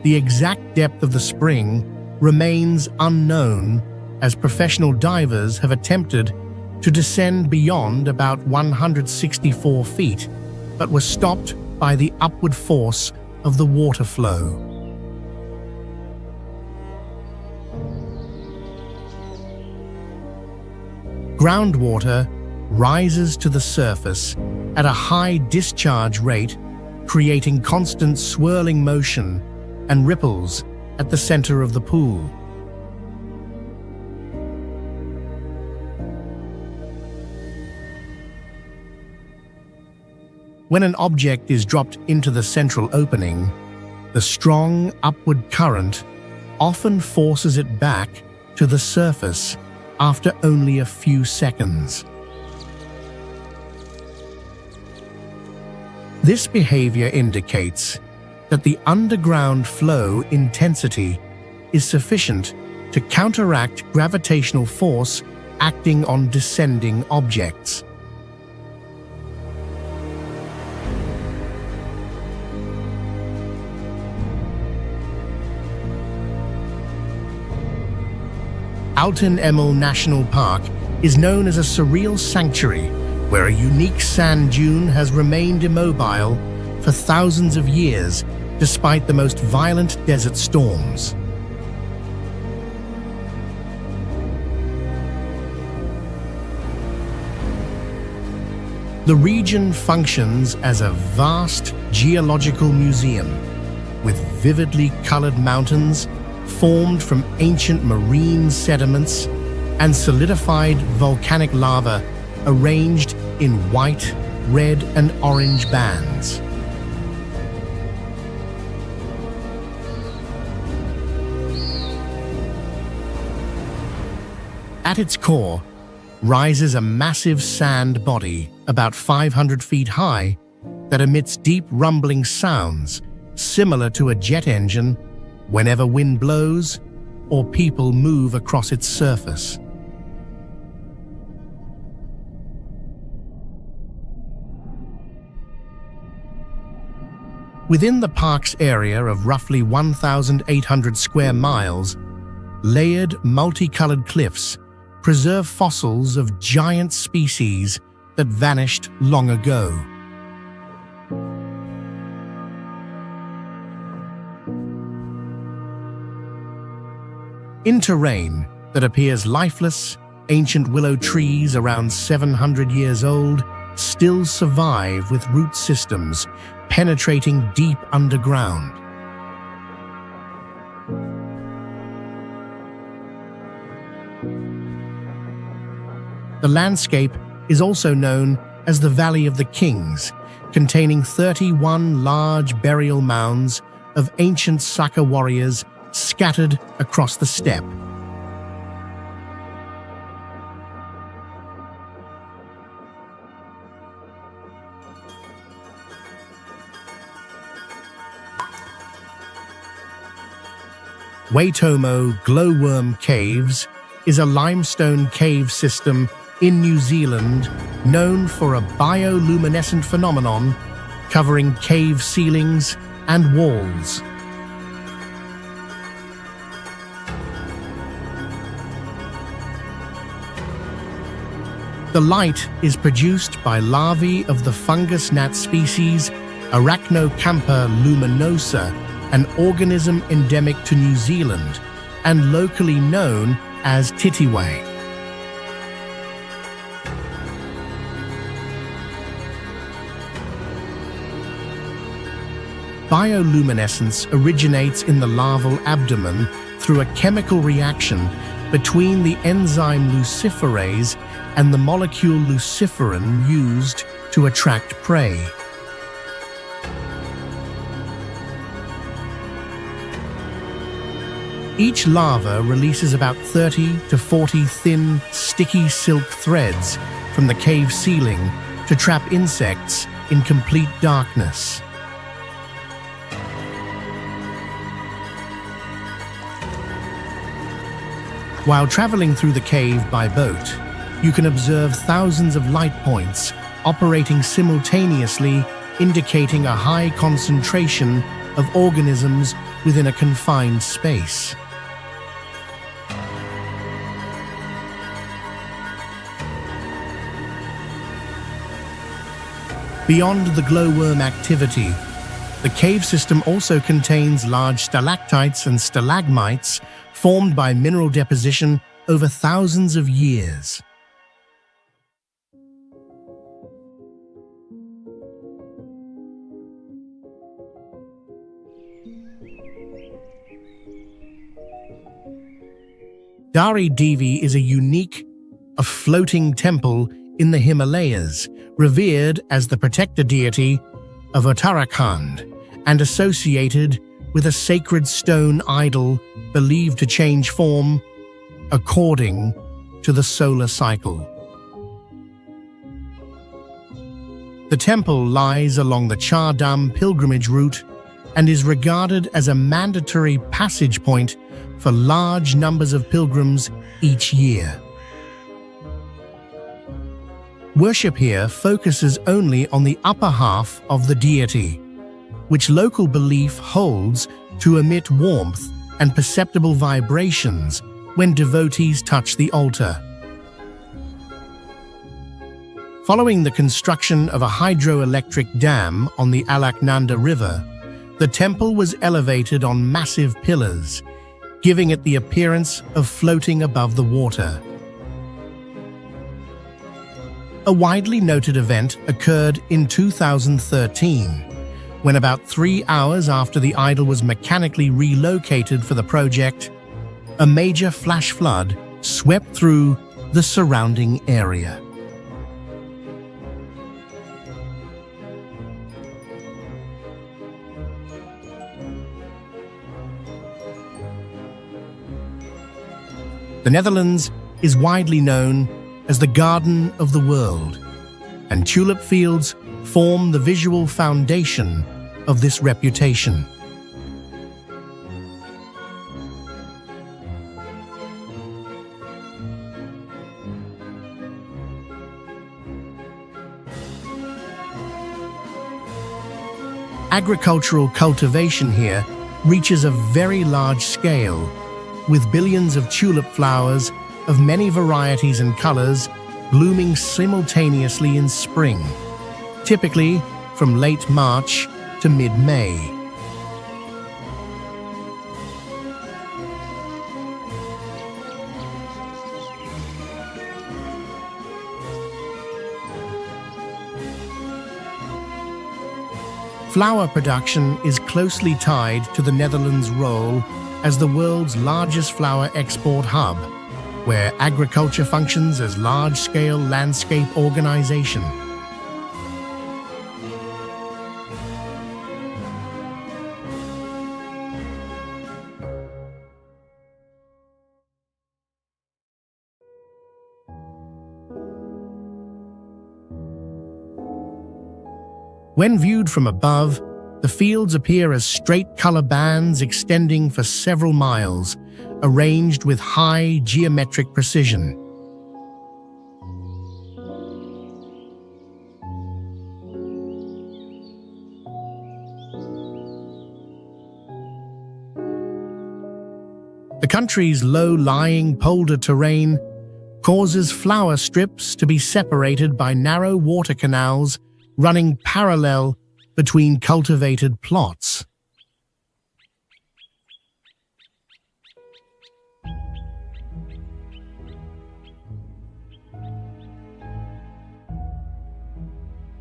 the exact depth of the spring remains unknown, as professional divers have attempted to descend beyond about 164 feet, but were stopped by the upward force of the water flow. Groundwater rises to the surface at a high discharge rate, creating constant swirling motion and ripples at the center of the pool. When an object is dropped into the central opening, the strong upward current often forces it back to the surface after only a few seconds. This behavior indicates that the underground flow intensity is sufficient to counteract gravitational force acting on descending objects. Altyn-Emel National Park is known as a surreal sanctuary where a unique sand dune has remained immobile for thousands of years despite the most violent desert storms. The region functions as a vast geological museum with vividly colored mountains formed from ancient marine sediments and solidified volcanic lava arranged in white, red, and orange bands. At its core rises a massive sand body about 500 feet high that emits deep rumbling sounds similar to a jet engine whenever wind blows or people move across its surface. Within the park's area of roughly 1,800 square miles, layered, multicolored cliffs preserve fossils of giant species that vanished long ago. In terrain that appears lifeless, ancient willow trees around 700 years old still survive with root systems penetrating deep underground. The landscape is also known as the Valley of the Kings, containing 31 large burial mounds of ancient Saka warriors scattered across the steppe. Waitomo Glowworm Caves is a limestone cave system in New Zealand known for a bioluminescent phenomenon covering cave ceilings and walls. The light is produced by larvae of the fungus gnat species Arachnocampa luminosa, an organism endemic to New Zealand and locally known as titiwai. Bioluminescence originates in the larval abdomen through a chemical reaction between the enzyme luciferase and the molecule luciferin used to attract prey. Each larva releases about 30 to 40 thin, sticky silk threads from the cave ceiling to trap insects in complete darkness. While traveling through the cave by boat, you can observe thousands of light points operating simultaneously, indicating a high concentration of organisms within a confined space. Beyond the glowworm activity, the cave system also contains large stalactites and stalagmites formed by mineral deposition over thousands of years. Dhari Devi is a floating temple in the Himalayas, revered as the protector deity of Uttarakhand and associated with a sacred stone idol believed to change form according to the solar cycle. The temple lies along the Char Dham pilgrimage route and is regarded as a mandatory passage point for large numbers of pilgrims each year. Worship here focuses only on the upper half of the deity, which local belief holds to emit warmth and perceptible vibrations when devotees touch the altar. Following the construction of a hydroelectric dam on the Alaknanda River, the temple was elevated on massive pillars, giving it the appearance of floating above the water. A widely noted event occurred in 2013, when about 3 hours after the idol was mechanically relocated for the project, a major flash flood swept through the surrounding area. The Netherlands is widely known as the Garden of the World, and tulip fields form the visual foundation of this reputation. Agricultural cultivation here reaches a very large scale, with billions of tulip flowers of many varieties and colors blooming simultaneously in spring, typically from late March to mid-May. Flower production is closely tied to the Netherlands' role as the world's largest flower export hub, where agriculture functions as large-scale landscape organization. When viewed from above, the fields appear as straight color bands extending for several miles, arranged with high geometric precision. The country's low-lying polder terrain causes flower strips to be separated by narrow water canals running parallel between cultivated plots.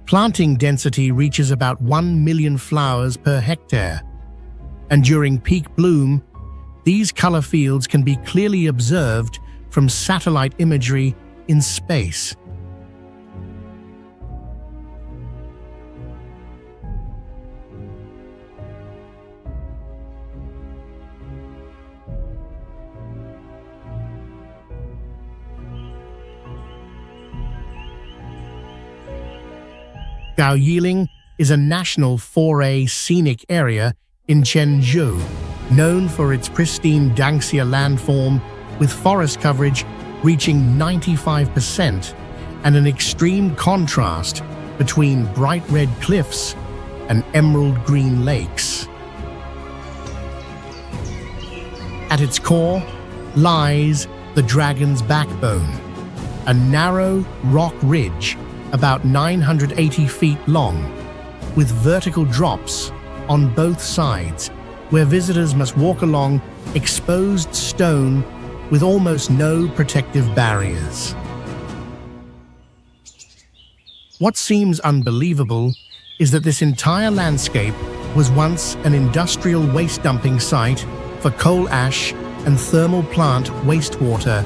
Planting density reaches about 1 million flowers per hectare, and during peak bloom, these color fields can be clearly observed from satellite imagery in space. Gao Yiling is a national 4A scenic area in Zhenjiu, known for its pristine Dangxia landform with forest coverage reaching 95% and an extreme contrast between bright red cliffs and emerald green lakes. At its core lies the Dragon's Backbone, a narrow rock ridge about 980 feet long, with vertical drops on both sides, where visitors must walk along exposed stone with almost no protective barriers. What seems unbelievable is that this entire landscape was once an industrial waste dumping site for coal ash and thermal plant wastewater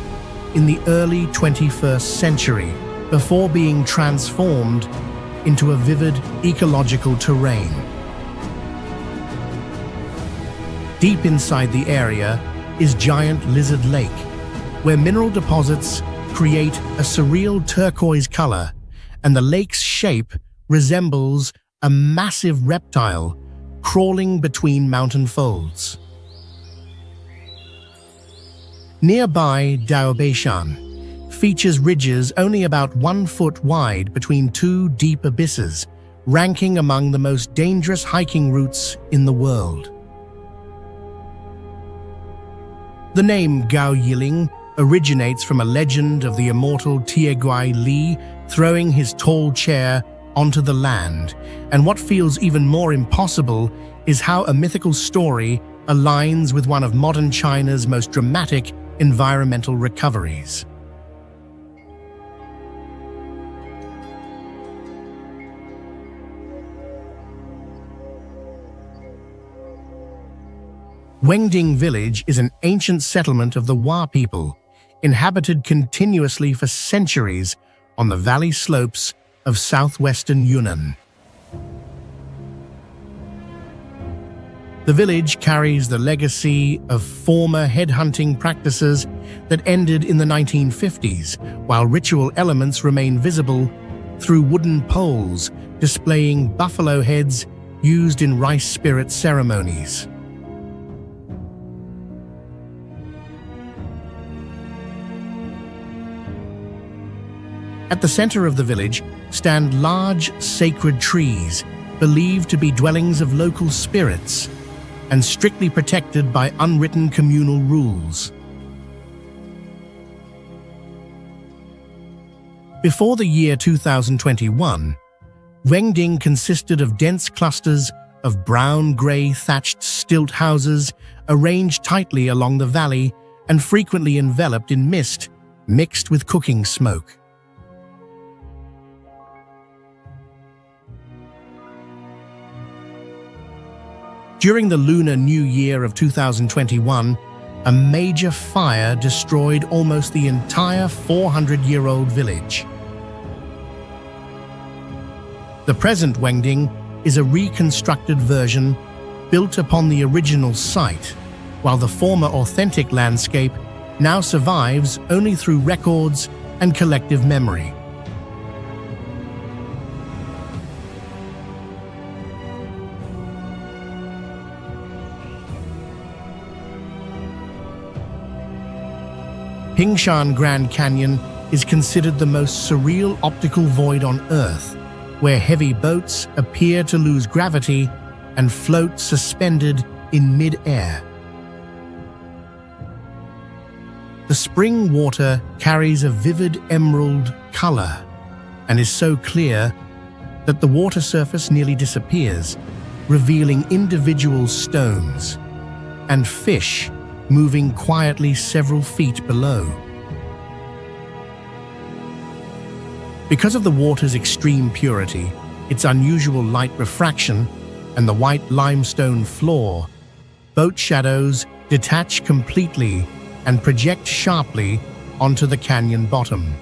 in the early 21st century before being transformed into a vivid ecological terrain. Deep inside the area is Giant Lizard Lake, where mineral deposits create a surreal turquoise color, and the lake's shape resembles a massive reptile crawling between mountain folds. Nearby Daobeian features ridges only about 1 foot wide between two deep abysses, ranking among the most dangerous hiking routes in the world. The name Gao Yiling originates from a legend of the immortal Tieguai Li throwing his tall chair onto the land, and what feels even more impossible is how a mythical story aligns with one of modern China's most dramatic environmental recoveries. Wengding village is an ancient settlement of the Wa people, inhabited continuously for centuries on the valley slopes of southwestern Yunnan. The village carries the legacy of former headhunting practices that ended in the 1950s, while ritual elements remain visible through wooden poles displaying buffalo heads used in rice spirit ceremonies. At the center of the village stand large sacred trees, believed to be dwellings of local spirits, and strictly protected by unwritten communal rules. Before the year 2021, Wengding consisted of dense clusters of brown-gray thatched stilt houses arranged tightly along the valley and frequently enveloped in mist mixed with cooking smoke. During the Lunar New Year of 2021, a major fire destroyed almost the entire 400-year-old village. The present Wengding is a reconstructed version built upon the original site, while the former authentic landscape now survives only through records and collective memory. Pingshan Grand Canyon is considered the most surreal optical void on Earth, where heavy boats appear to lose gravity and float suspended in mid-air. The spring water carries a vivid emerald color and is so clear that the water surface nearly disappears, revealing individual stones and fish moving quietly several feet below. Because of the water's extreme purity, its unusual light refraction, and the white limestone floor, boat shadows detach completely and project sharply onto the canyon bottom,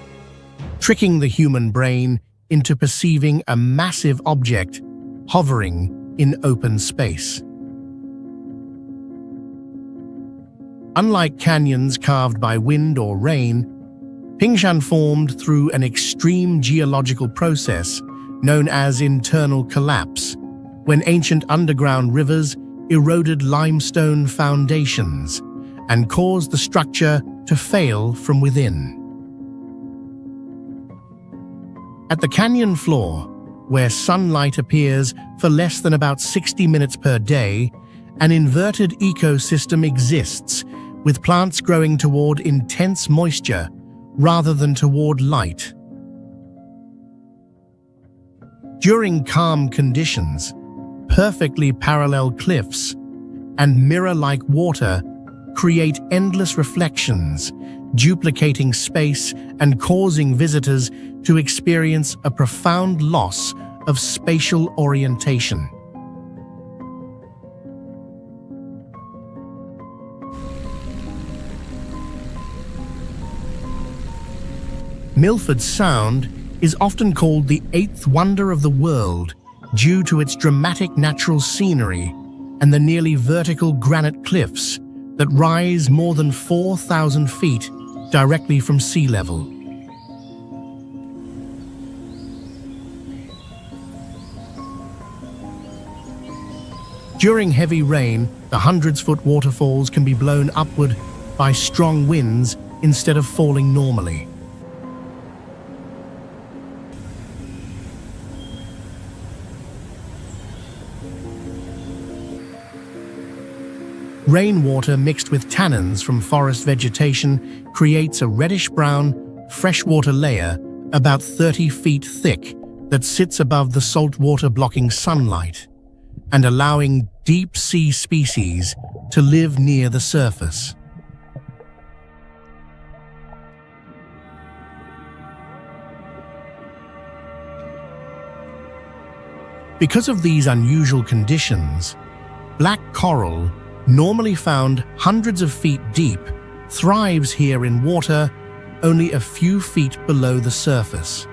tricking the human brain into perceiving a massive object hovering in open space. Unlike canyons carved by wind or rain, Pingshan formed through an extreme geological process known as internal collapse, when ancient underground rivers eroded limestone foundations and caused the structure to fail from within. At the canyon floor, where sunlight appears for less than about 60 minutes per day, an inverted ecosystem exists, with plants growing toward intense moisture rather than toward light. During calm conditions, perfectly parallel cliffs and mirror-like water create endless reflections, duplicating space and causing visitors to experience a profound loss of spatial orientation. Milford Sound is often called the eighth wonder of the world due to its dramatic natural scenery and the nearly vertical granite cliffs that rise more than 4,000 feet directly from sea level. During heavy rain, the hundreds-foot waterfalls can be blown upward by strong winds instead of falling normally. Rainwater mixed with tannins from forest vegetation creates a reddish-brown, freshwater layer about 30 feet thick that sits above the saltwater blocking sunlight and allowing deep-sea species to live near the surface. Because of these unusual conditions, black coral, normally found hundreds of feet deep, thrives here in water only a few feet below the surface.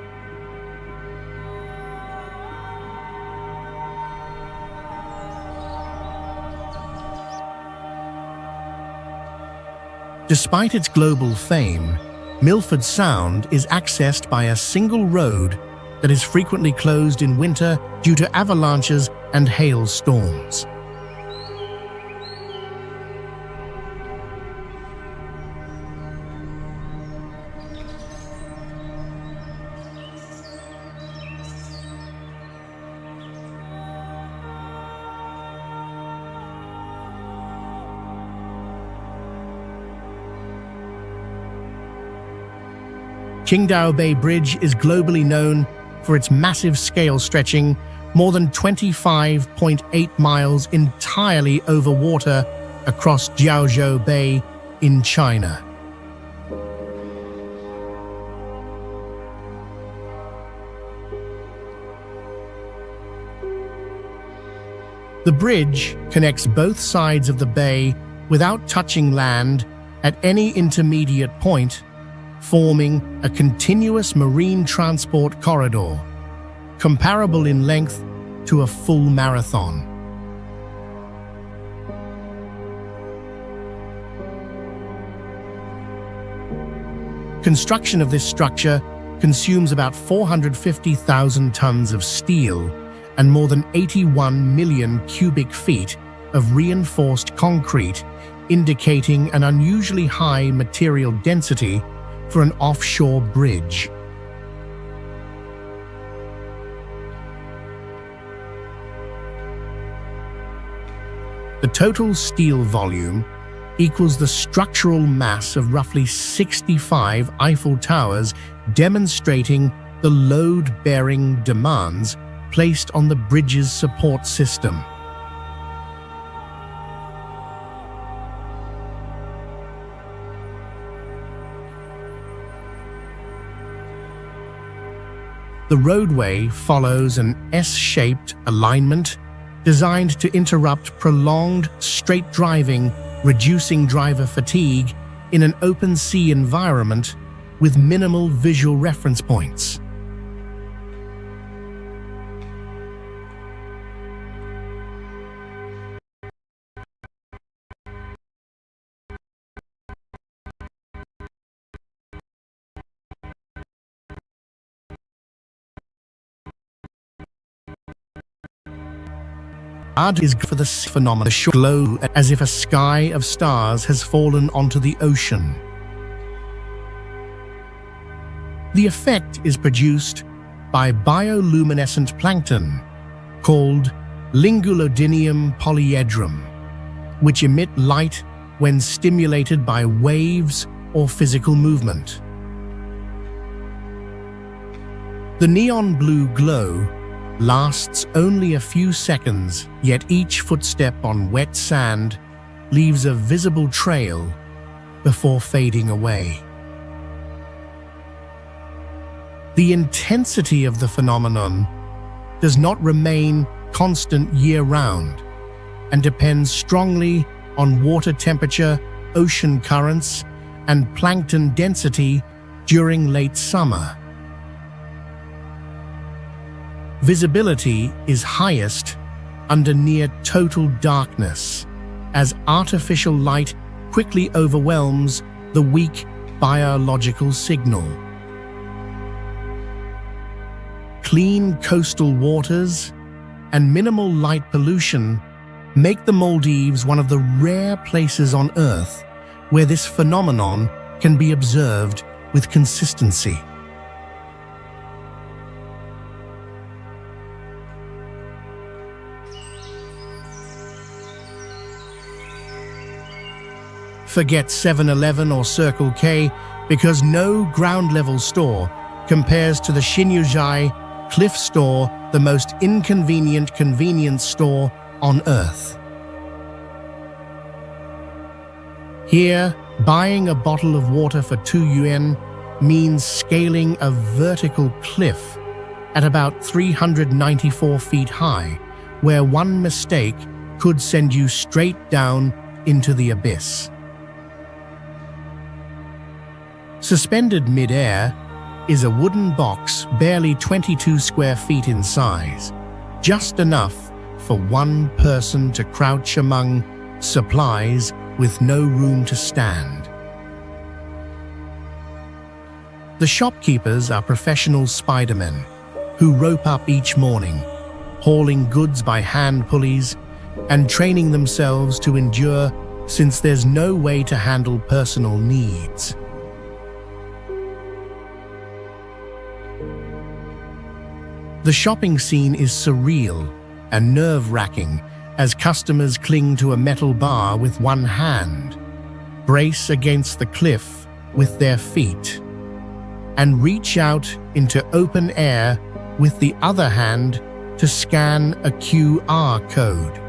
Despite its global fame, Milford Sound is accessed by a single road that is frequently closed in winter due to avalanches and hailstorms. Qingdao Bay Bridge is globally known for its massive scale stretching more than 25.8 miles entirely over water across Jiuzhaigou Bay in China. The bridge connects both sides of the bay without touching land at any intermediate point, forming a continuous marine transport corridor, comparable in length to a full marathon. Construction of this structure consumes about 450,000 tons of steel and more than 81 million cubic feet of reinforced concrete, indicating an unusually high material density for an offshore bridge. The total steel volume equals the structural mass of roughly 65 Eiffel Towers, demonstrating the load-bearing demands placed on the bridge's support system. The roadway follows an S-shaped alignment designed to interrupt prolonged straight driving, reducing driver fatigue in an open sea environment with minimal visual reference points. Ad is for the phenomenon, the short glow as if a sky of stars has fallen onto the ocean. The effect is produced by bioluminescent plankton called Lingulodinium polyedrum, which emit light when stimulated by waves or physical movement. The neon blue glow lasts only a few seconds, yet each footstep on wet sand leaves a visible trail before fading away. The intensity of the phenomenon does not remain constant year-round and depends strongly on water temperature, ocean currents, and plankton density during late summer. Visibility is highest under near total darkness, as artificial light quickly overwhelms the weak biological signal. Clean coastal waters and minimal light pollution make the Maldives one of the rare places on Earth where this phenomenon can be observed with consistency. Forget 7-Eleven or Circle K, because no ground-level store compares to the Jiuzhaigou Cliff Store, the most inconvenient convenience store on Earth. Here, buying a bottle of water for 2 yuan means scaling a vertical cliff at about 394 feet high, where one mistake could send you straight down into the abyss. Suspended mid-air is a wooden box barely 22 square feet in size, just enough for one person to crouch among supplies with no room to stand. The shopkeepers are professional Spidermen who rope up each morning, hauling goods by hand pulleys and training themselves to endure, since there's no way to handle personal needs. The shopping scene is surreal and nerve-wracking as customers cling to a metal bar with one hand, brace against the cliff with their feet, and reach out into open air with the other hand to scan a QR code.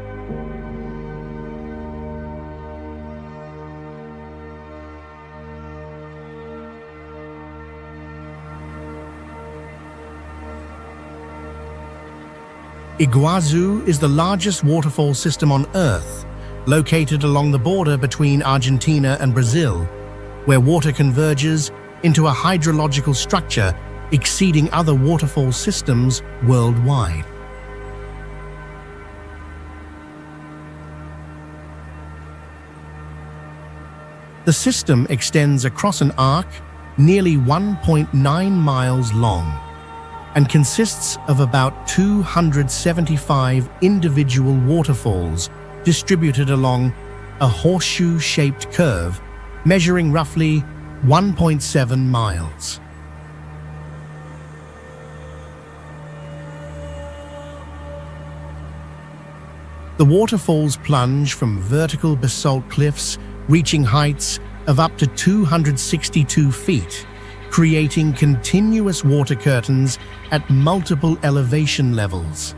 Iguazu is the largest waterfall system on Earth, located along the border between Argentina and Brazil, where water converges into a hydrological structure exceeding other waterfall systems worldwide. The system extends across an arc nearly 1.9 miles long and consists of about 275 individual waterfalls distributed along a horseshoe-shaped curve measuring roughly 1.7 miles. The waterfalls plunge from vertical basalt cliffs reaching heights of up to 262 feet, creating continuous water curtains at multiple elevation levels.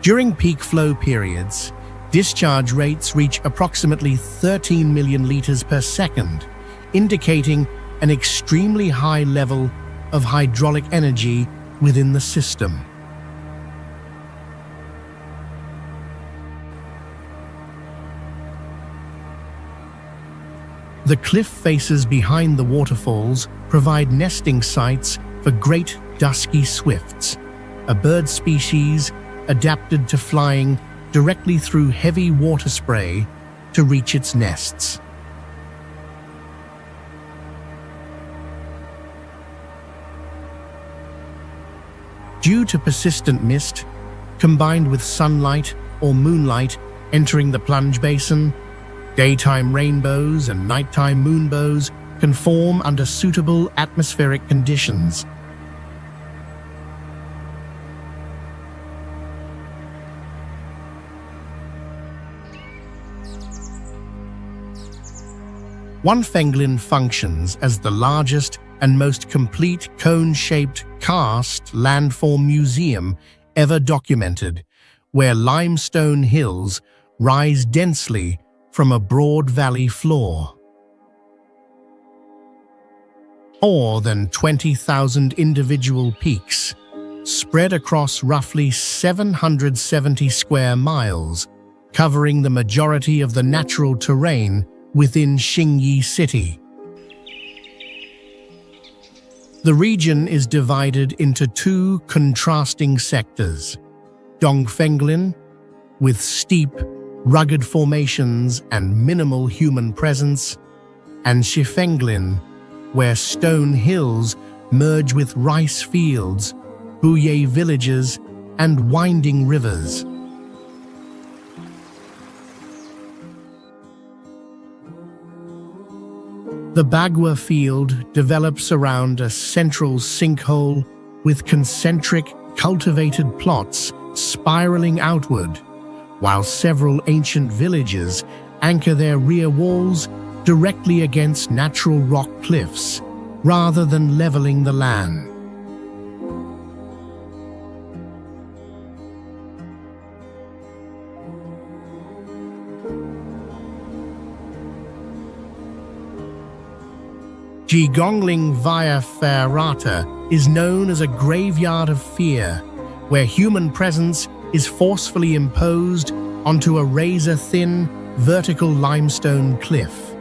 During peak flow periods, discharge rates reach approximately 13 million liters per second, indicating an extremely high level of hydraulic energy within the system. The cliff faces behind the waterfalls provide nesting sites for great dusky swifts, a bird species adapted to flying directly through heavy water spray to reach its nests. Due to persistent mist, combined with sunlight or moonlight entering the plunge basin, daytime rainbows and nighttime moonbows can form under suitable atmospheric conditions. Wonfenglin functions as the largest and most complete cone-shaped karst landform museum ever documented, where limestone hills rise densely from a broad valley floor. More than 20,000 individual peaks spread across roughly 770 square miles, covering the majority of the natural terrain within Xingyi City. The region is divided into two contrasting sectors: Dongfenglin, with steep, rugged formations and minimal human presence, and Shifenglin, where stone hills merge with rice fields, Buyei villages, and winding rivers. The Bagua field develops around a central sinkhole with concentric, cultivated plots spiraling outward, while several ancient villages anchor their rear walls directly against natural rock cliffs, rather than leveling the land. Jigongling via Ferrata is known as a graveyard of fear, where human presence is forcefully imposed onto a razor-thin, vertical limestone cliff.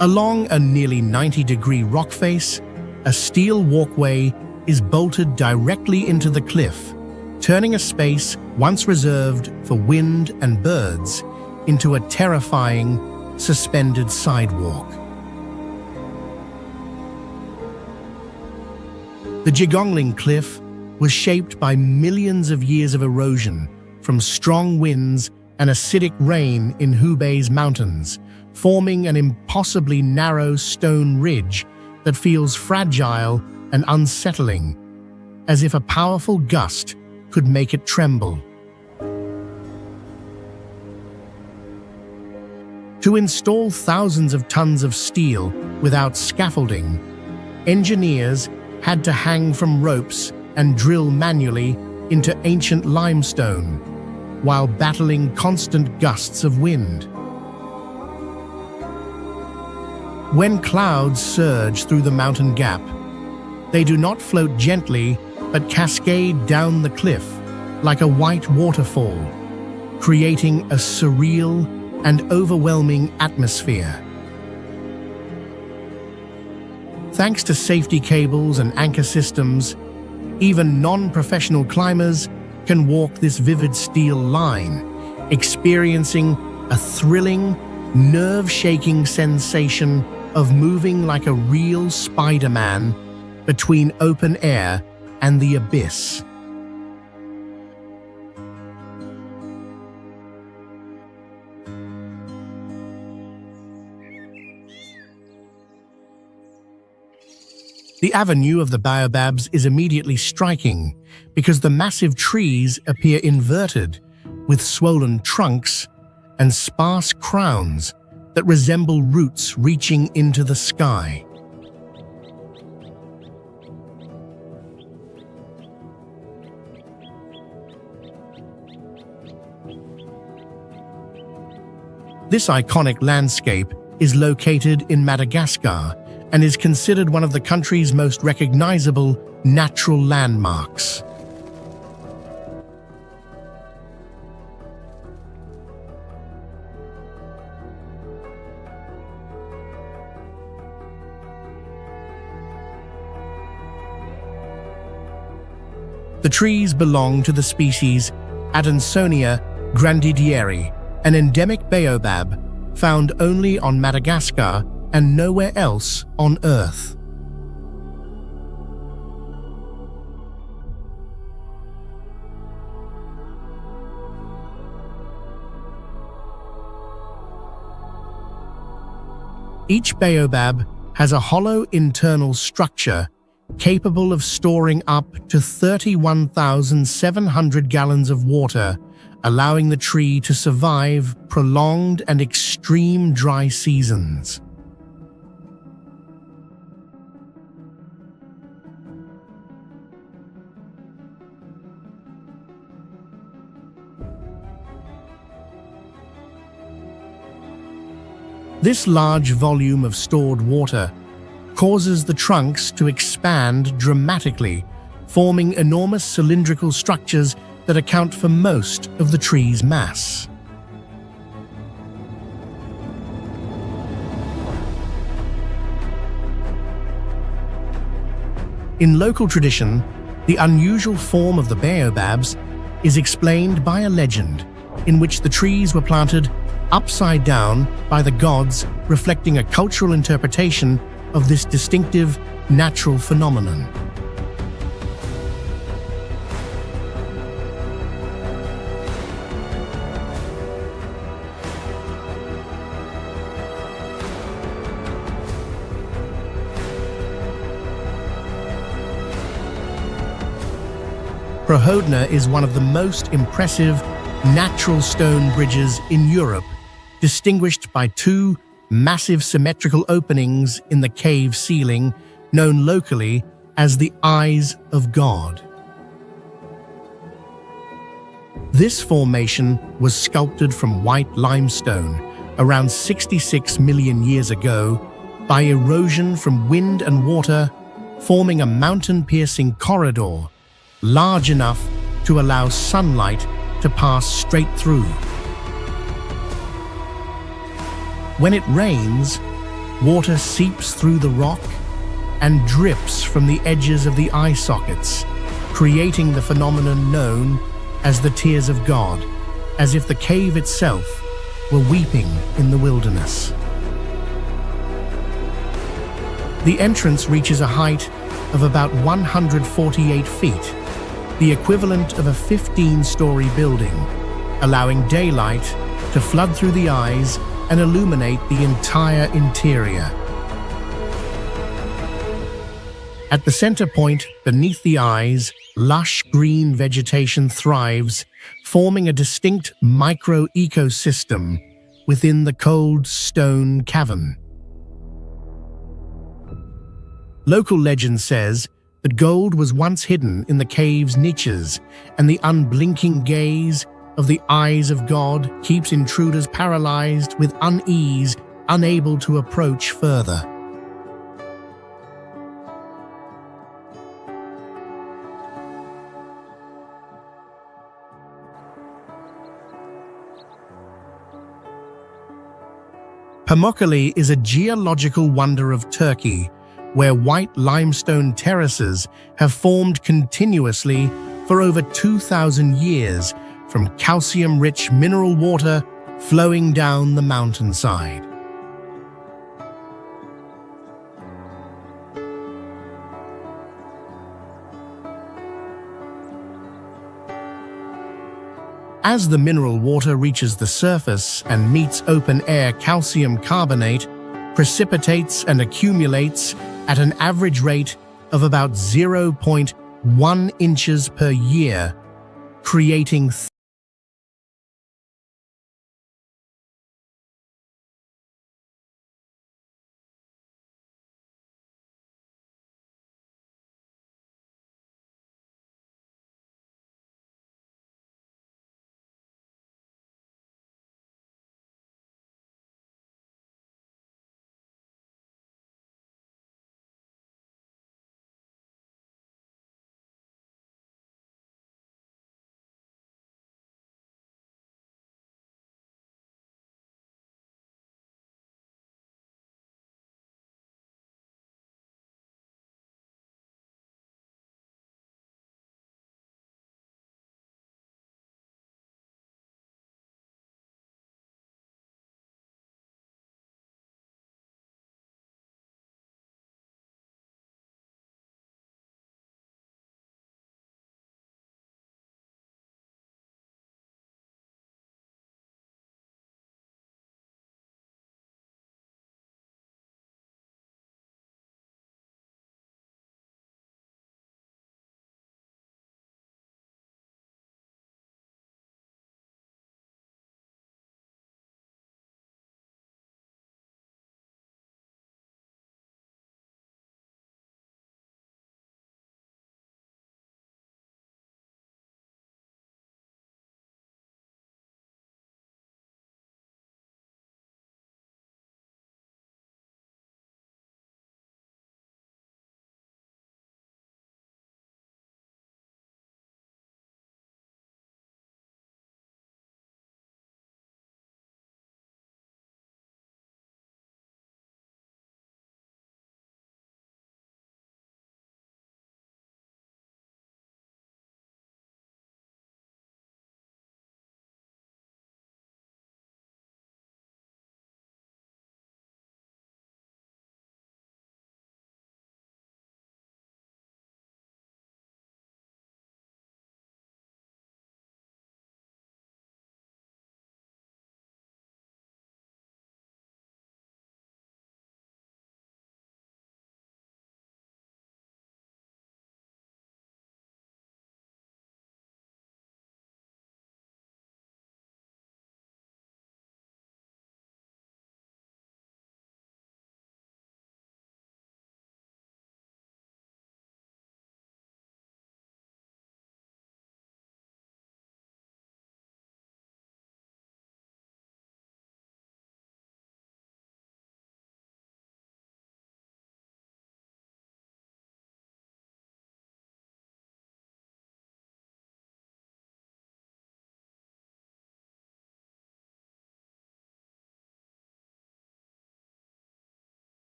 Along a nearly 90-degree rock face, a steel walkway is bolted directly into the cliff, turning a space once reserved for wind and birds into a terrifying, suspended sidewalk. The Jigongling Cliff was shaped by millions of years of erosion from strong winds and acidic rain in Hubei's mountains, forming an impossibly narrow stone ridge that feels fragile and unsettling, as if a powerful gust could make it tremble. To install thousands of tons of steel without scaffolding, engineers had to hang from ropes and drill manually into ancient limestone, while battling constant gusts of wind. When clouds surge through the mountain gap, they do not float gently but cascade down the cliff like a white waterfall, creating a surreal and overwhelming atmosphere. Thanks to safety cables and anchor systems, even non-professional climbers can walk this vivid steel line, experiencing a thrilling, nerve-shaking sensation of moving like a real Spider-Man between open air and the abyss. The avenue of the baobabs is immediately striking because the massive trees appear inverted, with swollen trunks and sparse crowns that resemble roots reaching into the sky. This iconic landscape is located in Madagascar and is considered one of the country's most recognizable natural landmarks. The trees belong to the species Adansonia grandidieri, an endemic baobab found only on Madagascar and nowhere else on Earth. Each baobab has a hollow internal structure capable of storing up to 31,700 gallons of water, allowing the tree to survive prolonged and extreme dry seasons. This large volume of stored water causes the trunks to expand dramatically, forming enormous cylindrical structures that account for most of the tree's mass. In local tradition, the unusual form of the baobabs is explained by a legend in which the trees were planted upside down by the gods, reflecting a cultural interpretation of this distinctive natural phenomenon. Prohodna is one of the most impressive natural stone bridges in Europe, distinguished by two massive symmetrical openings in the cave ceiling, known locally as the Eyes of God. This formation was sculpted from white limestone around 66 million years ago by erosion from wind and water, forming a mountain-piercing corridor large enough to allow sunlight to pass straight through. When it rains, water seeps through the rock and drips from the edges of the eye sockets, creating the phenomenon known as the Tears of God, as if the cave itself were weeping in the wilderness. The entrance reaches a height of about 148 feet, the equivalent of a 15-story building, allowing daylight to flood through the eyes and illuminate the entire interior. At the center point, beneath the eyes, lush green vegetation thrives, forming a distinct micro-ecosystem within the cold stone cavern. Local legend says that gold was once hidden in the cave's niches, and the unblinking gaze of the Eyes of God keeps intruders paralyzed with unease, unable to approach further. Pamukkale is a geological wonder of Turkey, where white limestone terraces have formed continuously for over 2,000 years from calcium-rich mineral water flowing down the mountainside. As the mineral water reaches the surface and meets open-air calcium carbonate, precipitates and accumulates at an average rate of about 0.1 inches per year, creating